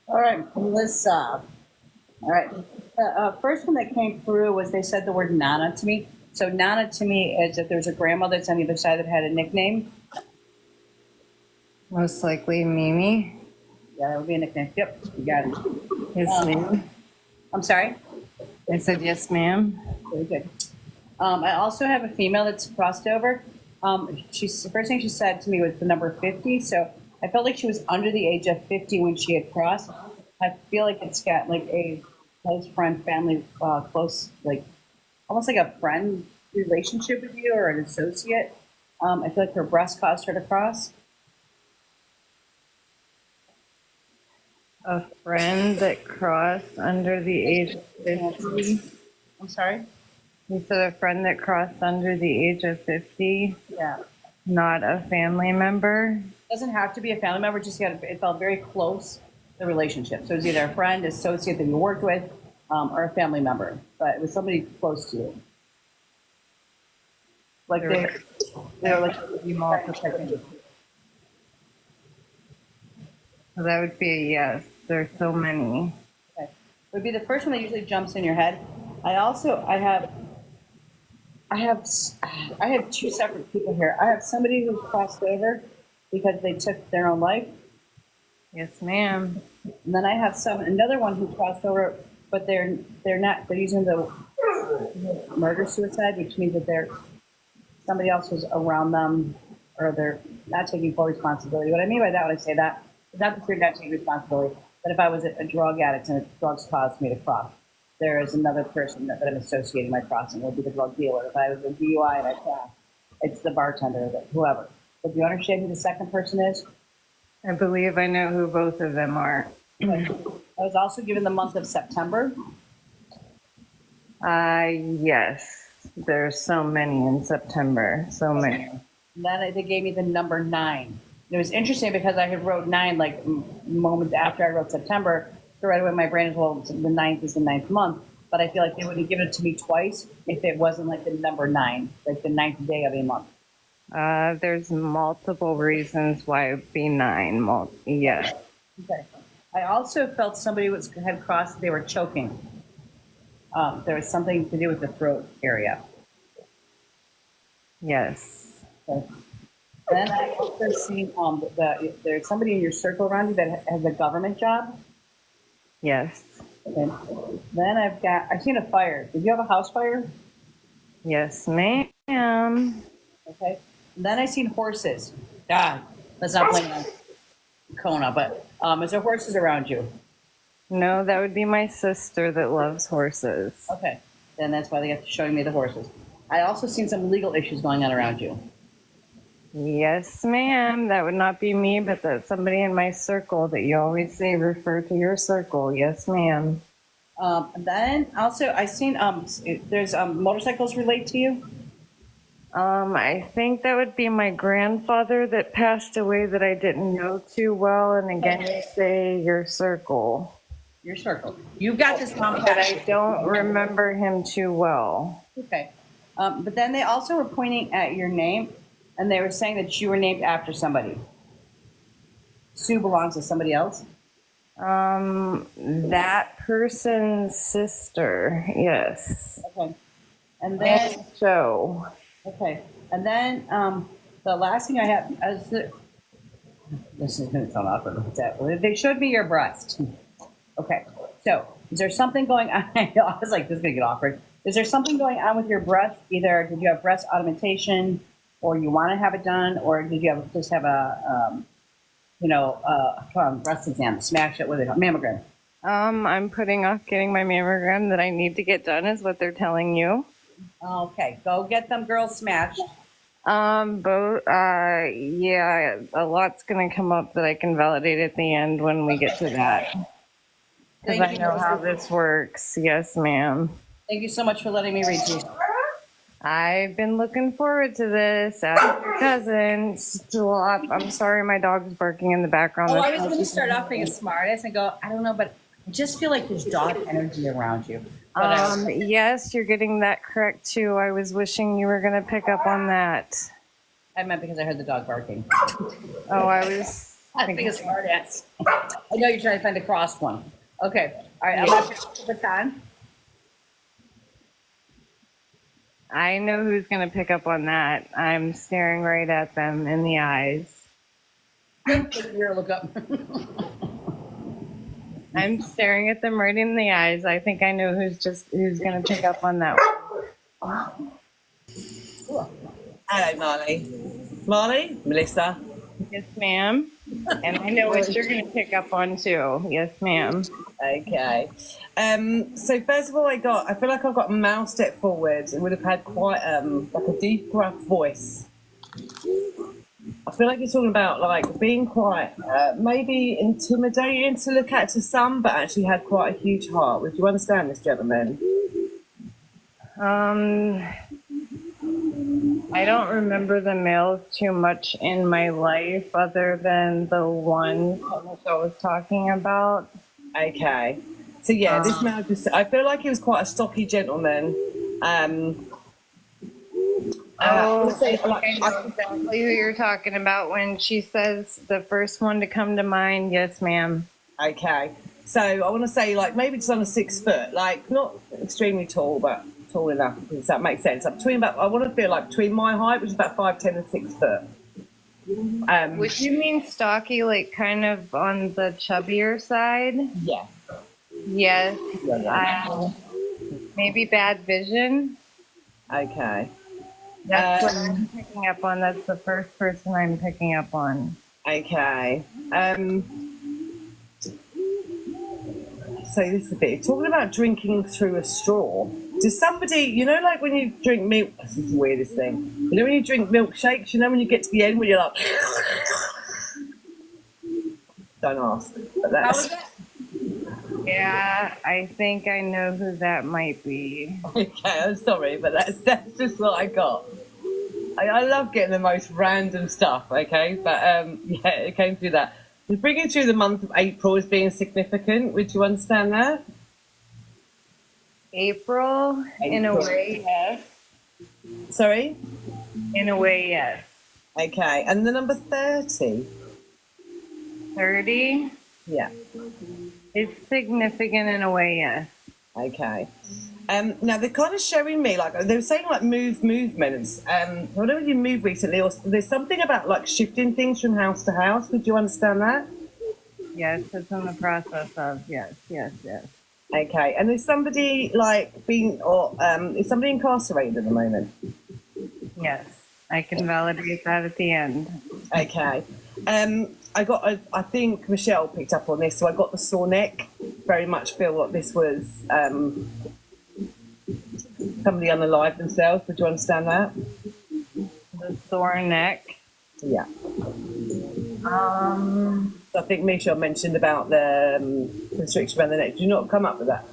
All right, Melissa. All right. The first one that came through was they said the word Nana to me. So Nana to me is if there's a grandmother that's on the other side that had a nickname. Most likely Mimi. Yeah, that would be a nickname. Yep, you got it. Yes, ma'am. I'm sorry. I said yes, ma'am. Very good. I also have a female that's crossed over. She's the first thing she said to me was the number 50. So I felt like she was under the age of 50 when she had crossed. I feel like it's got like a close friend, family, close, like almost like a friend relationship with you or an associate. I feel like her breast caused her to cross. A friend that crossed under the age of 50. I'm sorry? You said a friend that crossed under the age of 50, Yeah. not a family member. Doesn't have to be a family member, just it felt very close, the relationship. So it was either a friend, associate that you worked with, or a family member, but it was somebody close to you. Like they were like Be multiple. So that would be a yes. There's so many. Okay. It would be the first one that usually jumps in your head. I have two separate people here. I have somebody who crossed over because they took their own life. Yes, ma'am. And then I have another one who crossed over, but they're using the murder suicide, which means that somebody else was around them, or they're not taking full responsibility. What I mean by that when I say that is not that they're not taking responsibility, but if I was a drug addict and drugs caused me to cross, there is another person that I'm associating my crossing would be the drug dealer. If I was a DUI and I crossed, it's the bartender, whoever. But do you understand who the second person is? I believe I know who both of them are. I was also given the month of September. Yes. There's so many in September. So many. And then they gave me the number 9. It was interesting because I had wrote 9 like moments after I wrote September. So right away my brain is, well, the 9th is the 9th month. But I feel like they would have given it to me twice if it wasn't like the number 9, like the 9th day of a month. There's multiple reasons why it would be 9. Yes. Okay. I also felt somebody had crossed, they were choking. There was something to do with the throat area. Yes. Okay. Then I also seen there's somebody in your circle around you that has a government job. Yes. Okay. Then I've seen a fire. Did you have a house fire? Yes, ma'am. Okay. And then I seen horses. God, let's not blame it on Kona, but is there horses around you? No, that would be my sister that loves horses. Okay. Then that's why they have to show me the horses. I also seen some legal issues going on around you. Yes, ma'am. That would not be me, but that's somebody in my circle that you always say refer to your circle. Yes, ma'am. Then also I seen there's motorcycles relate to you. I think that would be my grandfather that passed away that I didn't know too well. And again, you say your circle. Your circle. You've got this But compact. I don't remember him too well. Okay. But then they also were pointing at your name, and they were saying that you were named after somebody. Sue belongs to somebody else. That person's sister. Yes. Okay. And then So. okay. And then the last thing I have is this is going to sound awkward. What's that? They showed me your breast. Okay. So is there something going on? I was like, this is going to get awkward. Is there something going on with your breast? Either did you have breast augmentation, or you want to have it done, or did you just have a, breast exam, smash it with a mammogram? I'm putting off getting my mammogram that I need to get done is what they're telling you. Okay, go get them girls smashed. Yeah, a lot's gonna come up that I can validate at the end when we get to that. Because I know how this works. Yes, ma'am. Thank you so much for letting me read to you. I've been looking forward to this. Ask your cousin. Stop. I'm sorry, my dog's barking in the background. Oh, I was going to start off being a smartass and go, I don't know, but I just feel like there's dog energy around you. Yes, you're getting that correct too. I was wishing you were going to pick up on that. I meant because I heard the dog barking. Oh, I was I think it's hard ass. I know you're trying to find a crossed one. Okay. All right. I'm going to pick up the baton. I know who's going to pick up on that. I'm staring right at them in the eyes. Here, look up. I'm staring at them right in the eyes. I think I know who's going to pick up on that one. Hello, Marley. Marley? Melissa? Yes, ma'am. And I know what you're going to pick up on too. Yes, ma'am. Okay. So first of all, I feel like I've got a mouse step forward. It would have had quite like a deep, gruff voice. I feel like you're talking about like being quite maybe intimidating to look at to some, but actually had quite a huge heart. Would you understand this, gentleman? I don't remember the males too much in my life other than the one that Michelle was talking about. Okay. So yeah, this man I feel like he was quite a stocky gentleman. I know exactly who you're talking about when she says the first one to come to mind. Yes, ma'am. Okay. So I want to say like maybe just under 6 foot, like not extremely tall, but tall enough. Does that make sense? Like I want to feel like between my height, which is about 5'10" and 6 foot. Would you mean stocky, like kind of on the chubbier side? Yeah. Yes. Maybe bad vision. Okay. That's what I'm picking up on. That's the first person I'm picking up on. Okay. So this is a bit talking about drinking through a straw. Does somebody, you know, like when you drink milk? This is the weirdest thing. You know, when you drink milkshakes, you know, when you get to the end, when you're like, don't ask. But that's. Yeah, I think I know who that might be. Okay, I'm sorry, but that's just what I got. I love getting the most random stuff, okay? But yeah, it came through that. Bringing through the month of April as being significant, would you understand that? April, in a way, yes. Sorry? In a way, yes. Okay, and the number 30? 30? Yeah. It's significant in a way, yes. Okay. Now they're kind of showing me like they were saying like movements. Whenever you move recently, or there's something about like shifting things from house to house. Would you understand that? Yes, it's in the process of yes. Okay. And is somebody like being or is somebody incarcerated at the moment? Yes, I can validate that at the end. Okay. I think Michelle picked up on this, so I got the sore neck. Very much feel what this was. Somebody unalived themselves. Would you understand that? The sore neck. Yeah. I think Michelle mentioned about the constriction around the neck. Did you not come up with that?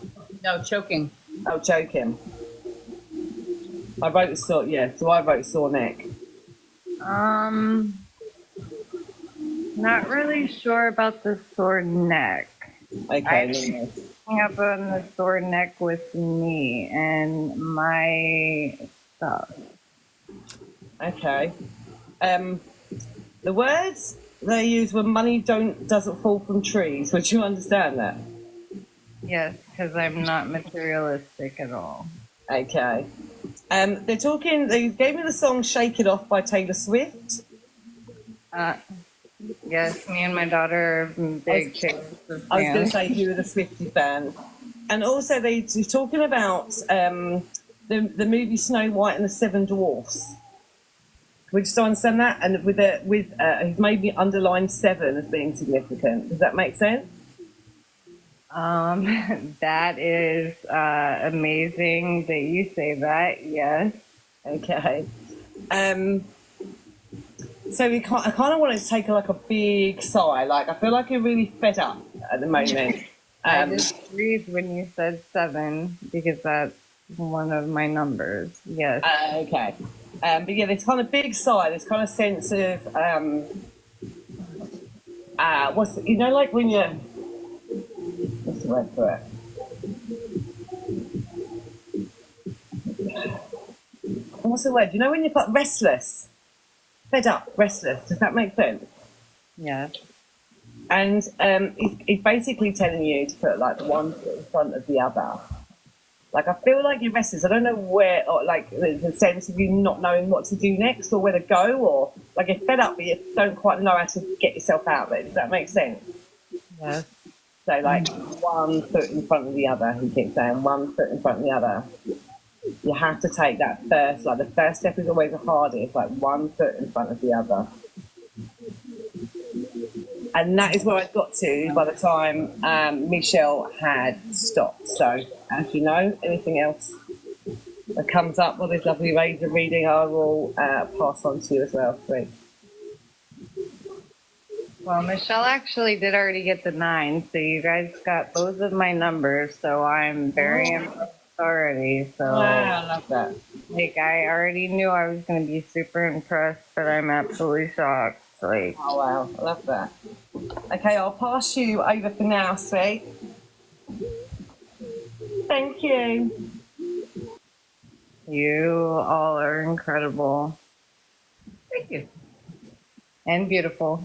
No, choking. Oh, choking. I wrote sore. Yeah, so I wrote sore neck. Not really sure about the sore neck. Okay. Picking up on the sore neck with me and my stuff. Okay. The words they use were money doesn't fall from trees. Would you understand that? Yes, because I'm not materialistic at all. Okay. They're talking. They gave me the song "Shake It Off" by Taylor Swift. Yes, me and my daughter are big Taylor Swift fans. I was going to say you were the Swiftie fan, and also they're talking about the movie Snow White and the Seven Dwarfs. We just don't understand that, and he's made me underline 7 as being significant. Does that make sense? That is amazing that you say that. Yes. Okay. So I kind of wanted to take like a big sigh. Like I feel like you're really fed up at the moment. I just breathed when you said 7 because that's one of my numbers. Yes. Okay. But yeah, this kind of big sigh, this kind of sense of like when you what's the word for it? What's the word? You know when you're restless, fed up, restless. Does that make sense? Yes. And he's basically telling you to put like one foot in front of the other. Like, I feel like you're restless. I don't know where, or like the sense of you not knowing what to do next or where to go, or like you're fed up but you don't quite know how to get yourself out there. Does that make sense? Yes. So like one foot in front of the other, he keeps saying, one foot in front of the other. You have to take that first, like the first step is always the hardest, like one foot in front of the other. And that is where I got to by the time Michelle had stopped. So, as you know, anything else that comes up with this lovely razor reading, I will pass on to you as well, Sweet. Well, Michelle actually did already get the 9, so you guys got both of my numbers, so I'm very impressed already. So, Wow, I love that. like, I already knew I was going to be super impressed, but I'm absolutely shocked. Like, Oh, wow, I love that. Okay, I'll pass you over for now, Sweet. Thank you. you all are incredible. Thank you. And beautiful.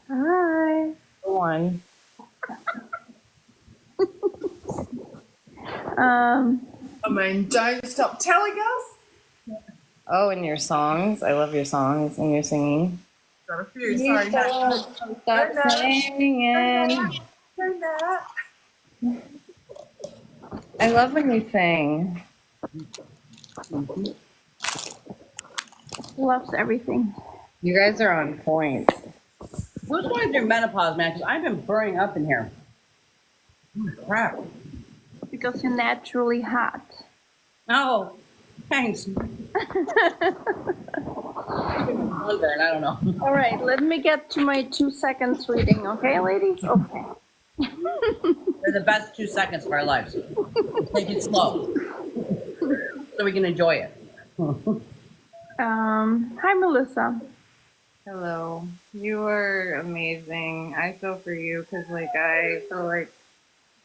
Hi. One. I mean, don't stop telling us. Oh, and your songs. I love your songs and your singing. Got a few. Sorry, Nat. Stop singing. Hey, Nat. I love when you sing. Loves everything. You guys are on point. Who's going through menopause, man? Because I've been burning up in here. Oh, crap. Because you're naturally hot. Oh, thanks. Sunburn, I don't know. All right, let me get to my 2 seconds reading, okay, ladies? Okay. They're the best 2 seconds of our lives. Take it slow so we can enjoy it. Hi, Melissa. Hello. You are amazing. I feel for you because, like, I feel like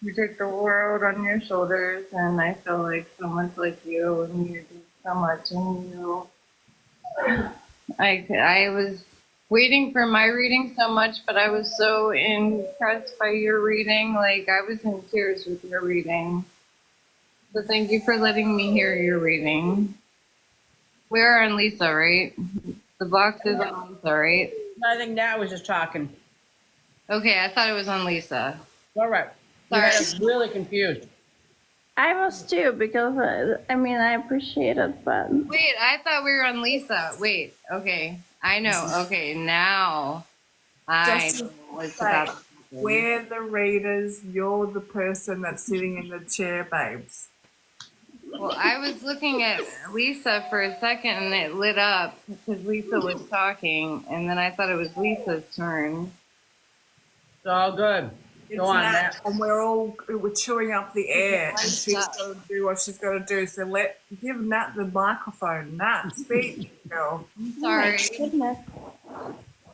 you take the world on your shoulders, and I feel like someone's like you, and you do so much, and you. I was waiting for my reading so much, but I was so impressed by your reading. Like, I was in tears with your reading. So thank you for letting me hear your reading. We're on Lisa, right? The box is on Lisa, right? I think Nat was just talking. Okay, I thought it was on Lisa. All right. You Sorry. had us really confused. I was too, because, I appreciate it, but... Wait, I thought we were on Lisa. Wait, okay. I know. Okay, now I Just know what's like, about to happen. we're the readers. You're the person that's sitting in the chair, babes. Well, I was looking at Lisa for a second and it lit up because Lisa was talking, and then I thought it was Lisa's turn. It's all good. It's Go on, Nat, Nat. and we're chewing up the air, and she's got to do what she's got to do. So give Nat the microphone. Nat, speak, girl. I'm sorry. Goodness.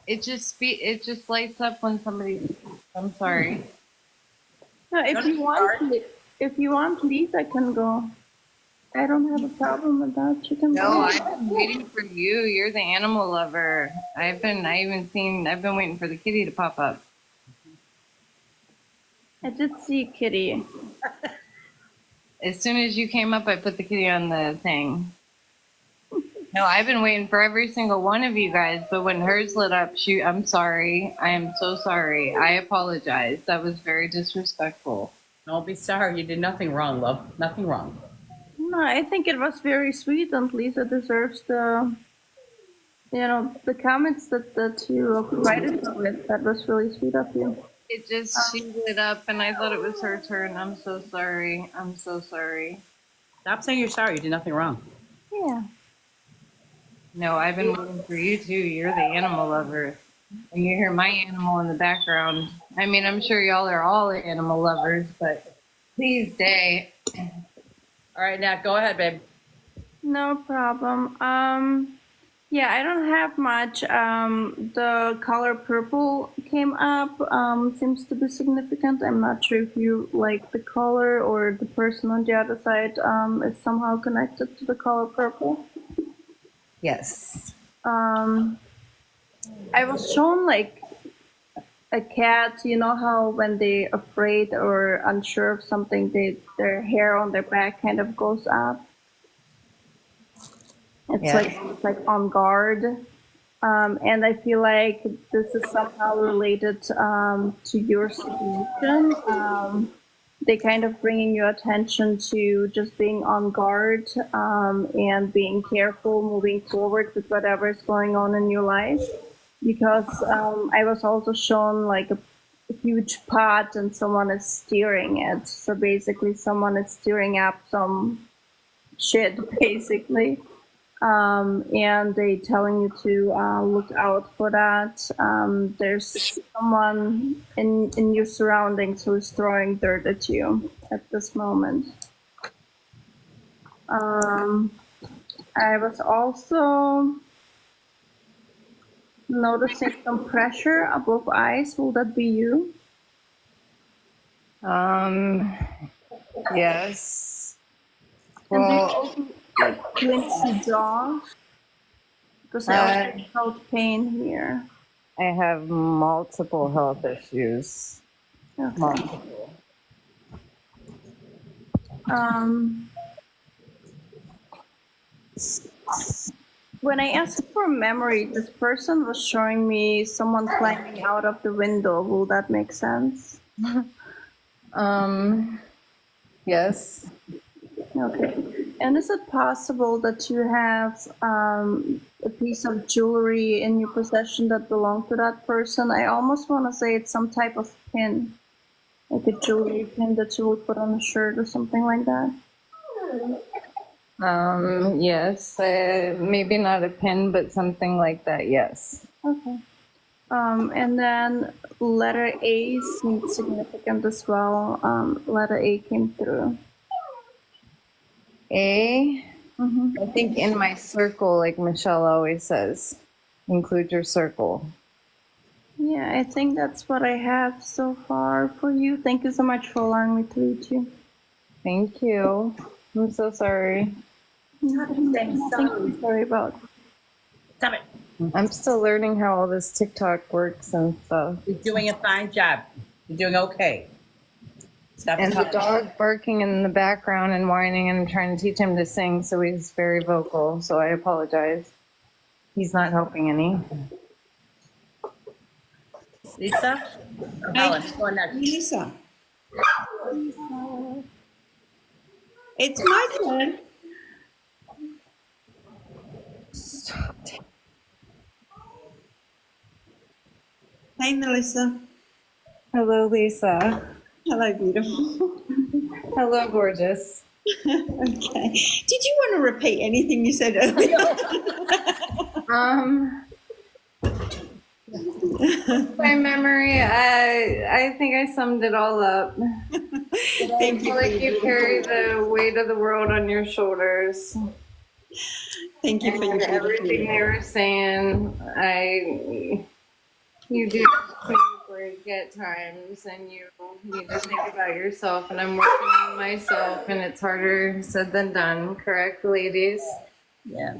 It just lights up when somebody's. I'm sorry. No, if you want, Lisa can go. I don't have a problem with that. You can No, go. I've been waiting for you. You're the animal lover. I've been waiting for the kitty to pop up. I did see Kitty. As soon as you came up, I put the kitty on the thing. No, I've been waiting for every single one of you guys, but when hers lit up, I'm sorry. I am so sorry. I apologize. That was very disrespectful. Don't be sorry. You did nothing wrong, love. Nothing wrong. No, I think it was very sweet, and Lisa deserves the comments that you provided her with. That was really sweet of you. She lit up, and I thought it was her turn. I'm so sorry. I'm so sorry. Stop saying you're sorry. You did nothing wrong. Yeah. No, I've been waiting for you too. You're the animal lover. And you hear my animal in the background. I mean, I'm sure y'all are all animal lovers, but please stay. All right, Nat, go ahead, babe. No problem. Yeah, I don't have much. The color purple came up. Seems to be significant. I'm not sure if you like the color or the person on the other side is somehow connected to the color purple. Yes. I was shown like a cat. You know how when they're afraid or unsure of something, their hair on their back kind of goes up. It's Yeah. like on guard. And I feel like this is somehow related to your situation. They kind of bringing your attention to just being on guard and being careful moving forward with whatever is going on in your life. Because I was also shown like a huge pot and someone is steering it. So basically someone is steering up some shit, basically. And they telling you to look out for that. There's someone in your surroundings who is throwing dirt at you at this moment. I was also noticing some pressure above eyes. Will that be you? Yes. And do you Well, also like clench your jaw? Because I also felt pain here. I have multiple health issues. Okay. Multiple. When I asked for memory, this person was showing me someone climbing out of the window. Will that make sense? Yes. Okay. And is it possible that you have a piece of jewelry in your possession that belonged to that person? I almost want to say it's some type of pin, like a jewelry pin that you would put on a shirt or something like that. Yes. Maybe not a pin, but something like that. Yes. Okay. And then letter A seems significant as well. Letter A came through. A. I think in my circle, like Michelle always says, include your circle. Yeah, I think that's what I have so far for you. Thank you so much for allowing me to read you. Thank you. I'm so sorry. Nothing sorry about. Stop it. I'm still learning how all this TikTok works and stuff. You're doing a fine job. You're doing okay. Stop And the talking. dog barking in the background and whining, and I'm trying to teach him to sing, so he's very vocal, so I apologize. He's not helping any. Lisa? Or Helen? Who's going next? Lisa. It's my turn. Hey, Melissa. Hello, Lisa. Hello, beautiful. Hello, gorgeous. Okay. Did you want to repeat anything you said earlier? My memory, I think I summed it all up. Thank you. Like you carry the weight of the world on your shoulders. Thank you for your everything they were saying. You do break at times, and you need to think about yourself. And I'm working on myself, and it's harder said than done. Correct, ladies? Yeah.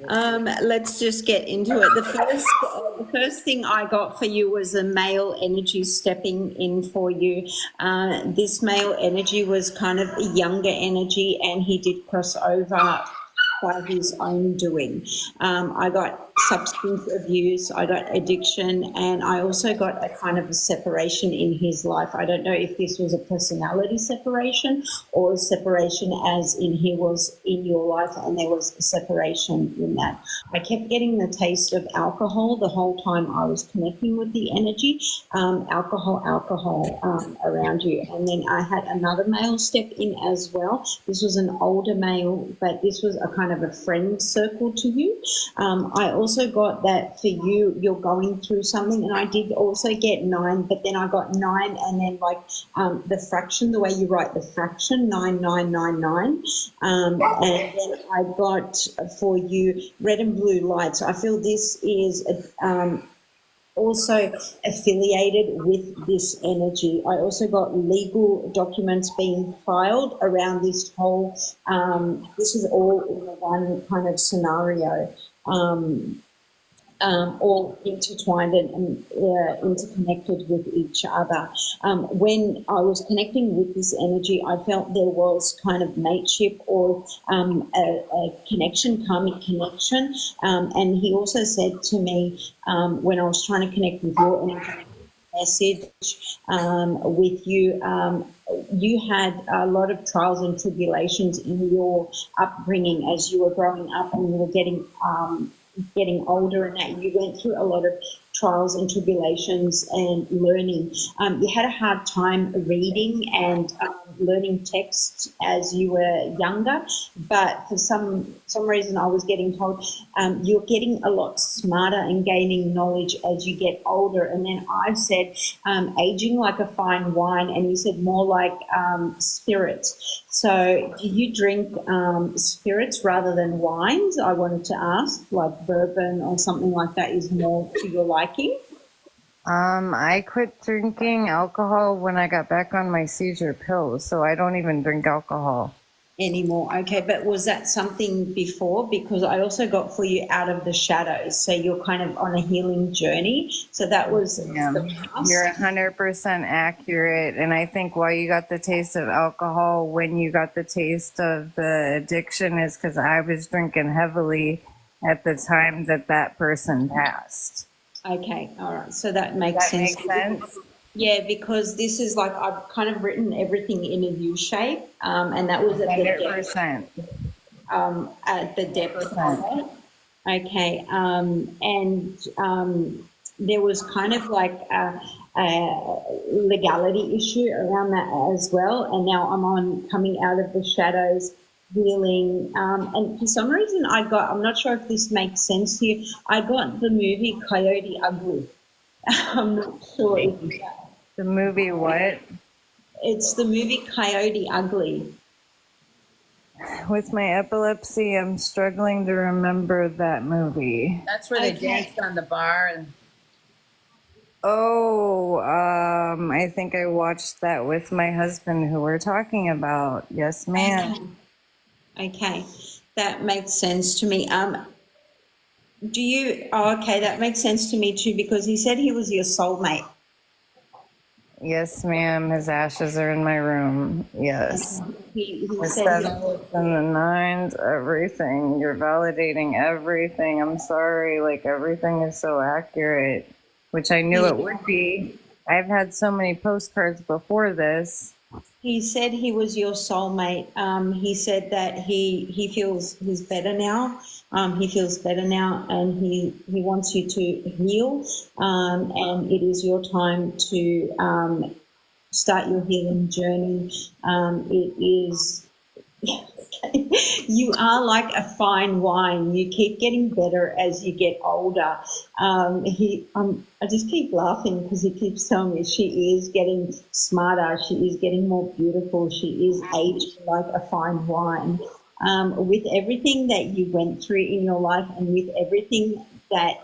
Let's just get into it. The first thing I got for you was a male energy stepping in for you. This male energy was kind of a younger energy, and he did cross over by his own doing. I got substance abuse, I got addiction, and I also got a kind of a separation in his life. I don't know if this was a personality separation or a separation as in he was in your life and there was a separation in that. I kept getting the taste of alcohol the whole time I was connecting with the energy, alcohol around you. And then I had another male step in as well. This was an older male, but this was a kind of a friend circle to you. I also got that for you, you're going through something, and I did also get 9, but then I got 9 and then like the fraction, the way you write the fraction, 9999. And then I got for you red and blue lights. I feel this is also affiliated with this energy. I also got legal documents being filed around this whole, this is all in the one kind of scenario. all intertwined and interconnected with each other. When I was connecting with this energy, I felt there was kind of mateship or a connection, karmic connection. And he also said to me when I was trying to connect with your energy, message with you, you had a lot of trials and tribulations in your upbringing as you were growing up and you were getting older, and that you went through a lot of trials and tribulations and learning. You had a hard time reading and learning text as you were younger, but for some reason I was getting told you're getting a lot smarter and gaining knowledge as you get older. And then I said aging like a fine wine, and you said more like spirits. So do you drink spirits rather than wines? I wanted to ask, like bourbon or something like that is more to your liking? I quit drinking alcohol when I got back on my seizure pills, so I don't even drink alcohol anymore. Okay, but was that something before? Because I also got for you out of the shadows, so you're kind of on a healing journey. So that was the past. You're 100% accurate, and I think why you got the taste of alcohol when you got the taste of the addiction is because I was drinking heavily at the time that person passed. Okay, all right. So that makes sense. Make sense? Yeah, because this is like I've kind of written everything in a U shape, and that was at the 100%. At the depth of it. Okay, and there was kind of like a legality issue around that as well. And now I'm coming out of the shadows, healing, and for some reason I'm not sure if this makes sense to you, I got the movie Coyote Ugly. I'm not sure if the movie what? It's the movie Coyote Ugly. With my epilepsy, I'm struggling to remember that movie. That's where they danced on the bar. And I think I watched that with my husband who we're talking about. Yes, ma'am. Okay, that makes sense to me. Okay, that makes sense to me too, because he said he was your soulmate. Yes, ma'am. His ashes are in my room. Yes. He The said sevens and the nines, everything. You're validating everything. I'm sorry. Like, everything is so accurate, which I knew it would be. I've had so many postcards before this. He said he was your soulmate. He said that he feels he's better now. He feels better now, and he wants you to heal. And it is your time to start your healing journey. It is. You are like a fine wine. You keep getting better as you get older. I just keep laughing because he keeps telling me she is getting smarter. She is getting more beautiful. She is aged like a fine wine. With everything that you went through in your life and with everything that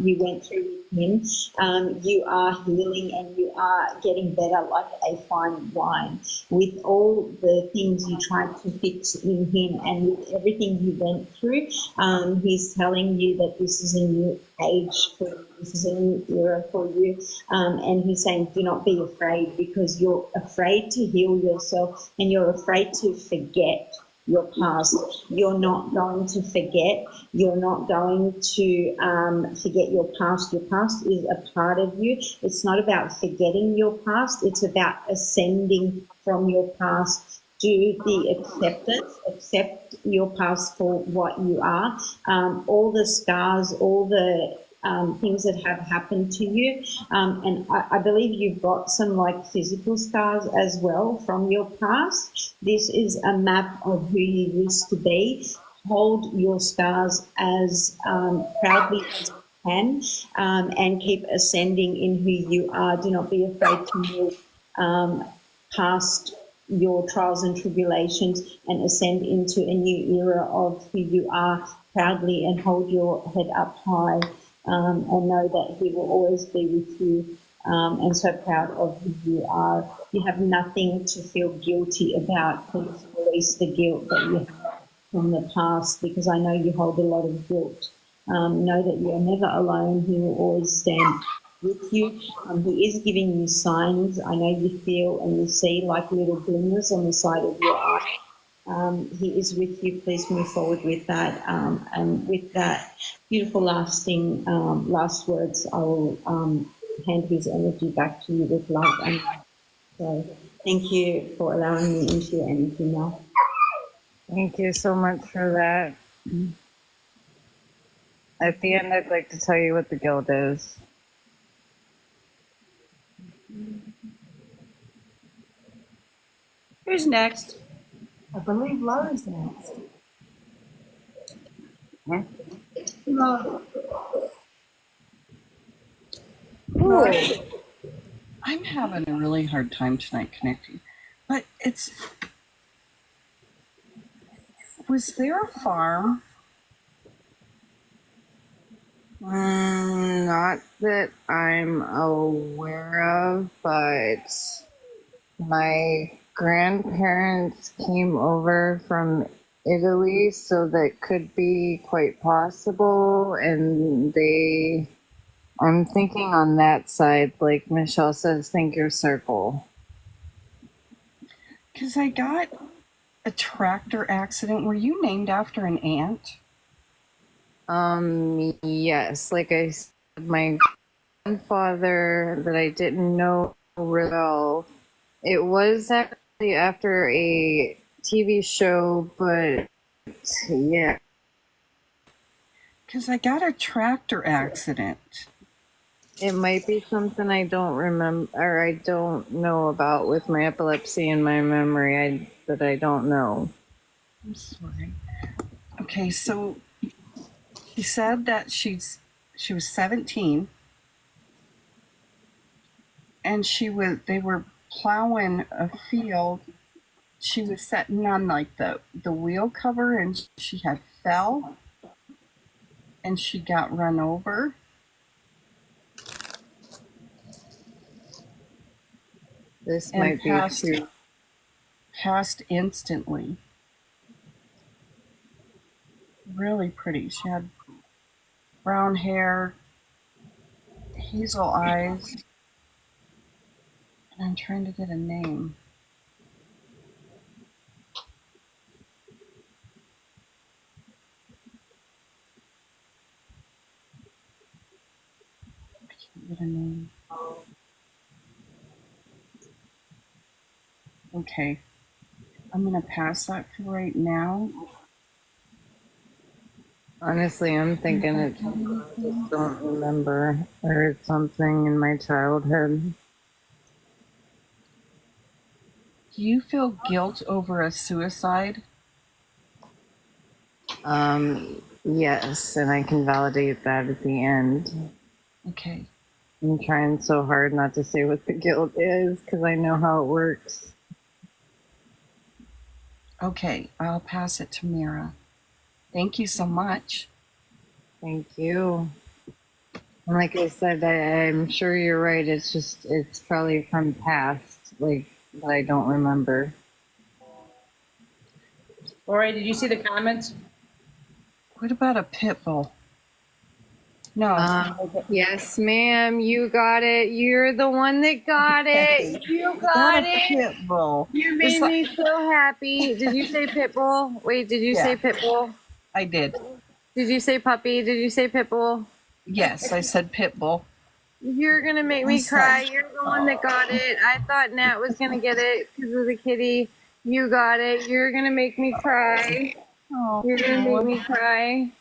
you went through with him, you are healing and you are getting better like a fine wine. With all the things you tried to fix in him and with everything you went through, he's telling you that this is a new age for you. This is a new era for you. And he's saying, do not be afraid, because you're afraid to heal yourself and you're afraid to forget your past. You're not going to forget. You're not going to forget your past. Your past is a part of you. It's not about forgetting your past. It's about ascending from your past. Do the acceptance. Accept your past for what you are. All the scars, all the things that have happened to you. And I believe you've got some like physical scars as well from your past. This is a map of who you used to be. Hold your scars as proudly as you can, and keep ascending in who you are. Do not be afraid to move past your trials and tribulations and ascend into a new era of who you are proudly, and hold your head up high. And know that he will always be with you, and so proud of who you are. You have nothing to feel guilty about. Please release the guilt that you have from the past, because I know you hold a lot of guilt Know that you are never alone. He will always stand with you. He is giving you signs. I know you feel and you see like little glimmers on the side of your eye. He is with you. Please move forward with that. And with that beautiful last words, I will hand his energy back to you with love. And so thank you for allowing me into your energy now. Thank you so much for that. At the end, I'd like to tell you what the guild is. Who's next? I believe Laura's next. I'm having a really hard time tonight connecting. But was there a farm? Not that I'm aware of, but my grandparents came over from Italy, so that could be quite possible. And I'm thinking on that side, like Michelle says, think your circle. Because I got a tractor accident. Were you named after an aunt? Yes, like I said, my grandfather that I didn't know real well, it was actually after a TV show, but yeah. Because I got a tractor accident. It might be something I don't remember, or I don't know about with my epilepsy and my memory, that I don't know. I'm sorry. Okay, so she said that she was 17, and they were plowing a field. She was sitting on like the wheel cover, and she had fell, and she got run over. This And might be too. Passed instantly. Really pretty. She had brown hair, hazel eyes, and I'm trying to get a name. I can't get a name. Okay. I'm going to pass that for right now. Honestly, I'm thinking it's something I just don't remember, or it's something in my childhood. Do you feel guilt over a suicide? Yes, and I can validate that at the end. Okay. I'm trying so hard not to say what the guilt is, because I know how it works. Okay, I'll pass it to Mira. Thank you so much. Thank you. And like I said, I'm sure you're right. It's probably from past, like, that I don't remember. Lori, did you see the comments? What about a pit bull? No. Yes, ma'am. You got it. You're the one that got it. You got it. Pit bull. You made me so happy. Did you say pit bull? Wait, did you say pit bull? I did. Did you say puppy? Did you say pit bull? Yes, I said pit bull. You're gonna make me cry. You're the one that got it. I thought Nat was gonna get it because of the kitty. You got it. You're gonna make me cry. Oh, You're gonna make me cry.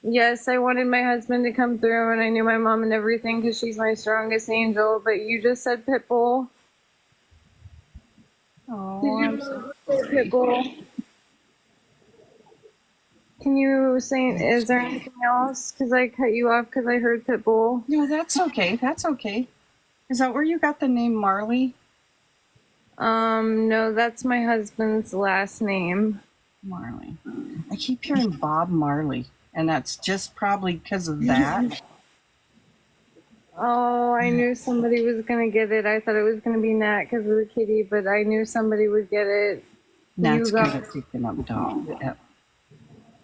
Yes, I wanted my husband to come through, and I knew my mom and everything because she's my strongest angel. But you just said pit bull. Oh, Did you say pit bull? Can you say? Is there anything else? Because I cut you off because I heard pit bull. No, that's okay. That's okay. Is that where you got the name Marley? No, that's my husband's last name. Marley. I keep hearing Bob Marley, and that's just probably because of that. Oh, I knew somebody was gonna get it. I thought it was gonna be Nat because of the kitty, but I knew somebody would get it. Nat's good at picking up dog.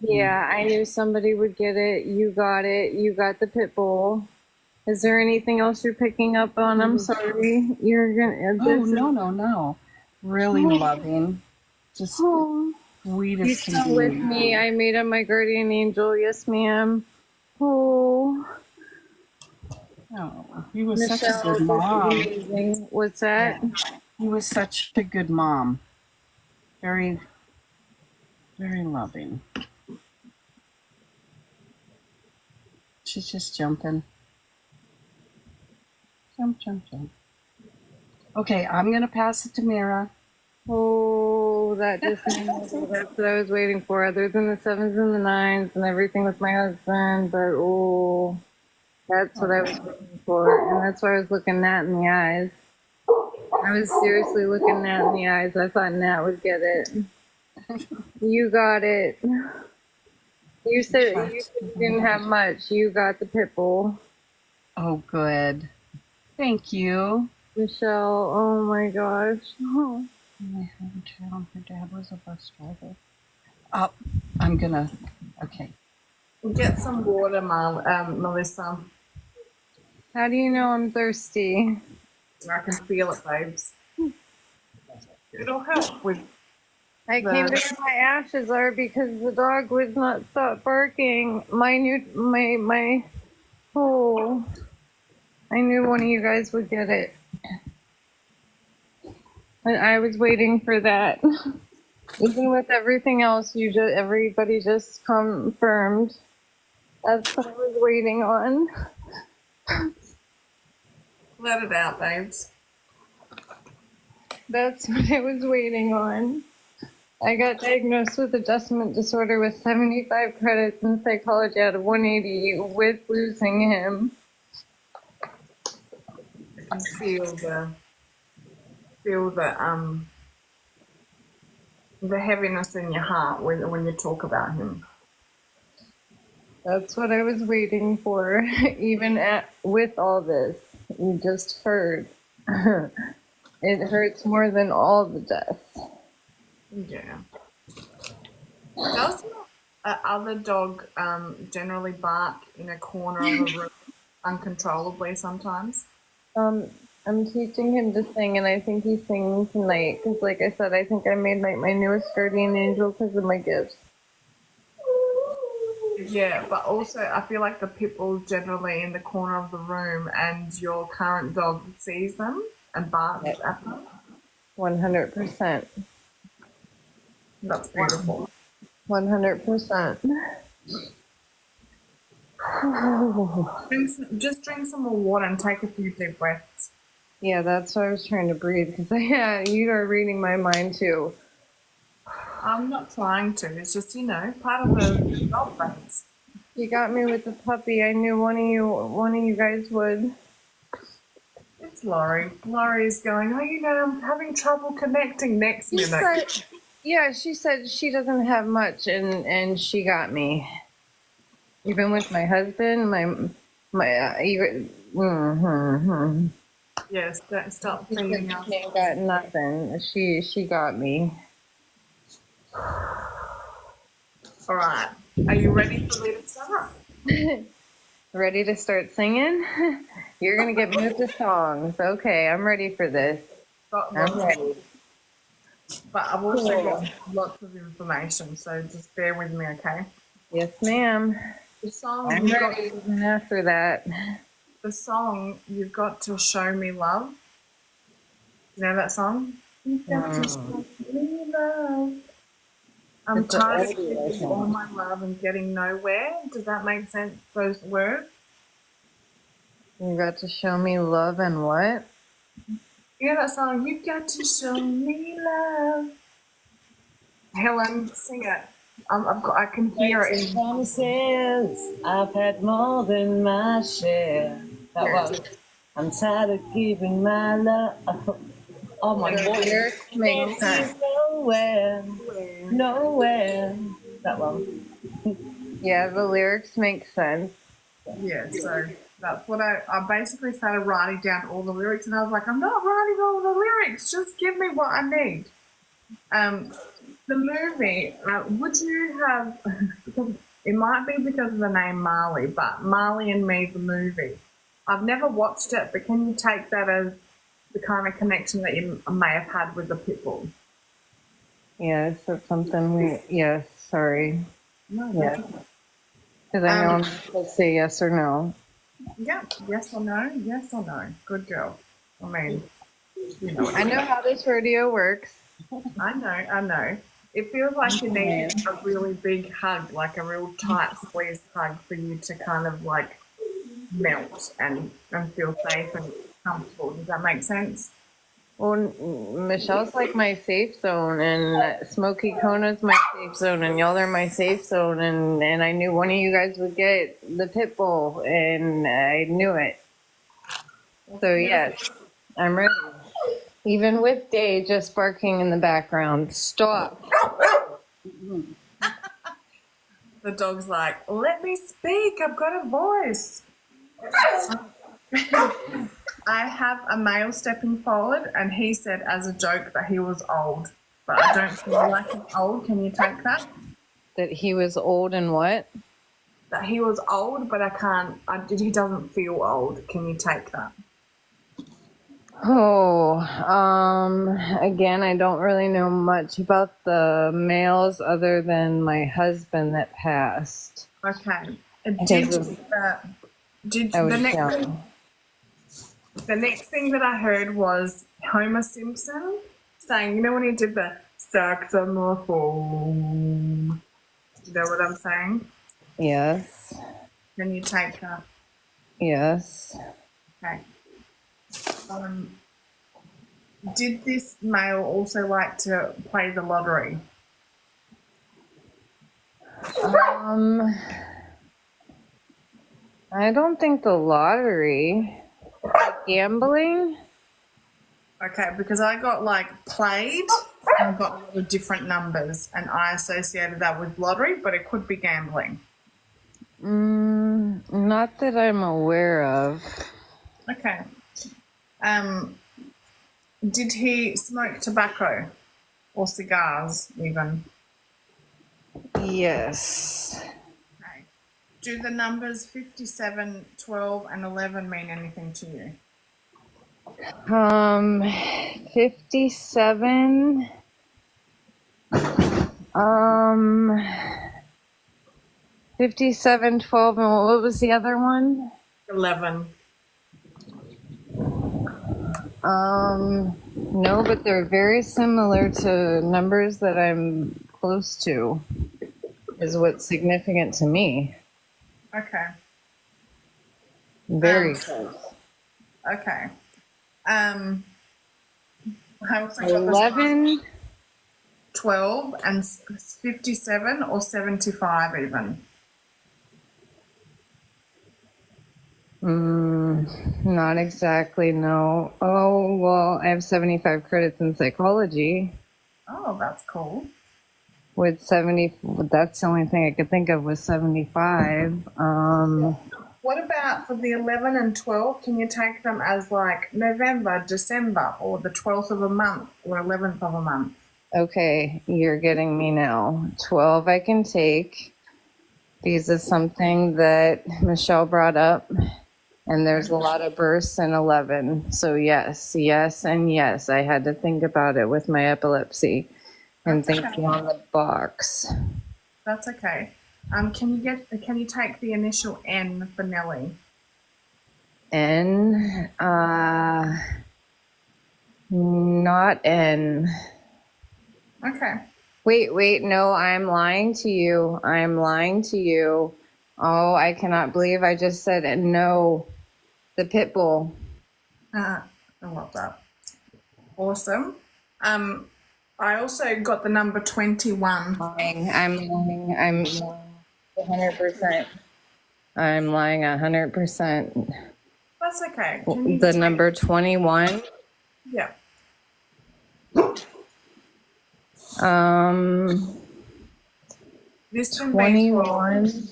Yeah, I knew somebody would get it. You got it. You got the pit bull. Is there anything else you're picking up on? I'm sorry. You're gonna. Oh, This no. Really loving. Just Oh, sweet you as can still with be. me? I made him my guardian angel. Yes, ma'am. Oh, Oh, he was such a Michelle, good this is mom. amazing. What's that? He was such a good mom. Very, very loving. She's just jumping. Jump. Okay, I'm going to pass it to Mira. Oh, that just that's what I was waiting for. Other than the sevens and the nines and everything with my husband, but oh, that's what I was waiting for, and that's why I was looking Nat in the eyes. I was seriously looking Nat in the eyes. I thought Nat would get it. You got it. You said you didn't have much. You got the pit bull. Oh, good. Thank you. Michelle, oh my gosh. Oh. My hometown, her dad was a bus driver. Oh, I'm going to, okay. Get some water, Melissa. How do you know I'm thirsty? I can feel it, babes. It'll help with. I came to where my ashes are because the dog would not stop barking. Oh, I knew one of you guys would get it. And I was waiting for that. Even with everything else, everybody just confirmed. That's what I was waiting on. Let it out, babes. That's what I was waiting on. I got diagnosed with adjustment disorder with 75 credits in psychology out of 180 with losing him. I can feel the heaviness in your heart when you talk about him. That's what I was waiting for, even with all this. You just heard. It hurts more than all the deaths. Yeah. Does your other dog generally bark in a corner of a room uncontrollably sometimes? I'm teaching him to sing, and I think he's singing tonight. Because, like I said, I think I made my newest guardian angel because of my gifts. Yeah, but also I feel like the pit bull's generally in the corner of the room, and your current dog sees them and barks at them. 100%. That's beautiful. 100%. Just drink some more water and take a few deep breaths. Yeah, that's why I was trying to breathe, because you are reading my mind too. I'm not trying to. It's just, part of the dog things. You got me with the puppy. I knew one of you guys would. It's Laurie. Laurie's going, I'm having trouble connecting next minute. She said she doesn't have much, and she got me. Even with my husband, Yes, don't stop feeding us. She got nothing. She got me. All right. Are you ready for me to start? Ready to start singing? You're gonna get me with the songs. Okay, I'm ready for this. I'm ready. But I've also got lots of information, so just bear with me, okay? Yes, ma'am. The song I'm ready even after that. The song You've Got to Show Me Love. You know that song? You've got to show me love. I'm tired of giving all my love and getting nowhere. Does that make sense, those words? You got to show me love and what? You know that song, You Got to Show Me Love. Helen, sing it. I can hear it. Promises, I've had more than my share. That was. I'm tired of giving my love. Oh my God. Lyrics make sense. Nowhere. That one. Yeah, the lyrics make sense. Yeah, so that's what I basically started writing down all the lyrics, and I was like, I'm not writing all the lyrics, just give me what I need. The movie, would you have, because it might be because of the name Marley, but Marley and Me, the movie. I've never watched it, but can you take that as the kind of connection that you may have had with the Pitbull? Yes, that's something yes, sorry. No, Yes. that's okay. Because I know I'm supposed to say yes or no. Yeah, yes or no, yes or no. Good girl. I mean, you know. I know how this rodeo works. I know. It feels like you need a really big hug, like a real tight squeeze hug for you to kind of like melt and feel safe and comfortable. Does that make sense? Well, Michelle's like my safe zone, and Smoky Kona's my safe zone, and y'all are my safe zone, and I knew one of you guys would get the pit bull, and I knew it. So yes, I'm ready. Even with Day just barking in the background. Stop. The dog's like, let me speak, I've got a voice. I have a male stepping forward, and he said as a joke that he was old, but I don't feel like he's old. Can you take that? That he was old and what? That he was old, but he doesn't feel old. Can you take that? Oh, again, I don't really know much about the males other than my husband that passed. Okay. I was young. The next thing that I heard was Homer Simpson saying, you know when he did the saxophone? You know what I'm saying? Yes. Can you take that? Yes. Okay. Did this male also like to play the lottery? I don't think the lottery. Gambling? Okay, because I got like played, and I got a lot of different numbers, and I associated that with lottery, but it could be gambling. Not that I'm aware of. Okay. Did he smoke tobacco or cigars even? Yes. Okay. Do the numbers 57, 12, and 11 mean anything to you? 57. 57, 12, and what was the other one? 11. No, but they're very similar to numbers that I'm close to, is what's significant to me. Okay. Very close. Okay. I also got 11, 12, and 57 or 75 even. Not exactly, no. Oh, well, I have 75 credits in psychology. Oh, that's cool. With 70, that's the only thing I could think of was 75. What about for the 11 and 12? Can you take them as like November, December, or the 12th of a month, or 11th of a month? Okay, you're getting me now. 12 I can take. These is something that Michelle brought up. And there's a lot of bursts in 11. So yes, and yes. I had to think about it with my epilepsy and thinking on the box. That's okay. Can you take the initial N for Nelly? N, not N. Okay. Wait, no, I'm lying to you. Oh, I cannot believe I just said it. No, the pit bull. I love that. Awesome. I also got the number 21. I'm lying. I'm 100%. I'm lying 100%. That's okay. The number 21. Yeah. This 21.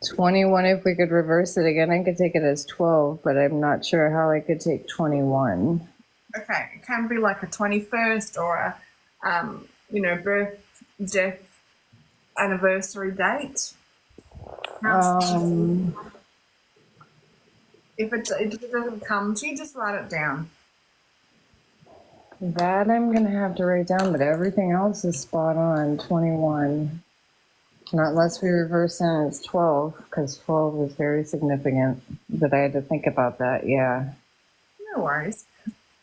21, if we could reverse it again, I could take it as 12, but I'm not sure how I could take 21. Okay, it can be like a 21st or a, birth, death, anniversary date. If it doesn't come to you, just write it down. That I'm going to have to write down, but everything else is spot on. 21. Not unless we reverse in it's 12, because 12 is very significant. But I had to think about that, yeah. No worries.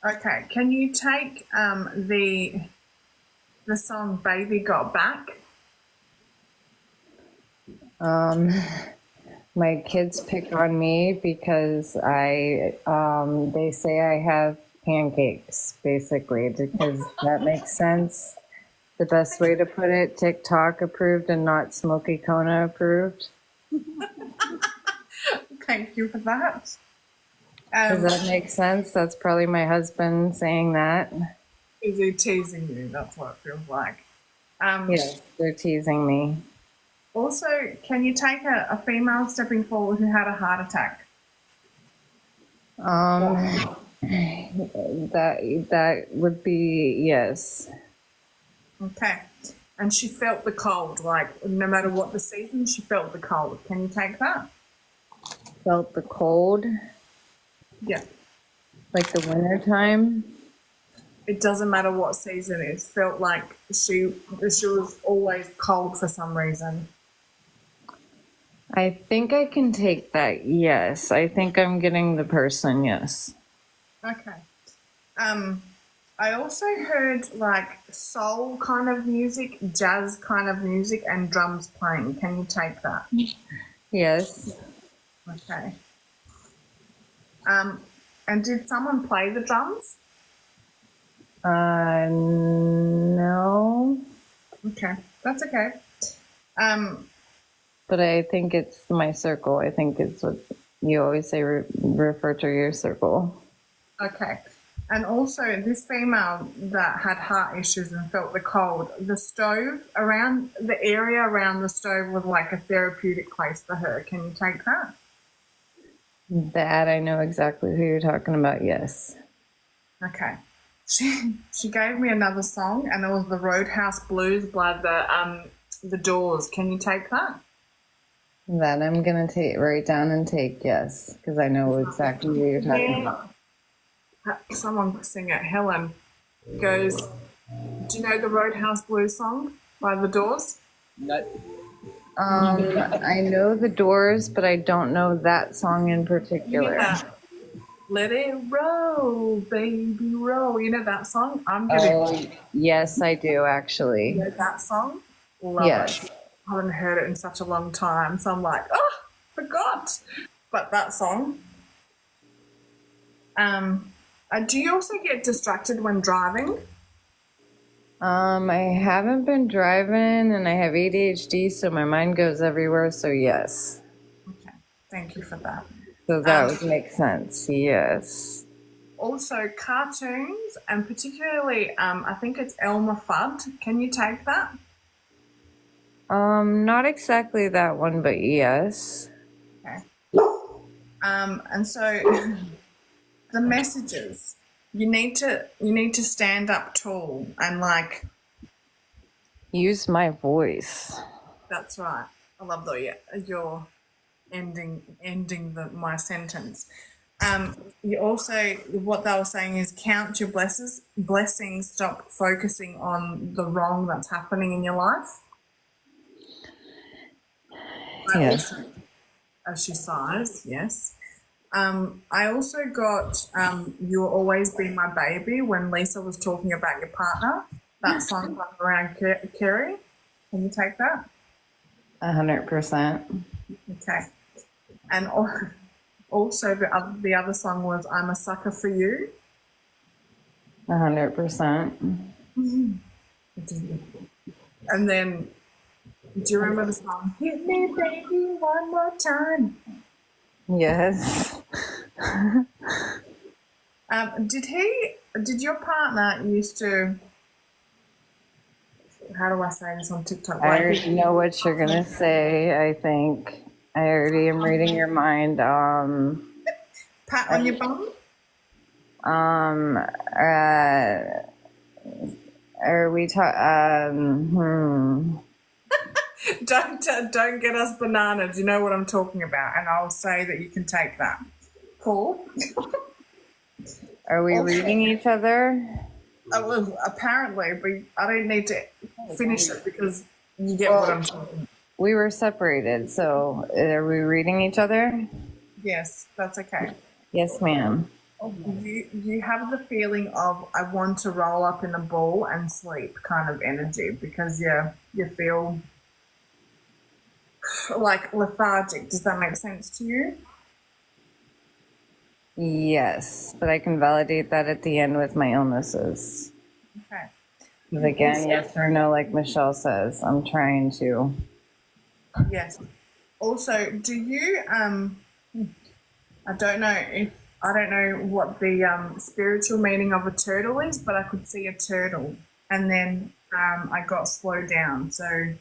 Okay, can you take the song Baby Got Back? My kids pick on me because they say I have pancakes, basically, because that makes sense. The best way to put it, TikTok approved and not Smoky Kona approved. Thank you for that. Does that make sense? That's probably my husband saying that. Is he teasing you? That's what it feels like. Yes, they're teasing me. Also, can you take a female stepping forward who had a heart attack? That would be yes. Okay. And she felt the cold, like no matter what the season, she felt the cold. Can you take that? Felt the cold? Yeah. Like the winter time? It doesn't matter what season it is. Felt like she was always cold for some reason. I think I can take that, yes. I think I'm getting the person, yes. Okay. I also heard like soul kind of music, jazz kind of music, and drums playing. Can you take that? Yes. Okay. And did someone play the drums? No. Okay, that's okay. But I think it's my circle. I think it's what you always say, refer to your circle. Okay. And also, this female that had heart issues and felt the cold, the stove around, the area around the stove was like a therapeutic place for her. Can you take that? That I know exactly who you're talking about, yes. Okay. She gave me another song, and it was the Roadhouse Blues by the Doors. Can you take that? That I'm going to write down and take, yes, because I know exactly what you're talking about. Someone sing it. Helen goes, do you know the Roadhouse Blues song by the Doors? No. I know the Doors, but I don't know that song in particular. Yeah. Let it roll, baby, roll. You know that song? Yes, I do, actually. You know that song? Love Yes. it. I haven't heard it in such a long time, so I'm like, oh, forgot. But that song. Do you also get distracted when driving? I haven't been driving, and I have ADHD, so my mind goes everywhere, so yes. Okay, thank you for that. So that would make sense, yes. Also, cartoons, and particularly, I think it's Elmer Fudd. Can you take that? Not exactly that one, but yes. Okay. And so the messages, you need to stand up tall and like Use my voice. that's right. I love that you're ending my sentence. You also, what they were saying is count your blessings, stop focusing on the wrong that's happening in your life. Yes. As she sighs, yes. I also got You'll Always Be My Baby when Lisa was talking about your partner. That song by around Kerry. Can you take that? 100%. Okay. And also the other song was I'm a Sucker for You. 100%. And then, do you remember the song Hit Me Baby One More Time? Yes. Did your partner used to, how do I say this on TikTok? I already know what you're going to say, I think. I already am reading your mind. Pat on your bum? Are we Don't get us bananas. You know what I'm talking about, and I'll say that you can take that. Cool. Are we Okay. reading each other? Well, apparently, but I don't need to finish it because you get what I'm talking. We were separated, so are we reading each other? Yes, that's okay. Yes, ma'am. You have the feeling of I want to roll up in a ball and sleep kind of energy because you feel like lethargic. Does that make sense to you? Yes, but I can validate that at the end with my illnesses. Okay. But again, yes or no, like Michelle says, I'm trying to. Yes. Also, do you I don't know what the spiritual meaning of a turtle is, but I could see a turtle, and then I got slowed down. So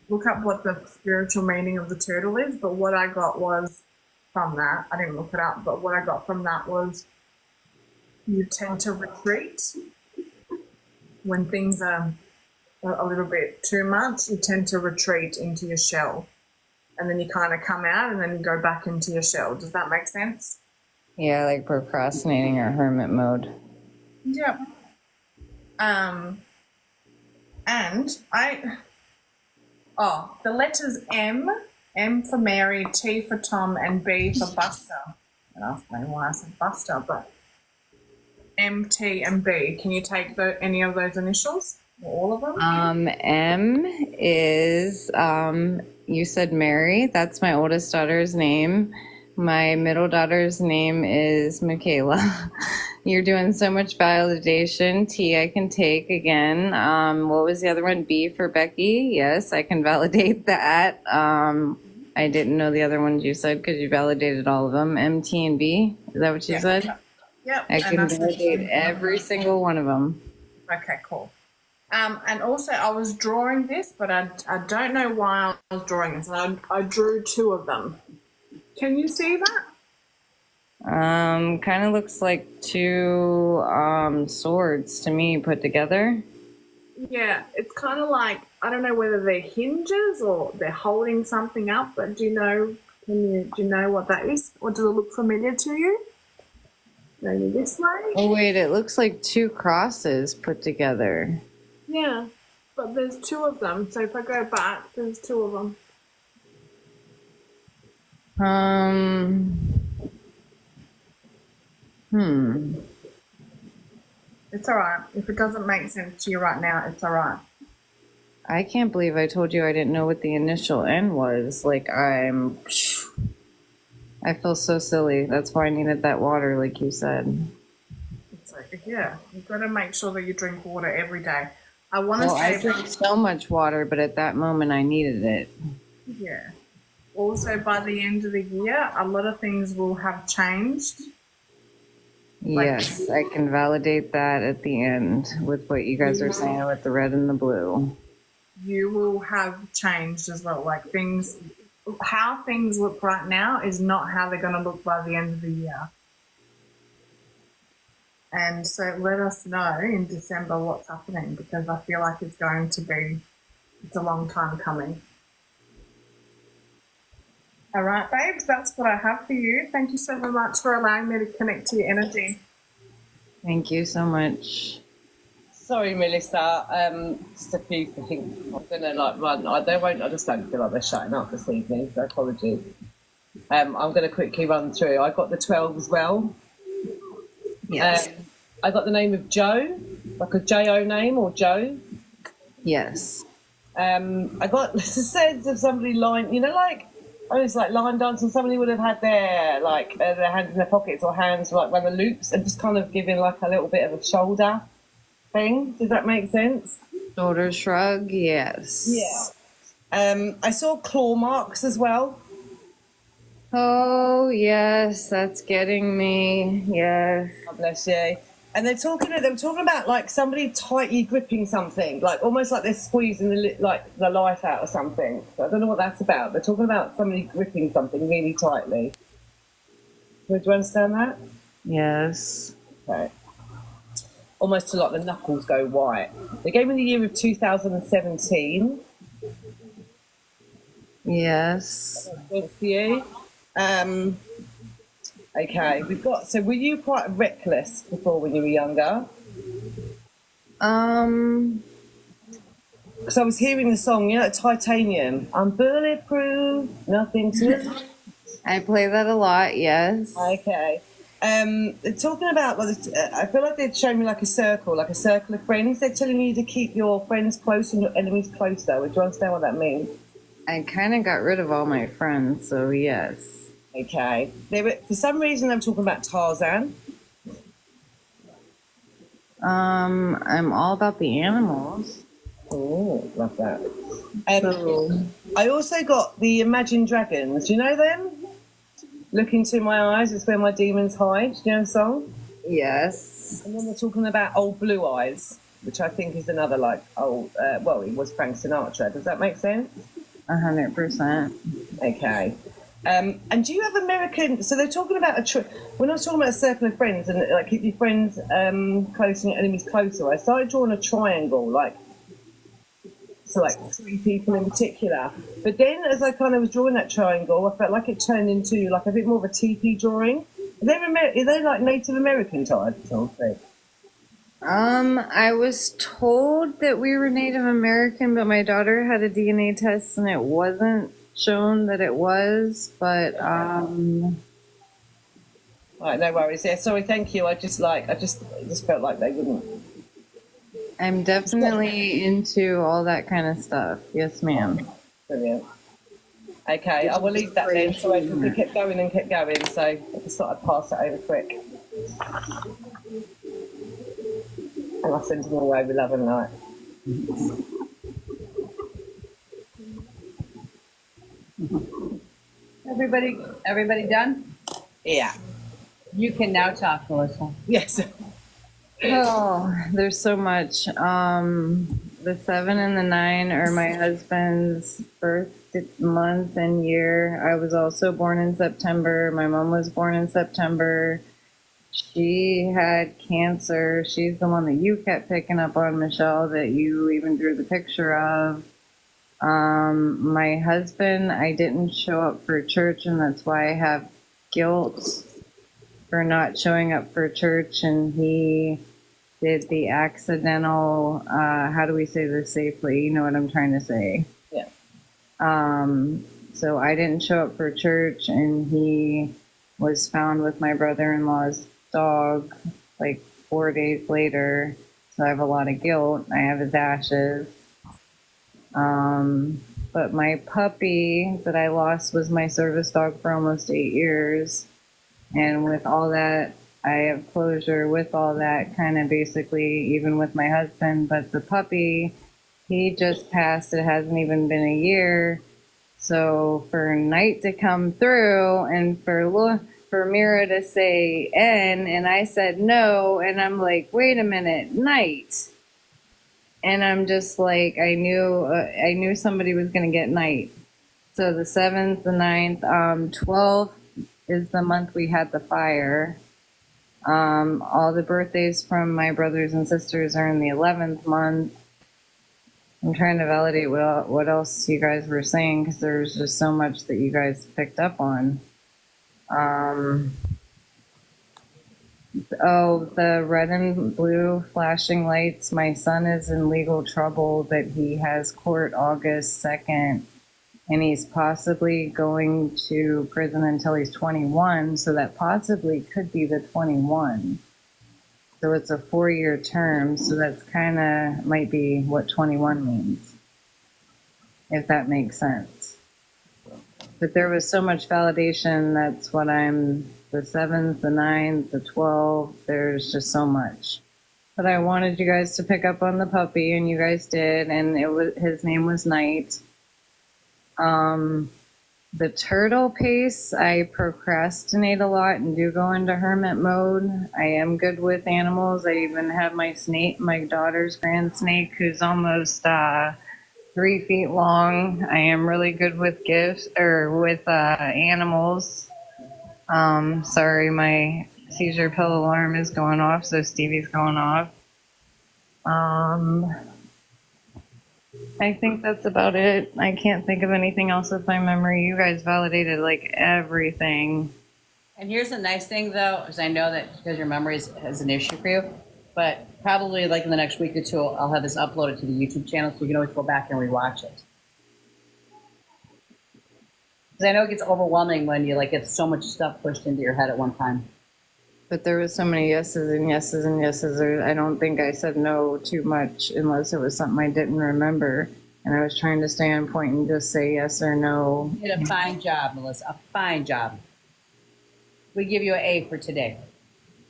look up what the spiritual meaning of the turtle is. But what I got was from that, I didn't look it up, but what I got from that was you tend to retreat when things are a little bit too much. You tend to retreat into your shell, and then you kind of come out, and then you go back into your shell. Does that make sense? Yeah, like procrastinating or hermit mode. Yep. And the letters M for Mary, T for Tom, and B for Buster. I don't know why I said Buster, but M, T, and B. Can you take any of those initials? Or all of them? M is, you said Mary. That's my oldest daughter's name. My middle daughter's name is Michaela. You're doing so much validation. T, I can take again. What was the other one? B for Becky. Yes, I can validate that. I didn't know the other ones you said because you validated all of them. M, T, and B. Is that what you said? Yep. I can validate every single one of them. Okay, cool. And also, I was drawing this, but I don't know why I was drawing this. And I drew two of them. Can you see that? Kind of looks like two swords to me put together. Yeah, it's kind of like, I don't know whether they're hinges or they're holding something up, but do you know what that is? Or does it look familiar to you? Maybe this way? Oh wait, it looks like two crosses put together. Yeah, but there's two of them. So if I go back, there's two of them. It's all right. If it doesn't make sense to you right now, it's all right. I can't believe I told you I didn't know what the initial N was. Like I feel so silly. That's why I needed that water, like you said. It's like, yeah, you've got to make sure that you drink water every day. I want to Well, say, I drink so much water, but at that moment I needed it. yeah. Also, by the end of the year, a lot of things will have changed. Yes, I can validate that at the end with what you guys are saying with the red and the blue. You will have changed as well. Like how things look right now is not how they're going to look by the end of the year. And so let us know in December what's happening, because I feel like it's a long time coming. All right, babes, that's what I have for you. Thank you so much for allowing me to connect to your energy. Thank you so much. Sorry, Melissa. Just a few things. I'm gonna run. I just don't feel like they're shutting up this evening. So apologies. I'm gonna quickly run through. I got the 12 as well. Yes. I got the name of Joe, like a J-O name or Joe. Yes. I got the sense of somebody lying. It's like line dancing. Somebody would have had their hands in their pockets or hands like around the loops and just kind of giving like a little bit of a shoulder thing. Does that make sense? Shoulder shrug, yes. Yeah. I saw claw marks as well. Oh, yes, that's getting me. Yes. God bless you. And they were talking about like somebody tightly gripping something, like almost like they're squeezing the life out of something. So I don't know what that's about. They're talking about somebody gripping something really tightly. Do you understand that? Yes. Okay. Almost to like the knuckles go white. They gave me the year of 2017. Yes. Good for you. Okay, we've got. So, were you quite reckless before when you were younger? Because I was hearing the song, you know, Titanium. I'm bulletproof, nothing to. I play that a lot, yes. Okay. Talking about, well, I feel like they'd shown me like a circle of friends. They're telling you to keep your friends close and your enemies closer. Would you understand what that means? I kind of got rid of all my friends, so yes. Okay. They were, for some reason, I'm talking about Tarzan. I'm all about the animals. Oh, love that. So, I also got the Imagine Dragons. Do you know them? Look into my eyes, it's where my demons hide. Do you know the song? yes. And then they're talking about Old Blue Eyes, which I think is another like old. Well, it was Frank Sinatra. Does that make sense? 100%. Okay. And do you have American? So they're talking about when I was talking about a circle of friends and like keep your friends close and your enemies closer. I started drawing a triangle, like three people in particular. But then, as I kind of was drawing that triangle, I felt like it turned into like a bit more of a teepee drawing. Are they like Native American types or something? I was told that we were Native American, but my daughter had a DNA test and it wasn't shown that it was, but Right, no worries. Yeah, sorry, thank you. I just felt like they wouldn't. I'm definitely into all that kind of stuff. Yes, ma'am. Brilliant. Okay, I will leave that then. So we kept going and kept going, so I just thought I'd pass it over quick. And I'll send them all away with love and light. Everybody done? Yeah. You can now talk, Melissa. Yes. Oh, there's so much. The 7 and the 9 are my husband's birth month and year. I was also born in September. My mom was born in September. She had cancer. She's the one that you kept picking up on, Michelle, that you even drew the picture of. My husband, I didn't show up for church, and that's why I have guilt for not showing up for church, and he did the accidental, how do we say this safely? You know what I'm trying to say? Yeah. So I didn't show up for church, and he was found with my brother-in-law's dog like 4 days later. So I have a lot of guilt. I have his ashes. But my puppy that I lost was my service dog for almost 8 years. And with all that, I have closure with all that, kind of basically, even with my husband. But the puppy, he just passed. It hasn't even been a year. So for Night to come through and for Mira to say N, and I said no, and I'm like, wait a minute, Night. And I'm just like, I knew somebody was going to get Night. So the 7th, the 9th, 12th is the month we had the fire. All the birthdays from my brothers and sisters are in the 11th month. I'm trying to validate what else you guys were saying, because there's just so much that you guys picked up on. The red and blue flashing lights. My son is in legal trouble, but he has court August 2nd, and he's possibly going to prison until he's 21, so that possibly could be the 21. So it's a 4-year term, so that's kind of might be what 21 means, if that makes sense. But there was so much validation. That's what I'm, the 7th, the 9th, the 12th, there's just so much. But I wanted you guys to pick up on the puppy, and you guys did, and his name was Night. The turtle pace, I procrastinate a lot and do go into hermit mode. I am good with animals. I even have my snake, my daughter's grand snake, who's almost 3 feet long. I am really good with gifts or with animals. Sorry, my seizure pill alarm is going off, so Stevie's going off. I think that's about it. I can't think of anything else with my memory. You guys validated like everything. And here's the nice thing, though, is I know that because your memory is an issue for you, but probably like in the next week or two, I'll have this uploaded to the YouTube channel, so you can always go back and rewatch it. Because I know it gets overwhelming when you like get so much stuff pushed into your head at one time. But there was so many yeses and yeses and yeses. I don't think I said no too much unless it was something I didn't remember. And I was trying to stay on point and just say yes or no. You did a fine job, Melissa. A fine job. We give you an A for today.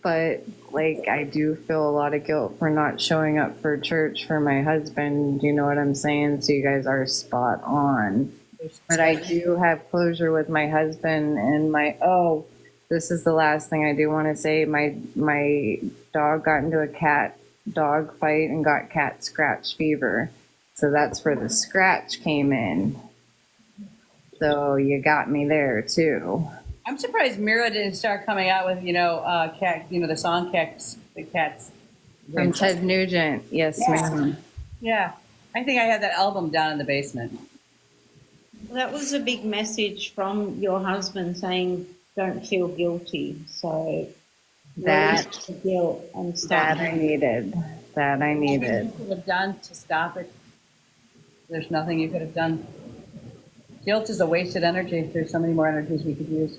But like, I do feel a lot of guilt for not showing up for church for my husband. You know what I'm saying? So you guys are spot on. But I do have closure with my husband and this is the last thing I do want to say. My dog got into a cat dog fight and got cat scratch fever. So that's where the scratch came in. So you got me there too. I'm surprised Mira didn't start coming out with, cat, the song Cats, the Cats. From Ted Nugent. Yes, ma'am. Yeah. I think I had that album down in the basement. Well, that was a big message from your husband saying, don't feel guilty. So That release the guilt and That start. I needed. That I needed. What you could have done to stop it? There's nothing you could have done. Guilt is a wasted energy. There's so many more energies we could use.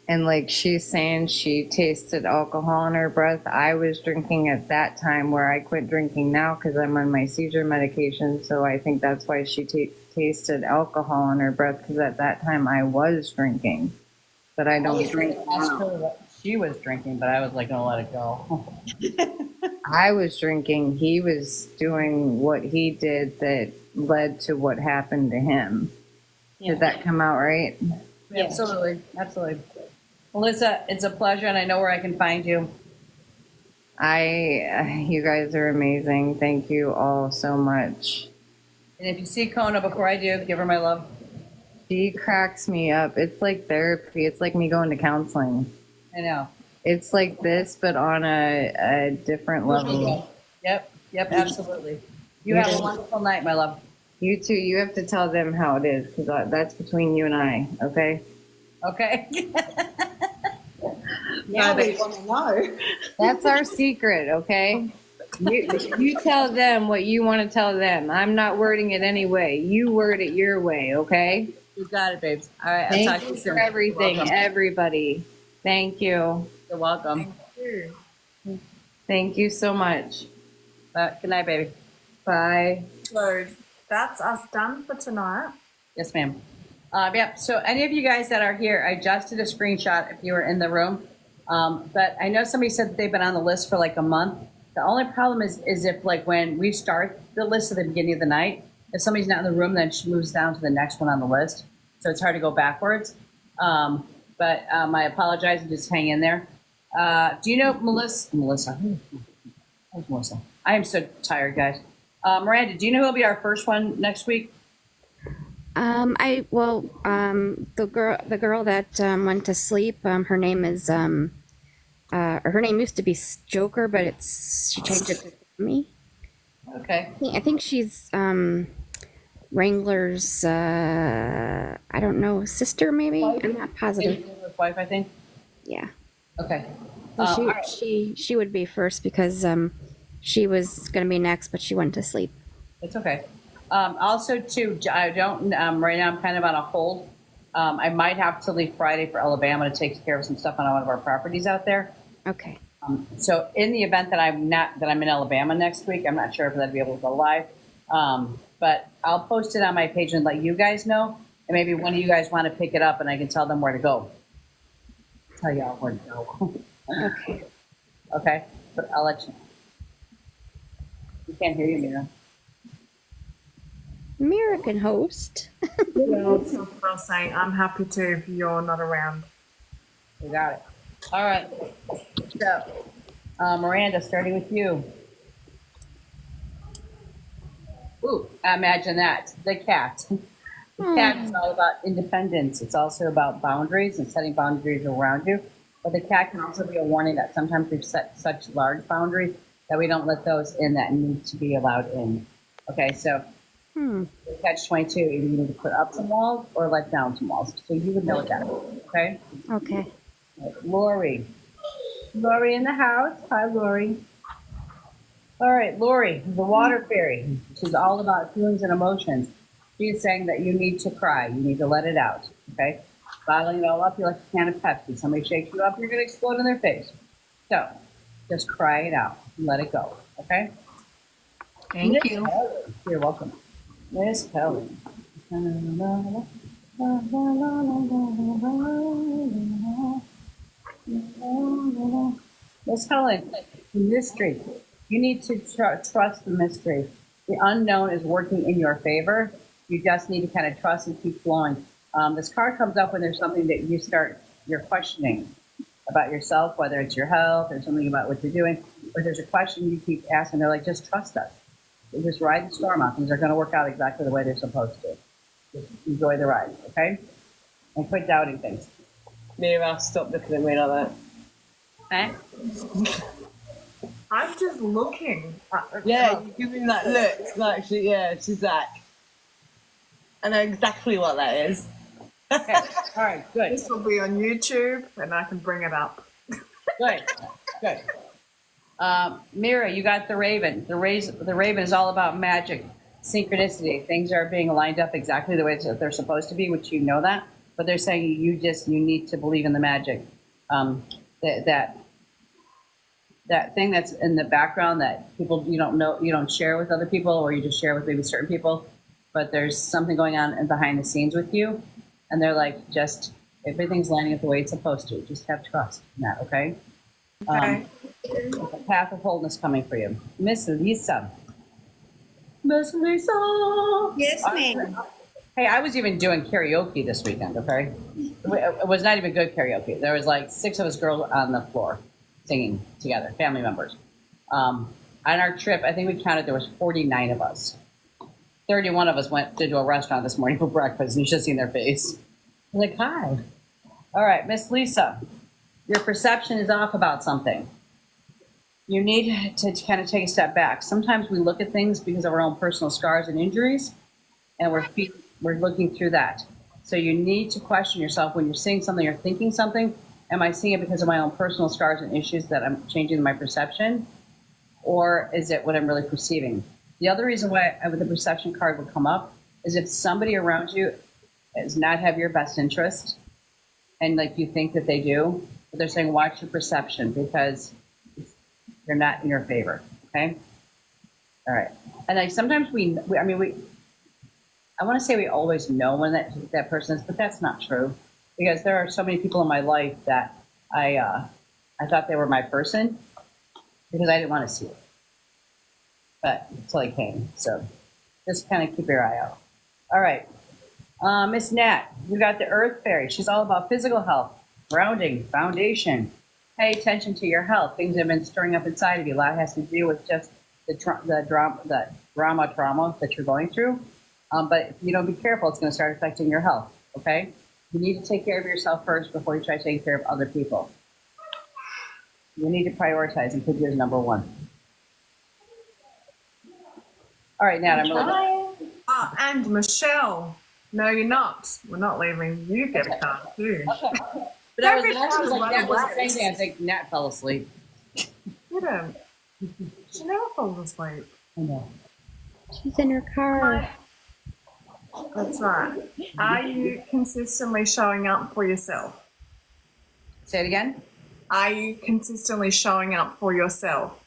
And like she's saying she tasted alcohol in her breath. I was drinking at that time where I quit drinking now because I'm on my seizure medication. So I think that's why she tasted alcohol in her breath, because at that time I was drinking. But I don't drink Asked now. her what she was drinking, but I was like, gonna let it go. I was drinking. He was doing what he did that led to what happened to him. Yeah. Did that come out right? Yeah. Absolutely. Absolutely. Melissa, it's a pleasure, and I know where I can find you. You guys are amazing. Thank you all so much. And if you see Kona before I do, give her my love. She cracks me up. It's like therapy. It's like me going to counseling. I know. It's like this, but on a different level. Yep, absolutely. You have a wonderful night, my love. You too. You have to tell them how it is, because that's between you and I, okay? Okay. Now we want to know. That's our secret, okay? You tell them what you want to tell them. I'm not wording it anyway. You word it your way, okay? You got it, babes. All right, I'll Thank talk to you you for soon. everything, You're welcome. everybody. Thank you. You're welcome. Thank you so much. Good night, baby. Bye. So that's us done for tonight. Yes, ma'am. Yep. So any of you guys that are here, I just did a screenshot if you were in the room. But I know somebody said that they've been on the list for like a month. The only problem is if like when we start the list at the beginning of the night, if somebody's not in the room, then she moves down to the next one on the list. So it's hard to go backwards. But I apologize and just hang in there. Do you know Melissa? Who's Melissa? I am so tired, guys. Miranda, do you know who'll be our first one next week? The girl that went to sleep, her name is her name used to be Joker, but she changed it to me. Okay. I think she's Wrangler's I don't know, sister maybe. I'm not positive. Wife, I think. Yeah. Okay. Well, all right. she would be first because she was going to be next, but she went to sleep. It's okay. Also, too, I don't, right now I'm kind of on a hold. I might have to leave Friday for Alabama to take care of some stuff on one of our properties out there. Okay. So in the event that I'm in Alabama next week, I'm not sure if I'd be able to go live. But I'll post it on my page and let you guys know. And maybe one of you guys want to pick it up and I can tell them where to go. Tell y'all where to go. Okay. Okay. But I'll let you know. We can't hear you, Mira. American host. Well, that's what I was saying. I'm happy to if you're not around. We got it. All right. So, Miranda, starting with you. Ooh, imagine that. The cat. The cat is all about independence. It's also about boundaries and setting boundaries around you. But the cat can also be a warning that sometimes we've set such large boundaries that we don't let those in that need to be allowed in. Okay, so catch 22, either you need to put up some walls or let down some walls. So you would know what that is, okay? Okay. Lori. Lori in the house. Hi, Lori. All right, Lori, the water fairy. She's all about feelings and emotions. She's saying that you need to cry. You need to let it out, okay? Bottling it all up, you're like a can of Pepsi. Somebody shakes you up, you're going to explode in their face. So just cry it out and let it go, okay? Thank you. You're welcome. Miss Kelly. Miss Helen, mystery. You need to trust the mystery. The unknown is working in your favor. You just need to kind of trust and keep flowing. This card comes up when there's something that you're questioning about yourself, whether it's your health or something about what you're doing, or there's a question you keep asking. They're like, just trust us. Just ride the storm out. Things are going to work out exactly the way they're supposed to. Just enjoy the ride, okay? And quit doubting things. Mira, stop looking at me like that. Okay? I'm just looking. Yeah, you're giving that look. Like she's like, I know exactly what that is. Okay. All right, good. This will be on YouTube, and I can bring it up. Good. Good. Mira, you got the Raven. The Raven is all about magic, synchronicity. Things are being lined up exactly the way that they're supposed to be, which you know that. But they're saying you need to believe in the magic. That thing that's in the background that people you don't know, you don't share with other people, or you just share with maybe certain people. But there's something going on behind the scenes with you, and they're like, just everything's lining up the way it's supposed to. Just have trust in that, okay? Okay. A path of wholeness coming for you. Miss Lisa. Miss Lisa. Yes, ma'am. Hey, I was even doing karaoke this weekend, okay? It was not even good karaoke. There was like 6 of us girls on the floor singing together, family members. On our trip, I think we counted there was 49 of us. 31 of us went to a restaurant this morning for breakfast, and you should have seen their face. I'm like, hi. All right, Miss Lisa, your perception is off about something. You need to kind of take a step back. Sometimes we look at things because of our own personal scars and injuries, and we're looking through that. So you need to question yourself when you're seeing something or thinking something. Am I seeing it because of my own personal scars and issues that I'm changing my perception? Or is it what I'm really perceiving? The other reason why the perception card would come up is if somebody around you does not have your best interest, and like you think that they do, but they're saying watch your perception because they're not in your favor. Okay. All right. And like sometimes I want to say we always know when that person is, but that's not true, because there are so many people in my life that I thought they were my person because I didn't want to see it, but until they came. So just kind of keep your eye out. All right. Miss Nat, you got the Earth Fairy. She's all about physical health, grounding, foundation. Pay attention to your health. Things have been stirring up inside of you. A lot has to do with just the trauma that you're going through. But if you don't be careful, it's going to start affecting your health. Okay? You need to take care of yourself first before you try taking care of other people. You need to prioritize and put yours number one. All right, Nat, I'm really. And Michelle, no, you're not. We're not leaving. You get a card too. Okay. But I was like, Nat was saying that. I think Nat fell asleep. You don't. She never falls asleep. I know. She's in her car. That's right. Are you consistently showing up for yourself? Say it again. Are you consistently showing up for yourself?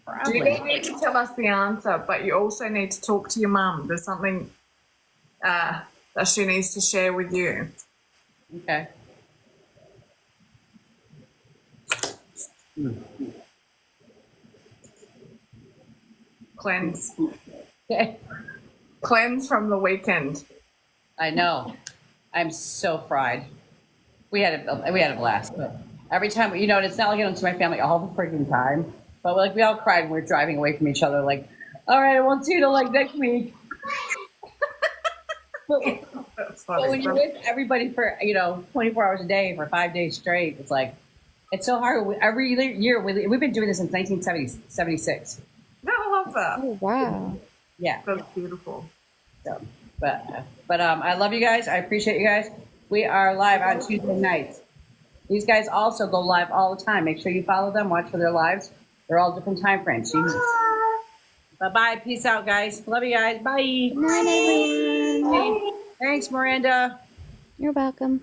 Probably. You don't need to tell us the answer, but you also need to talk to your mum. There's something that she needs to share with you. Okay. Cleanse. Okay. Cleanse from the weekend. I know. I'm so fried. We had a blast. But every time, it's not like I don't see my family all the freaking time. But like we all cried when we were driving away from each other. Like, all right, I won't see you till like next week. That's funny. But when you're with everybody for 24 hours a day for 5 days straight, it's like It's so hard. Every year, we've been doing this since 1976. No, I love that. Oh, wow. Yeah. That's beautiful. So, but I love you guys. I appreciate you guys. We are live on Tuesday nights. These guys also go live all the time. Make sure you follow them. Watch for their lives. They're all different time frames. Bye-bye. Peace out, guys. Love you guys. Bye. Good night, everyone. Thanks, Miranda. You're welcome.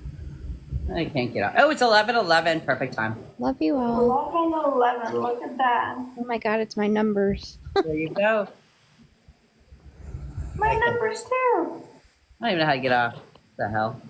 I can't get out. Oh, it's 11:11. Perfect time. Love you all. 11, look at that. Oh my God, it's my numbers. There you go. My numbers too. I don't even know how to get off. What the hell?